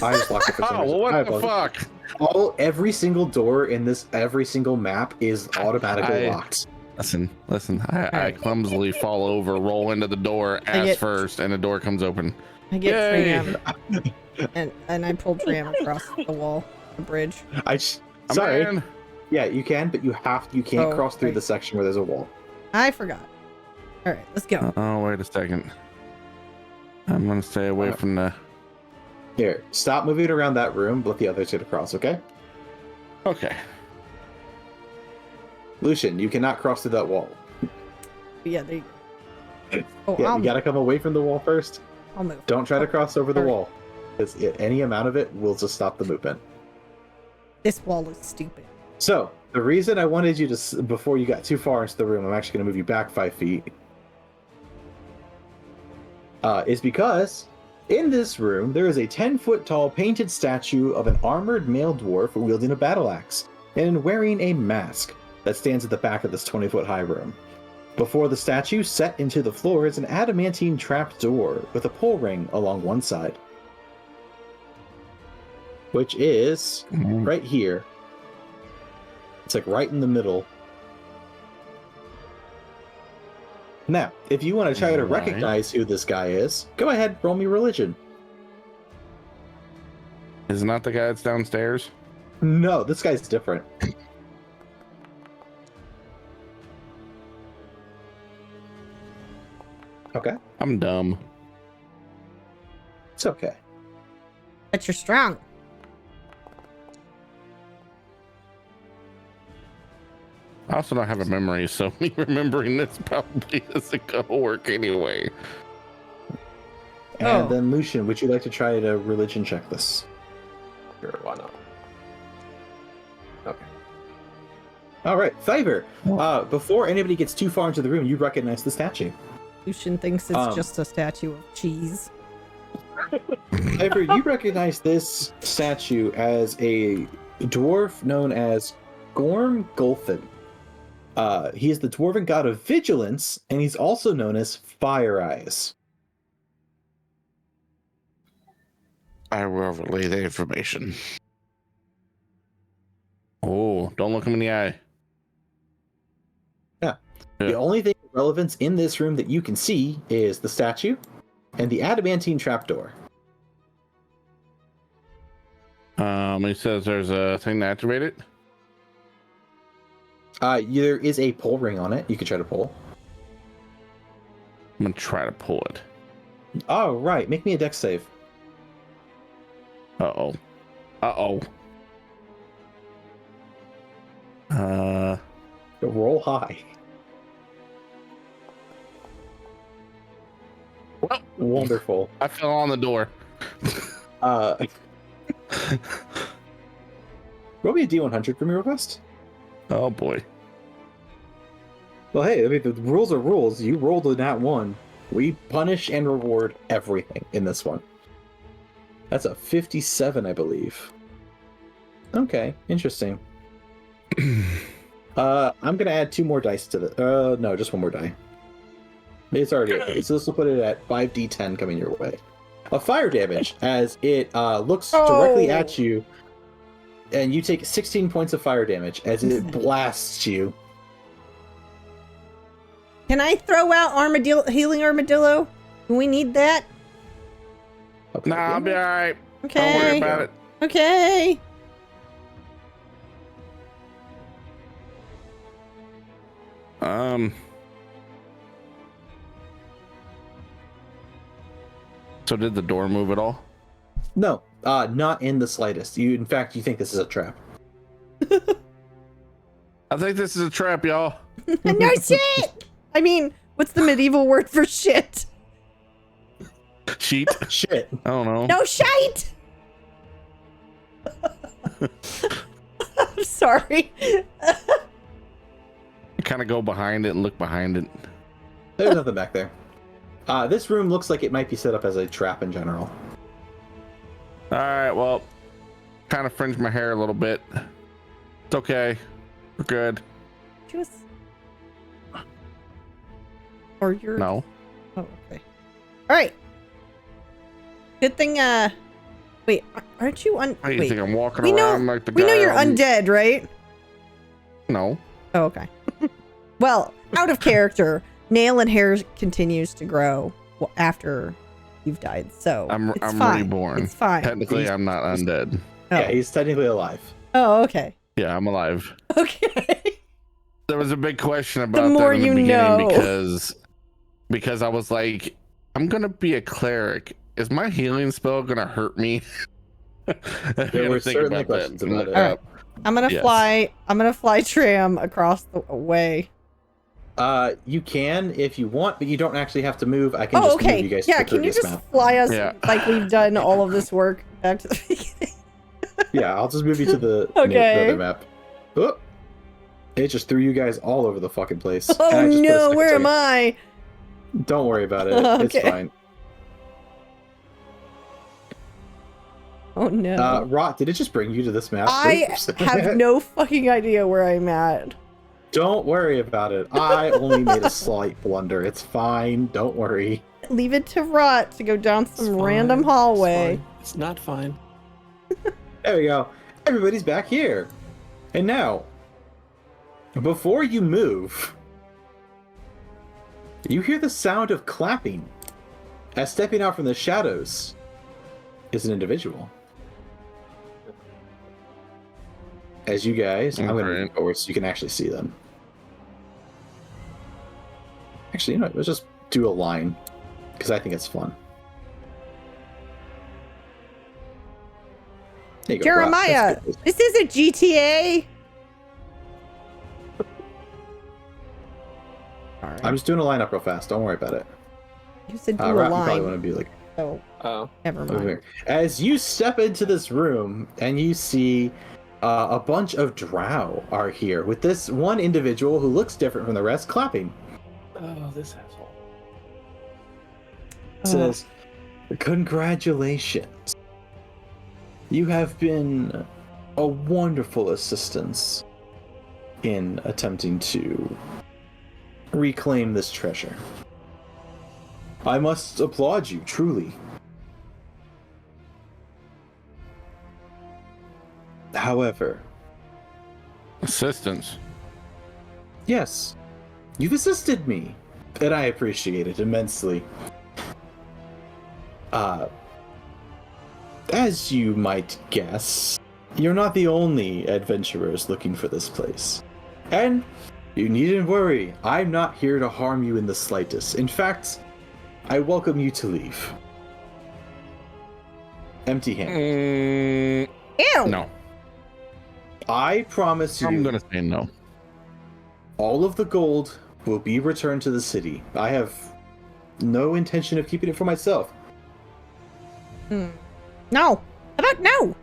I just locked it for some Oh, reason. well, I what the apologize. fuck? Every single door in every single map is automatically locked. Listen. I Alright. clumsily fall over, roll into the door get- first, and the door comes open. I get Yay! Tram, and I pull Tram across the wall, the bridge. Sorry. Man. Yeah, you can, but you can't Oh, cross through right. the section where there's a wall. I forgot. All right, let's go. Oh, wait a second. I'm gonna stay away from the. Here, stop moving around that room. Let the others get across, okay? Okay. Lucian, you cannot cross through that wall. Yeah, there you go. Oh, Yeah, I'll you gotta come away from the wall first. I'll move. Don't try to cross over the Alright. wall. Because any amount of it will just stop the movement. This wall is stupid. So, the reason I wanted you to, before you got too far into the room, I'm actually going to move you back 5 feet, is because in this room, there is a 10-foot tall painted statue of an armored male dwarf wielding a battle axe and wearing a mask that stands at the back of this 20-foot high room. Before the statue, set into the floor, is an adamantine trap door with a pull ring along one side, which is right here. It's like right in the middle. Now, if you want to try to Alright. recognize who this guy is, go ahead, roll me religion. Is it not the guy that's downstairs? No, this guy's different. Okay, I'm dumb. it's okay. But you're strong. I also don't have a memory, so me remembering this probably isn't gonna work anyway. And Oh. then Lucian, would you like to try to religion check this? Sure, why not? Okay. All right, Thyvir. Before anybody gets too far into the room, you recognize the statue. Lucian thinks it's Um, just a statue of cheese. Thyvir, you recognize this statue as a dwarf known as Gorm Gulfin. He is the dwarven god of vigilance, and he's also known as Fire Eyes. I will relay the information. Oh, don't look him in the eye. The only thing of relevance in this room that you can see is the statue and the adamantine trapdoor. He says there's a thing to activate it. There is a pull ring on it. You could try to pull. I'm gonna try to pull it. Oh, right. Make me a dex save. Uh-oh. Uh-oh. Roll high. Well, Wonderful. I fell on the door. Roll me a D100 from your request. Oh boy. Well, hey, I mean, the rules are rules. You rolled a nat 1. We punish and reward everything in this one. That's a 57, I believe. Okay, interesting. I'm gonna add 2 more dice to the. No, just 1 more die. It's already okay, so this will put it at 5d10 coming your way. Of fire damage, as it looks directly at you, and you take 16 points of fire damage as it blasts you. Can I throw out healing armadillo? Do we need that? Okay, Nah, I'll be alright. Okay. Don't worry about it. Okay. So did the door move at all? No, not in the slightest. In fact, you think this is a trap. I think this is a trap, y'all. No shit! I mean, what's the medieval word for shit? Sheet? Shit. I don't know. No shite! I'm sorry. Kind of go behind it and look behind it. There's nothing back there. This room looks like it might be set up as a trap in general. All right, well, kind of fringe my hair a little bit. It's okay. We're good. Just Or you're... No. Oh, okay. All right. Good thing, wait, aren't you Wait, you think I'm walking we around know, like the we guy know you're on- undead, right? No. Oh, okay. Well, out of character, nail and hair continues to grow after you've died, so I'm it's fine. reborn. It's fine. Technically, I'm not undead. Oh. Yeah, he's technically alive. Oh, okay. Yeah, I'm alive. Okay. There was a big question about more that in the you beginning know. because I was like, I'm gonna be a cleric. Is my healing spell gonna hurt me? There were certainly questions about it. All right. I'm gonna Yes. fly. I'm gonna fly Tram across the way. You can if you want, but you don't actually have to move. I can Oh, just okay. move you guys Yeah, to the can you previous just map. fly us Yeah. like we've done all of this work back to the beginning? Yeah, I'll just move you to the, Okay. the other map. Oh, it just threw you guys all over the fucking place. Oh And I just put a no, stick where to am you. I? Don't worry about it. It's Okay. fine. Oh no. Rot, did it just bring you to this map? I Oops. have no fucking idea where I'm at. Don't worry about it. I only made a slight blunder. It's fine. Don't worry. Leave it to Rot to go down It's some fine, random it's hallway. fine. It's not fine. There we go. Everybody's back here. And now, before you move, you hear the sound of clapping. As stepping out from the shadows is an individual. As you guys, I'm going to move forward so you can actually see them. Actually, you know what? Let's just do a line, because I think it's fun. There you go, Rob. Jeremiah, That's good. this isn't GTA. Alright. I'm just doing a line up real fast. Don't worry about it. You said do Rob, a you probably line. want to be like, Oh, Oh. never over mind. here. As you step into this room and you see a bunch of drow are here with this one individual who looks different from the rest clapping. Oh, this asshole. Says, "Congratulations. You have been a wonderful assistance in attempting to reclaim this treasure. I must applaud you, truly. However, Assistance. yes, you've assisted me, and I appreciate it immensely. As you might guess, you're not the only adventurers looking for this place. And you needn't worry, I'm not here to harm you in the slightest. In fact, I welcome you to leave. Empty-handed. Ew. No. I promise you, I'm gonna say no. all of the gold will be returned to the city. I have no intention of keeping it for myself. No. How about no?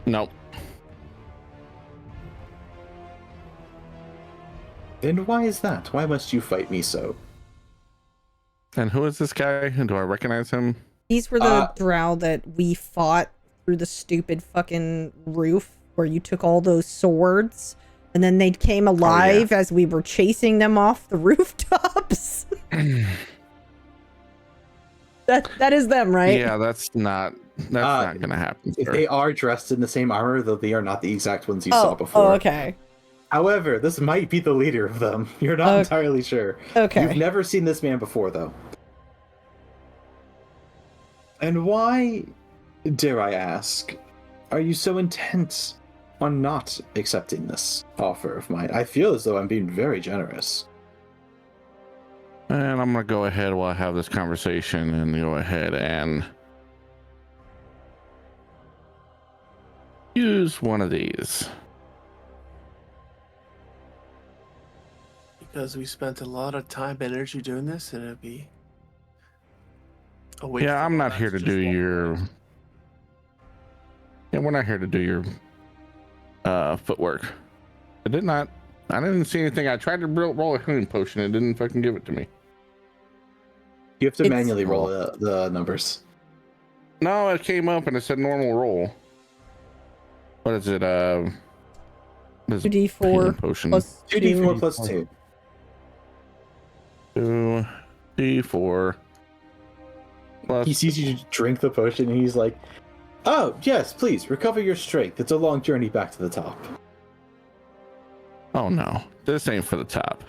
No. And why is that? Why must you fight me so? And who is this guy? Do I recognize him? These were the drow that we fought through the stupid fucking roof where you took all those swords and then they came alive as we were chasing them off the rooftops. That is them, right? Yeah, that's not gonna happen. If sir. they are dressed in the same armor, though they are not the exact ones you saw before. Oh, okay. However, this might be the leader of them. You're not entirely sure. Okay. You've never seen this man before, though. And why, dare I ask, are you so intent on not accepting this offer of mine? I feel as though I'm being very generous. And I'm gonna go ahead while I have this conversation and go ahead and use one of these. Because we spent a lot of time and energy doing this, and it'd be a waste. Yeah, of I'm all not that here to just do walk your. around. Yeah, we're not here to do your footwork. I didn't see anything. I tried to roll a healing potion. It didn't fucking give it to me. You have to It's- manually roll the numbers. No, it came up and it said normal roll. What is it? What is it? 2d4 Healing potion. plus 2d4 2. plus 2. 2 D4. Plus, He sees you drink the potion, and he's like, "Oh yes, please recover your strength. It's a long journey back to the top." oh no, this ain't for the top.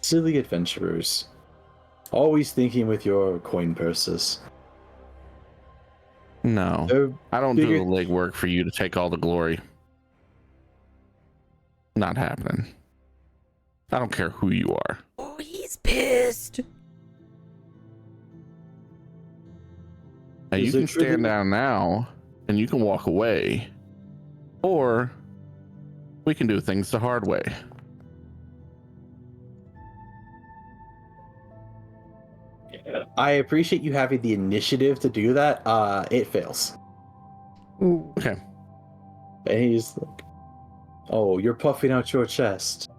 Silly adventurers, always thinking with your coin purses. No, They're I don't do bigger- the legwork for you to take all the glory. Not happening. I don't care who you are. Oh, he's pissed. Now, you Is it can truly- stand down now and you can walk away, or we can do things the hard way. I appreciate you having the initiative to do that. It fails. Ooh. Okay. And he's like, "Oh, you're puffing out your chest.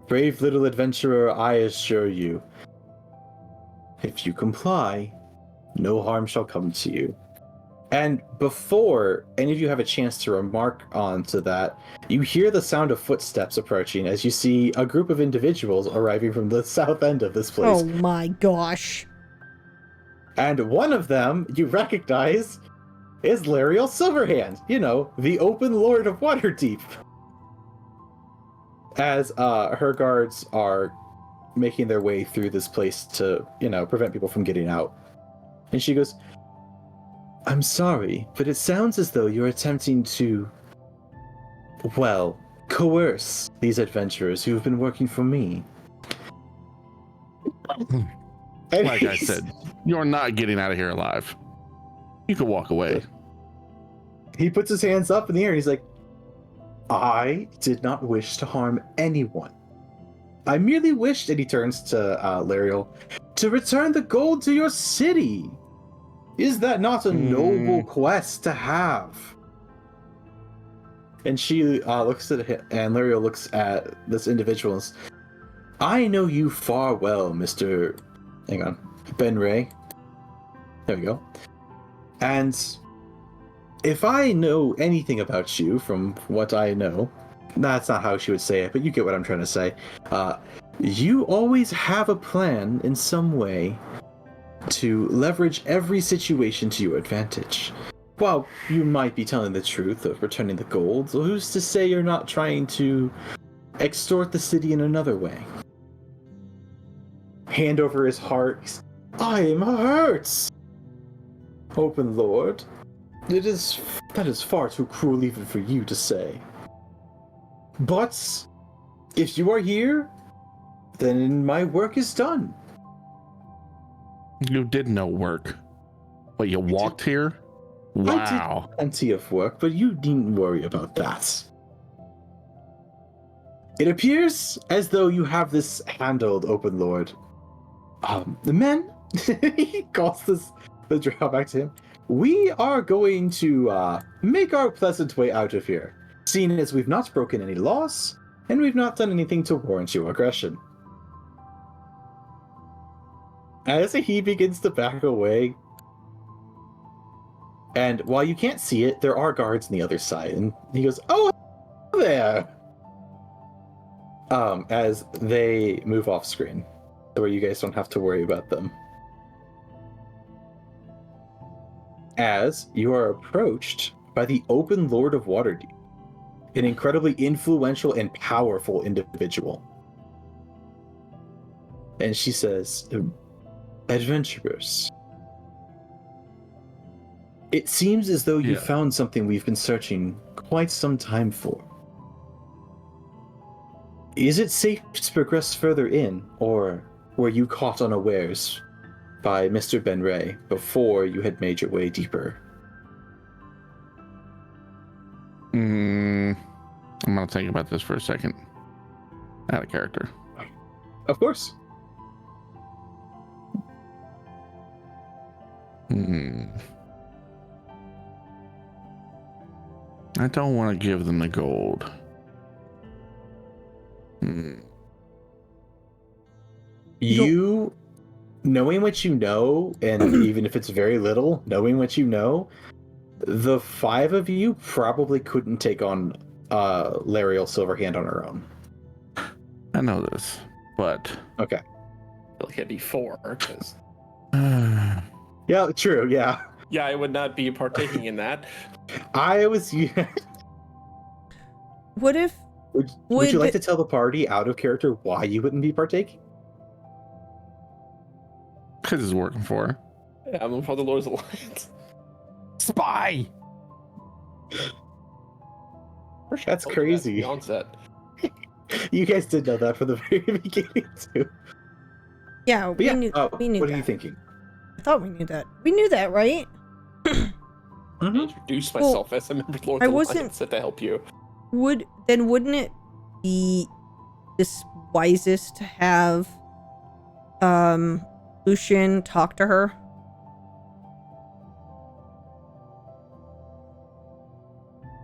Brave little adventurer, I assure you. If you comply, no harm shall come to you." And before any of you have a chance to remark on to that, you hear the sound of footsteps approaching as you see a group of individuals arriving from the south end of this place. Oh my gosh. And one of them you recognize is Lariel Silverhand, you know, the open lord of Waterdeep. As her guards are making their way through this place to, you know, prevent people from getting out. And she goes, "I'm sorry, but it sounds as though you're attempting to, well, coerce these adventurers who have been working for me." And Like I he's- said, you're not getting out of here alive. You can walk away. He puts his hands up in the air and he's like, "I did not wish to harm anyone. I merely wished," and he turns to Lariel, "to return the gold to your city. Is that not a noble quest to have?" And she looks at him, and Lariel looks at this individual and says, "I know you far well, Mr. Hang on. Ben Ray. There we go. And if I know anything about you from what I know," that's not how she would say it, but you get what I'm trying to say. "You always have a plan in some way to leverage every situation to your advantage. While you might be telling the truth of returning the gold, who's to say you're not trying to extort the city in another way?" Hand over his heart. "I am hurt, open lord. That is far too cruel even for you to say. But if you are here, then my work is done." You did no work, but you walked here? Wow. Plenty of work, but you needn't worry about that. It appears as though you have this handled, open lord. The men, he calls the drow back to him. "We are going to make our pleasant way out of here, seeing as we've not broken any laws, and we've not done anything to warrant your aggression." As he begins to back away, and while you can't see it, there are guards on the other side, and he goes, "Oh, there!" As they move off screen, where you guys don't have to worry about them. As you are approached by the Open Lord of Waterdeep, an incredibly influential and powerful individual. And she says, "Adventurers, it seems as though you Yeah. found something we've been searching quite some time for. Is it safe to progress further in, or were you caught unawares by Mr. Ben Ray before you had made your way deeper?" I'm gonna think about this for a second. Out of character. Of course. I don't want to give them the gold. You, knowing what you know, and even if it's very little, knowing what you know, the five of you probably couldn't take on Lariel Silverhand on her own. I know this. but Okay. I feel like it'd be 4 because Yeah, true. Yeah. yeah, I would not be partaking in that. I was. What if Would you like to tell the party out of character why you wouldn't be partaking? because it's working for her. Yeah, I'm for the Lord's Alliance. Spy. That's crazy. The onset. You guys did know that from the very beginning too. Yeah, But yeah, we knew what are you that. thinking? I thought we knew that. We knew that, right? I introduced myself as a member of the Lord's I Alliance wasn't- to help you. Wouldn't it be this wisest to have Lucian talk to her?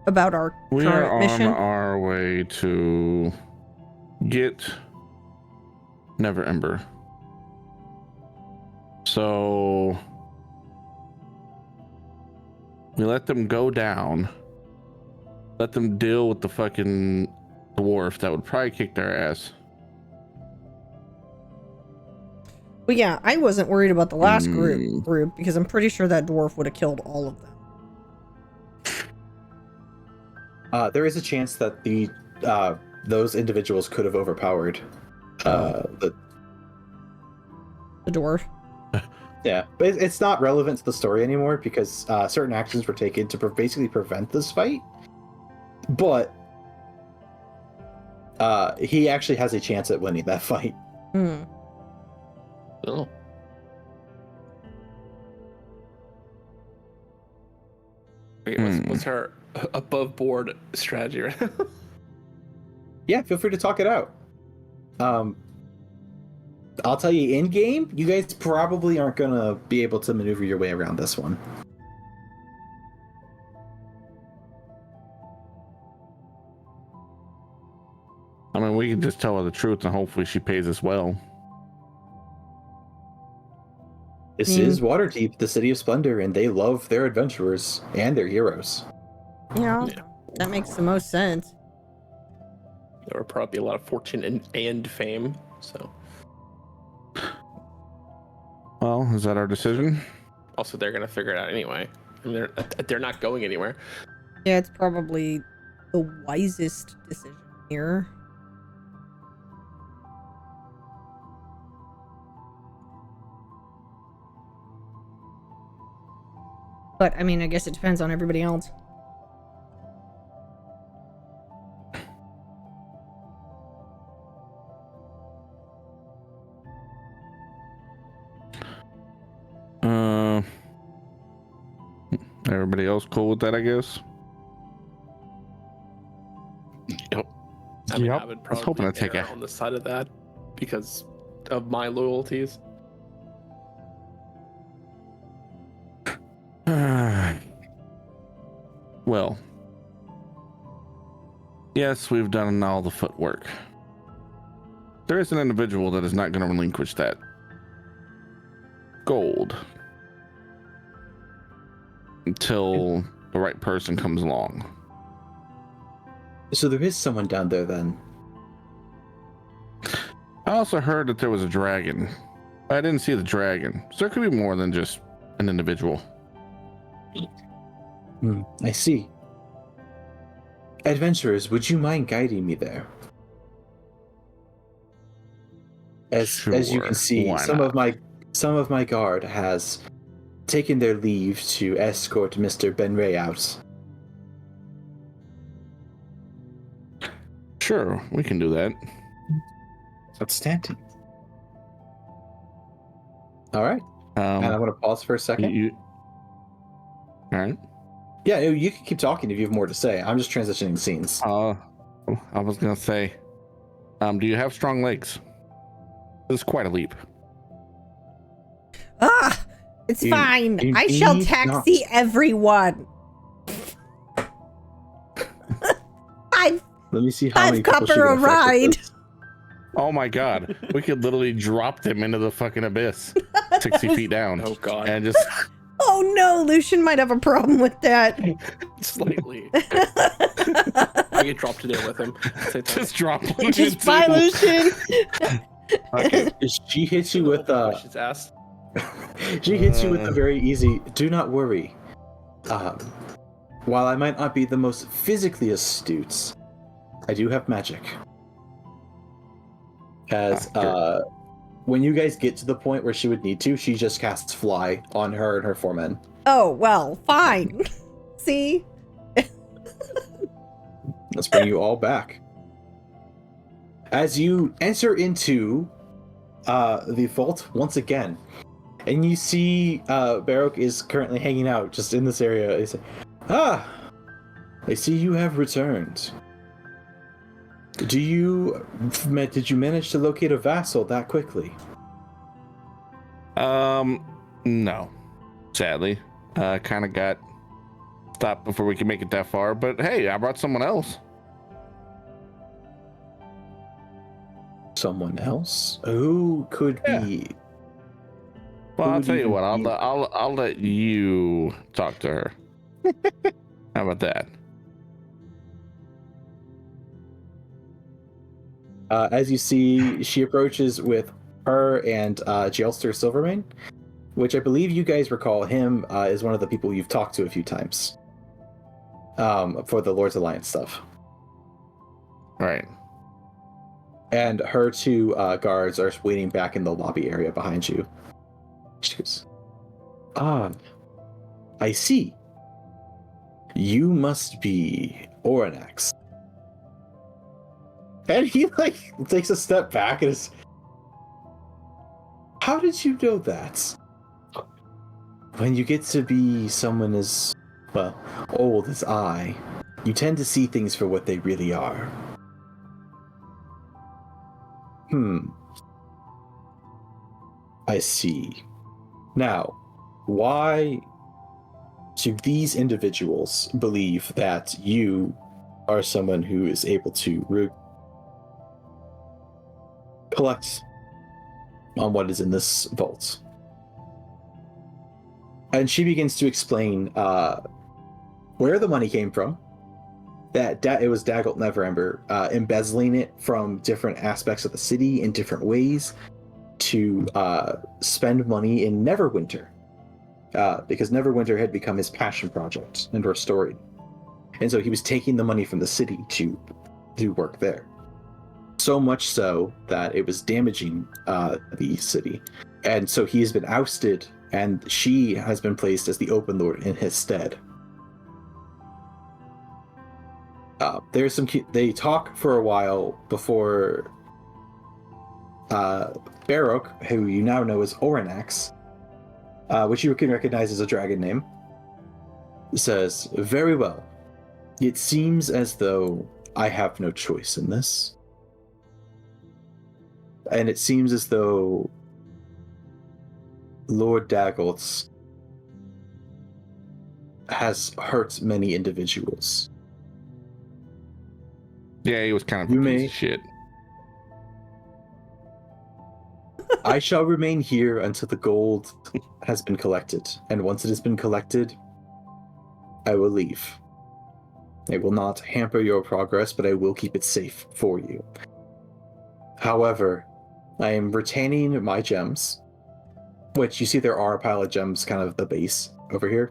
About our We are current on mission? our way to get Never Ember. So we let them go down. Let them deal with the fucking dwarf that would probably kick their ass. Well, yeah, I wasn't worried about the last group because I'm pretty sure that dwarf would have killed all of them. There is a chance that those individuals could have overpowered the. The dwarf. Yeah, but it's not relevant to the story anymore because certain actions were taken to basically prevent this fight. But he actually has a chance at winning that fight. Hmm. Oh. Wait, what's her above board strategy right now? Yeah, feel free to talk it out. I'll tell you, in game, you guys probably aren't gonna be able to maneuver your way around this one. I mean, we can just tell her the truth and hopefully she pays us well. This is Waterdeep, the city of splendor, and they love their adventurers and their heroes. Yeah, Yeah. that makes the most sense. There would probably be a lot of fortune and fame. So Well, is that our decision? also they're gonna figure it out anyway. I mean, they're not going anywhere. Yeah, it's probably the wisest decision here. But, I mean, I guess it depends on everybody else. Everybody else cool with that, I guess? I mean, Yep. I would I was probably hoping to take err a- on the side of that because of my loyalties. Well, yes, we've done all the footwork. There is an individual that is not going to relinquish that gold until the right person comes along. So there is someone down there then. I also heard that there was a dragon. I didn't see the dragon, so there could be more than just an individual. I see. Adventurers, would you mind guiding me there? As you Sure, can see, why some not? of my guard has taken their leave to escort Mr. Benray out. Sure, we can do that. Outstanding. All right, and I'm going to pause for a second. All right. Yeah, you can keep talking if you have more to say. I'm just transitioning scenes. I was gonna say, do you have strong legs? This is quite a leap. Ah! It's You- fine. you I shall need taxi not. everyone. I've Let me see how many people copper she can a affect with ride. this. Oh my god, we could literally drop them into the fucking abyss, 60 feet down, Oh god, and just Oh no, Lucian might have a problem with that. slightly. I get dropped in there with him. Same time. just drop. Just bye, Lucian. Okay. She hits you with questions asked. she hits you with a very easy. Do not worry. While I might not be the most physically astute, I do have magic. As when you guys get to the point where she would need to, she just casts fly on her and her 4 men. Oh, well, fine. See? Let's bring you all back. As you enter into the vault once again, and you see Barok is currently hanging out just in this area. He said, I see you have returned. Did you manage to locate a vassal that quickly? No. Sadly. Kind of got stopped before we could make it that far, but hey, I brought someone else. Someone else? Who could be? Well, I'll tell you what. I'll let you talk to her. How about that? As you see, she approaches with her and Jailster Silvermane, which I believe you guys recall him is one of the people you've talked to a few times for the Lord's Alliance stuff. Right. And her 2 guards are waiting back in the lobby area behind you. She goes, I see. You must be Oranax. And he takes a step back and is, how did you know that? When you get to be someone as, well, old as I, you tend to see things for what they really are. I see. Now, why do these individuals believe that you are someone who is able to collect on what is in this vault? And she begins to explain where the money came from, that it was Daggelt Neverember embezzling it from different aspects of the city in different ways to spend money in Neverwinter, because Neverwinter had become his passion project and restored. And so he was taking the money from the city to do work there. So much so that it was damaging the city. And so he has been ousted, and she has been placed as the Open Lord in his stead. They talk for a while before Barok, who you now know as Oranax, which you can recognize as a dragon name, says, very well. It seems as though I have no choice in this. And it seems as though Lord Daggelt has hurt many individuals. Yeah, he was kind of a piece of shit. I shall remain here until the gold has been collected, and once it has been collected, I will leave. I will not hamper your progress, but I will keep it safe for you. However, I am retaining my gems, which you see there are a pile of gems kind of at the base over here.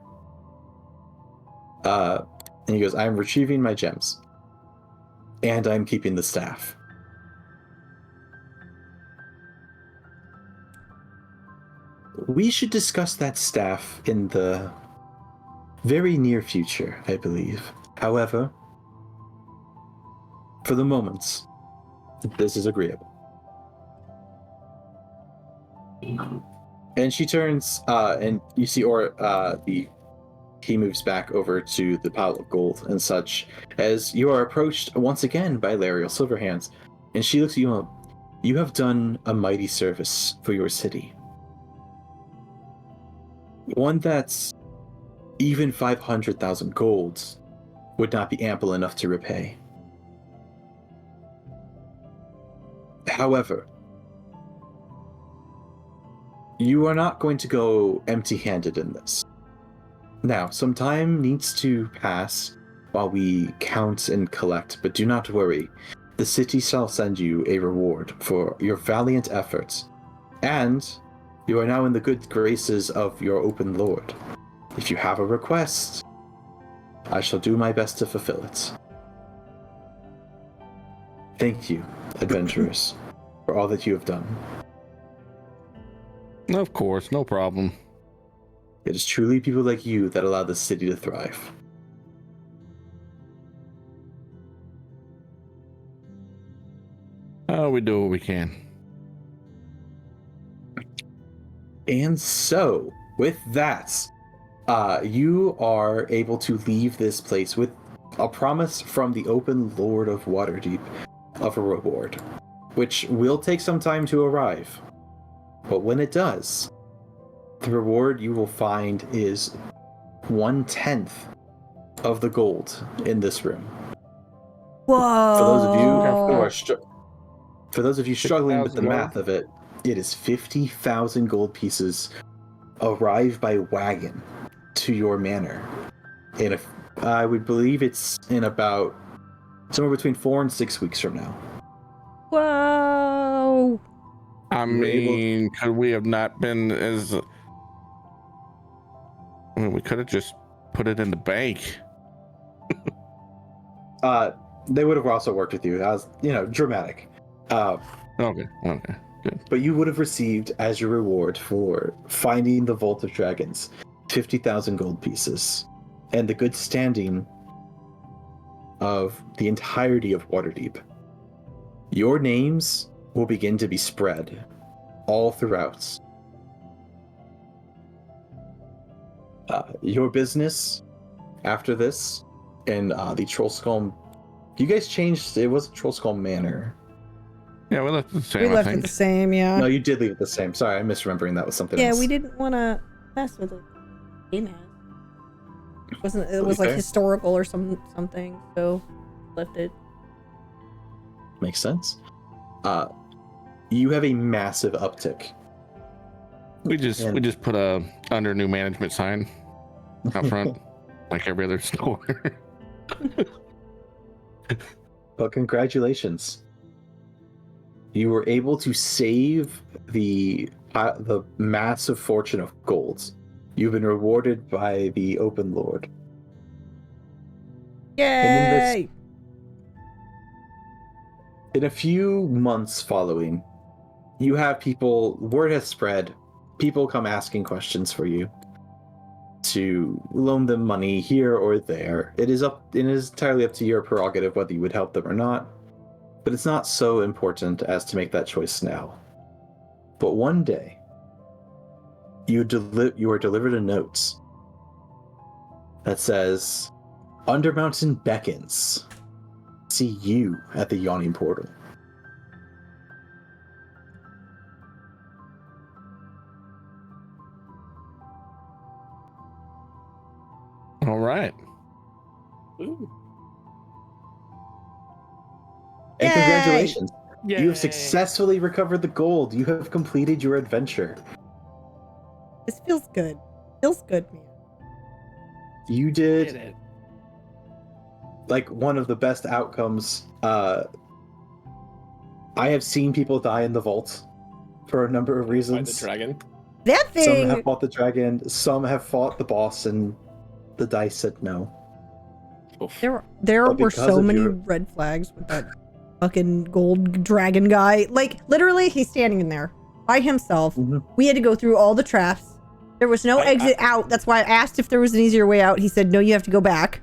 And he goes, I'm retrieving my gems, and I'm keeping the staff. We should discuss that staff in the very near future, I believe. However, for the moment, this is agreeable. And she turns, and you see he moves back over to the pile of gold and such, as you are approached once again by Lariel Silverhands. And she looks at you up. You have done a mighty service for your city. One that's even 500,000 golds would not be ample enough to repay. However, you are not going to go empty-handed in this. Now, some time needs to pass while we count and collect, but do not worry. the city shall send you a reward for your valiant efforts, and you are now in the good graces of your open lord. If you have a request, I shall do my best to fulfill it. Thank you, adventurers, for all that you have done. Of course, no problem. It is truly people like you that allow the city to thrive. We do what we can. And so, with that, you are able to leave this place with a promise from the open Lord of Waterdeep of a reward, which will take some time to arrive. But when it does, the reward you will find is 1/10 of the gold in this room. Whoa. For those of you who are struggling with the 6,000 math of it, it is 50,000 gold pieces arrive by wagon to your manor. I would believe it's in about somewhere between 4 and 6 weeks from now. Whoa. I mean, could we have not been as... I mean, we could have just put it in the bank. They would have also worked with you. That was, dramatic. Okay, good. But you would have received as your reward for finding the Vault of Dragons 50,000 gold pieces and the good standing of the entirety of Waterdeep. Your names will begin to be spread all throughout. Your business after this and the Trollskull. You guys changed. It wasn't Trollskull Manor. Yeah, we left it the same. We I left think. it the same, yeah. No, you did leave it the same. Sorry, I'm misremembering that was something else. Yeah, we didn't want to mess with it. Game has. It was like fair. historical or something, so left it. Makes sense. You have a massive uptick. We just put a under new management sign out front, like every other store. But congratulations. You were able to save the massive fortune of gold. You've been rewarded by the Open Lord. Yay! In a few months following, you have word has spread, people come asking questions for you to loan them money here or there. It is entirely up to your prerogative whether you would help them or not, but it's not so important as to make that choice now. But one day, you are delivered a note that says, Undermountain beckons. See you at the Yawning Portal. All right. Ooh. And Yay! congratulations. You Yay. have successfully recovered the gold. You have completed your adventure. This feels good. Feels good, man. You Did did it. like one of the best outcomes. I have seen people die in the vault for a number of By the reasons. dragon. That Some thing. have fought the dragon, some have fought the boss, and the dice said no. Oof. There But were because so of many your- red flags with that fucking gold dragon guy. Like, literally, he's standing in there by himself. Mhm. We had to go through all the traps. There was no exit out. That's why I asked if there was an easier way out. He said, no, you have to go back.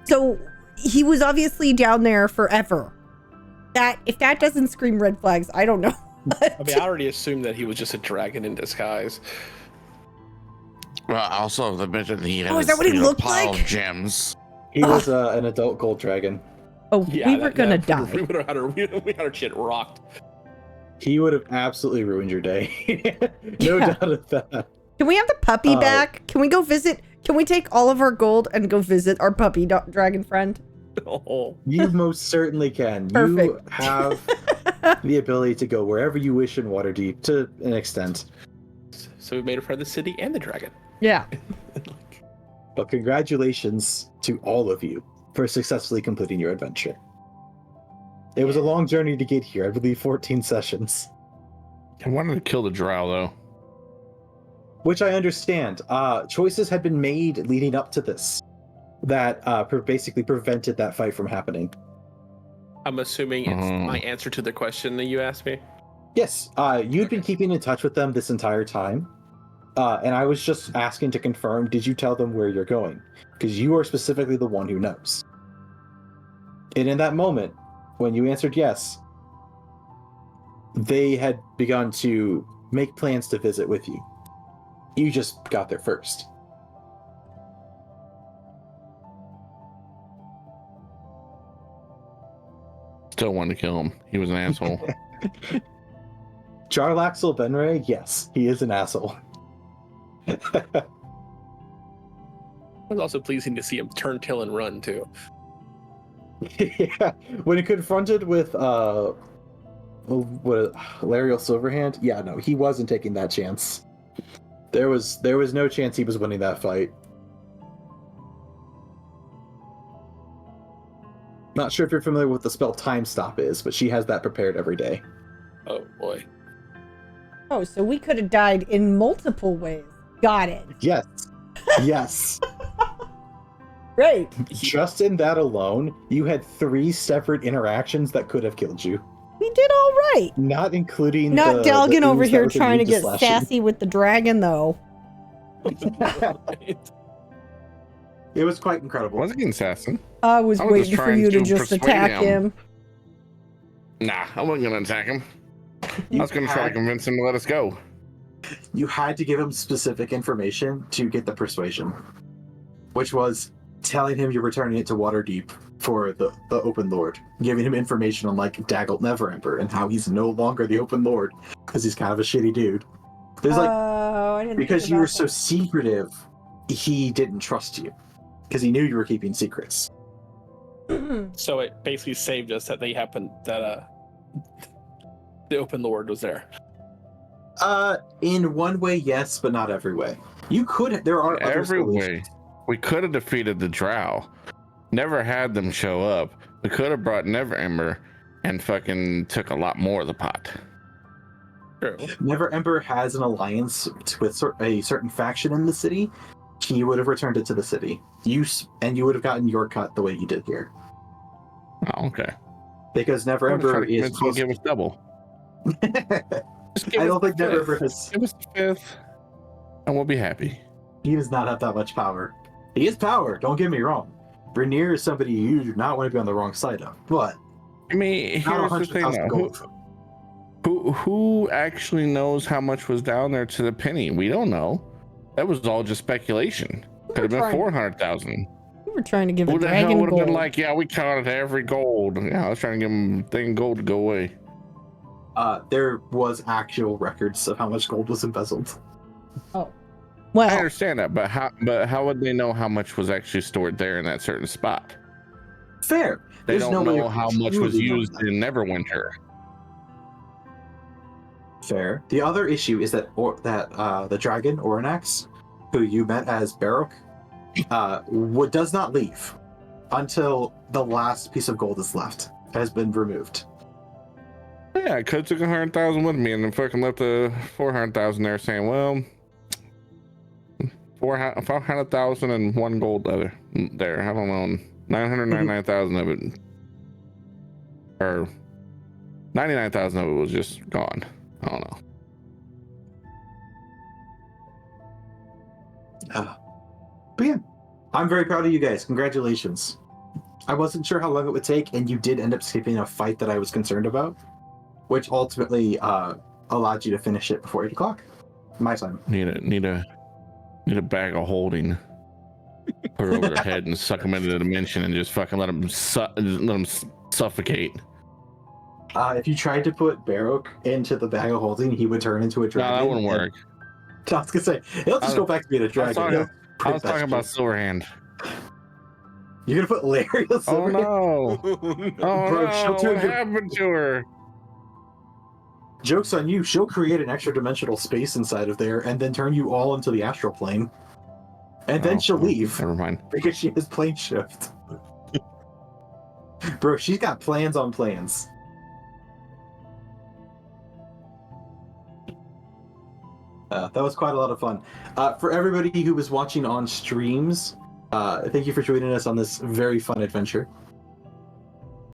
So he was obviously down there forever. If that doesn't scream red flags, I don't know. I mean, I already assumed that he was just a dragon in disguise. Well, also the mention he had Oh, is that what he looked pile like? of gems. He was an adult gold dragon. Oh, Yeah, we were gonna die. We would have had our shit rocked. He would have absolutely ruined your day. No Yeah. doubt of that. Can we have the puppy back? Can we go visit? Can we take all of our gold and go visit our puppy dragon friend? Oh. You most certainly can. You Perfect. have the ability to go wherever you wish in Waterdeep to an extent. So we made a friend of the city and the dragon. Yeah. But congratulations to all of you for successfully completing your adventure. It was a long journey to get here. I believe 14 sessions. I wanted to kill the drow though. Which I understand. Choices had been made leading up to this that basically prevented that fight from happening. I'm assuming it's my answer to the question that you asked me. Yes, you'd been keeping in touch with them this entire time. And I was just asking to confirm, did you tell them where you're going? Because you are specifically the one who knows. And in that moment, when you answered yes, they had begun to make plans to visit with you. You just got there first. Still wanted to kill him. He was an asshole. Jarlaxle Benray, yes, he is an asshole. It was also pleasing to see him turn tail and run too. Yeah, when confronted with Lariel Silverhand, yeah, no, he wasn't taking that chance. There was no chance he was winning that fight. Not sure if you're familiar with what the spell Time Stop is, but she has that prepared every day. Oh boy. Oh, so we could have died in multiple ways. Got it. Yes. Yes. Great. Just in that alone, you had 3 separate interactions that could have killed you. We did all right. Not including Not the Dalgon over ooze that here was trying to immune get slashing. sassy with the dragon, though. It was quite incredible. I wasn't getting sassy. I was I was waiting just for trying you to to just persuade attack him. Nah, I wasn't gonna attack him. I You was gonna try to had- convince him to let us go. You had to give him specific information to get the persuasion, which was telling him you're returning it to Waterdeep for the Open Lord, giving him information on like Daggelt Neverember and how he's no longer the Open Lord because he's kind of a shitty dude. There's like Oh, I didn't because think you about were so that. secretive, he didn't trust you because he knew you were keeping secrets. So it basically saved us that they happened that the Open Lord was there. In one way, yes, but not every way. You could. There are other Every way. solutions. We could have defeated the drow. Never had them show up. We could have brought Neverember and fucking took a lot more of the pot. True. Neverember has an alliance with a certain faction in the city. He would have returned it to the city. You would have gotten your cut the way you did here. Oh, okay. Because I would have tried Neverember to is. convince him to give us double. Just give I us don't think the fifth. Neverember has. Give us the 5th, and we'll be happy. He does not have that much power. He has power. Don't get me wrong. Vernier is somebody you do not want to be on the wrong side of, but I mean, not here's the thing 100,000 though. gold. Who actually knows how much was down there to the penny? We don't know. That was all just speculation. Could have been trying- 400,000. We were trying to give Who a the hell dragon would have gold. been like, yeah, we counted every gold. Yeah, I was trying to give him thing gold to go away. There was actual records of how much gold was embezzled. I Well, understand that, but how would they know how much was actually stored there in that certain spot? Fair. They There's don't no way know of how much was truly knowing used that. in Neverwinter. Fair. The other issue is that the dragon Oranax, who you met as Baroque, does not leave until the last piece of gold is left has been removed. Yeah, I could have took 100,000 with me and then fucking left the 400,000 there, saying, well, 500,000 and 1 gold there. I don't know, 999,000 of it, or 99,000 of it was just gone. I don't know. But yeah, I'm very proud of you guys. Congratulations. I wasn't sure how long it would take, and you did end up skipping a fight that I was concerned about, which ultimately allowed you to finish it before 8 o'clock. My time. Need a bag of holding. Put it over their head and suck them into the dimension and just fucking let them suffocate. If you tried to put Baroque into the bag of holding, he would turn into a No, dragon. that wouldn't work. I was gonna say, he'll just go back to being a dragon. I was talking about Silverhand. You're gonna put Larry on Oh Silverhand? no! Oh Bro, no! she'll turn What your- happened to her? Joke's on you. She'll create an extra dimensional space inside of there and then turn you all into the astral plane. And then Oh, she'll leave Never mind. because she has plane shift. Bro, she's got plans on plans. That was quite a lot of fun. For everybody who was watching on streams, thank you for joining us on this very fun adventure.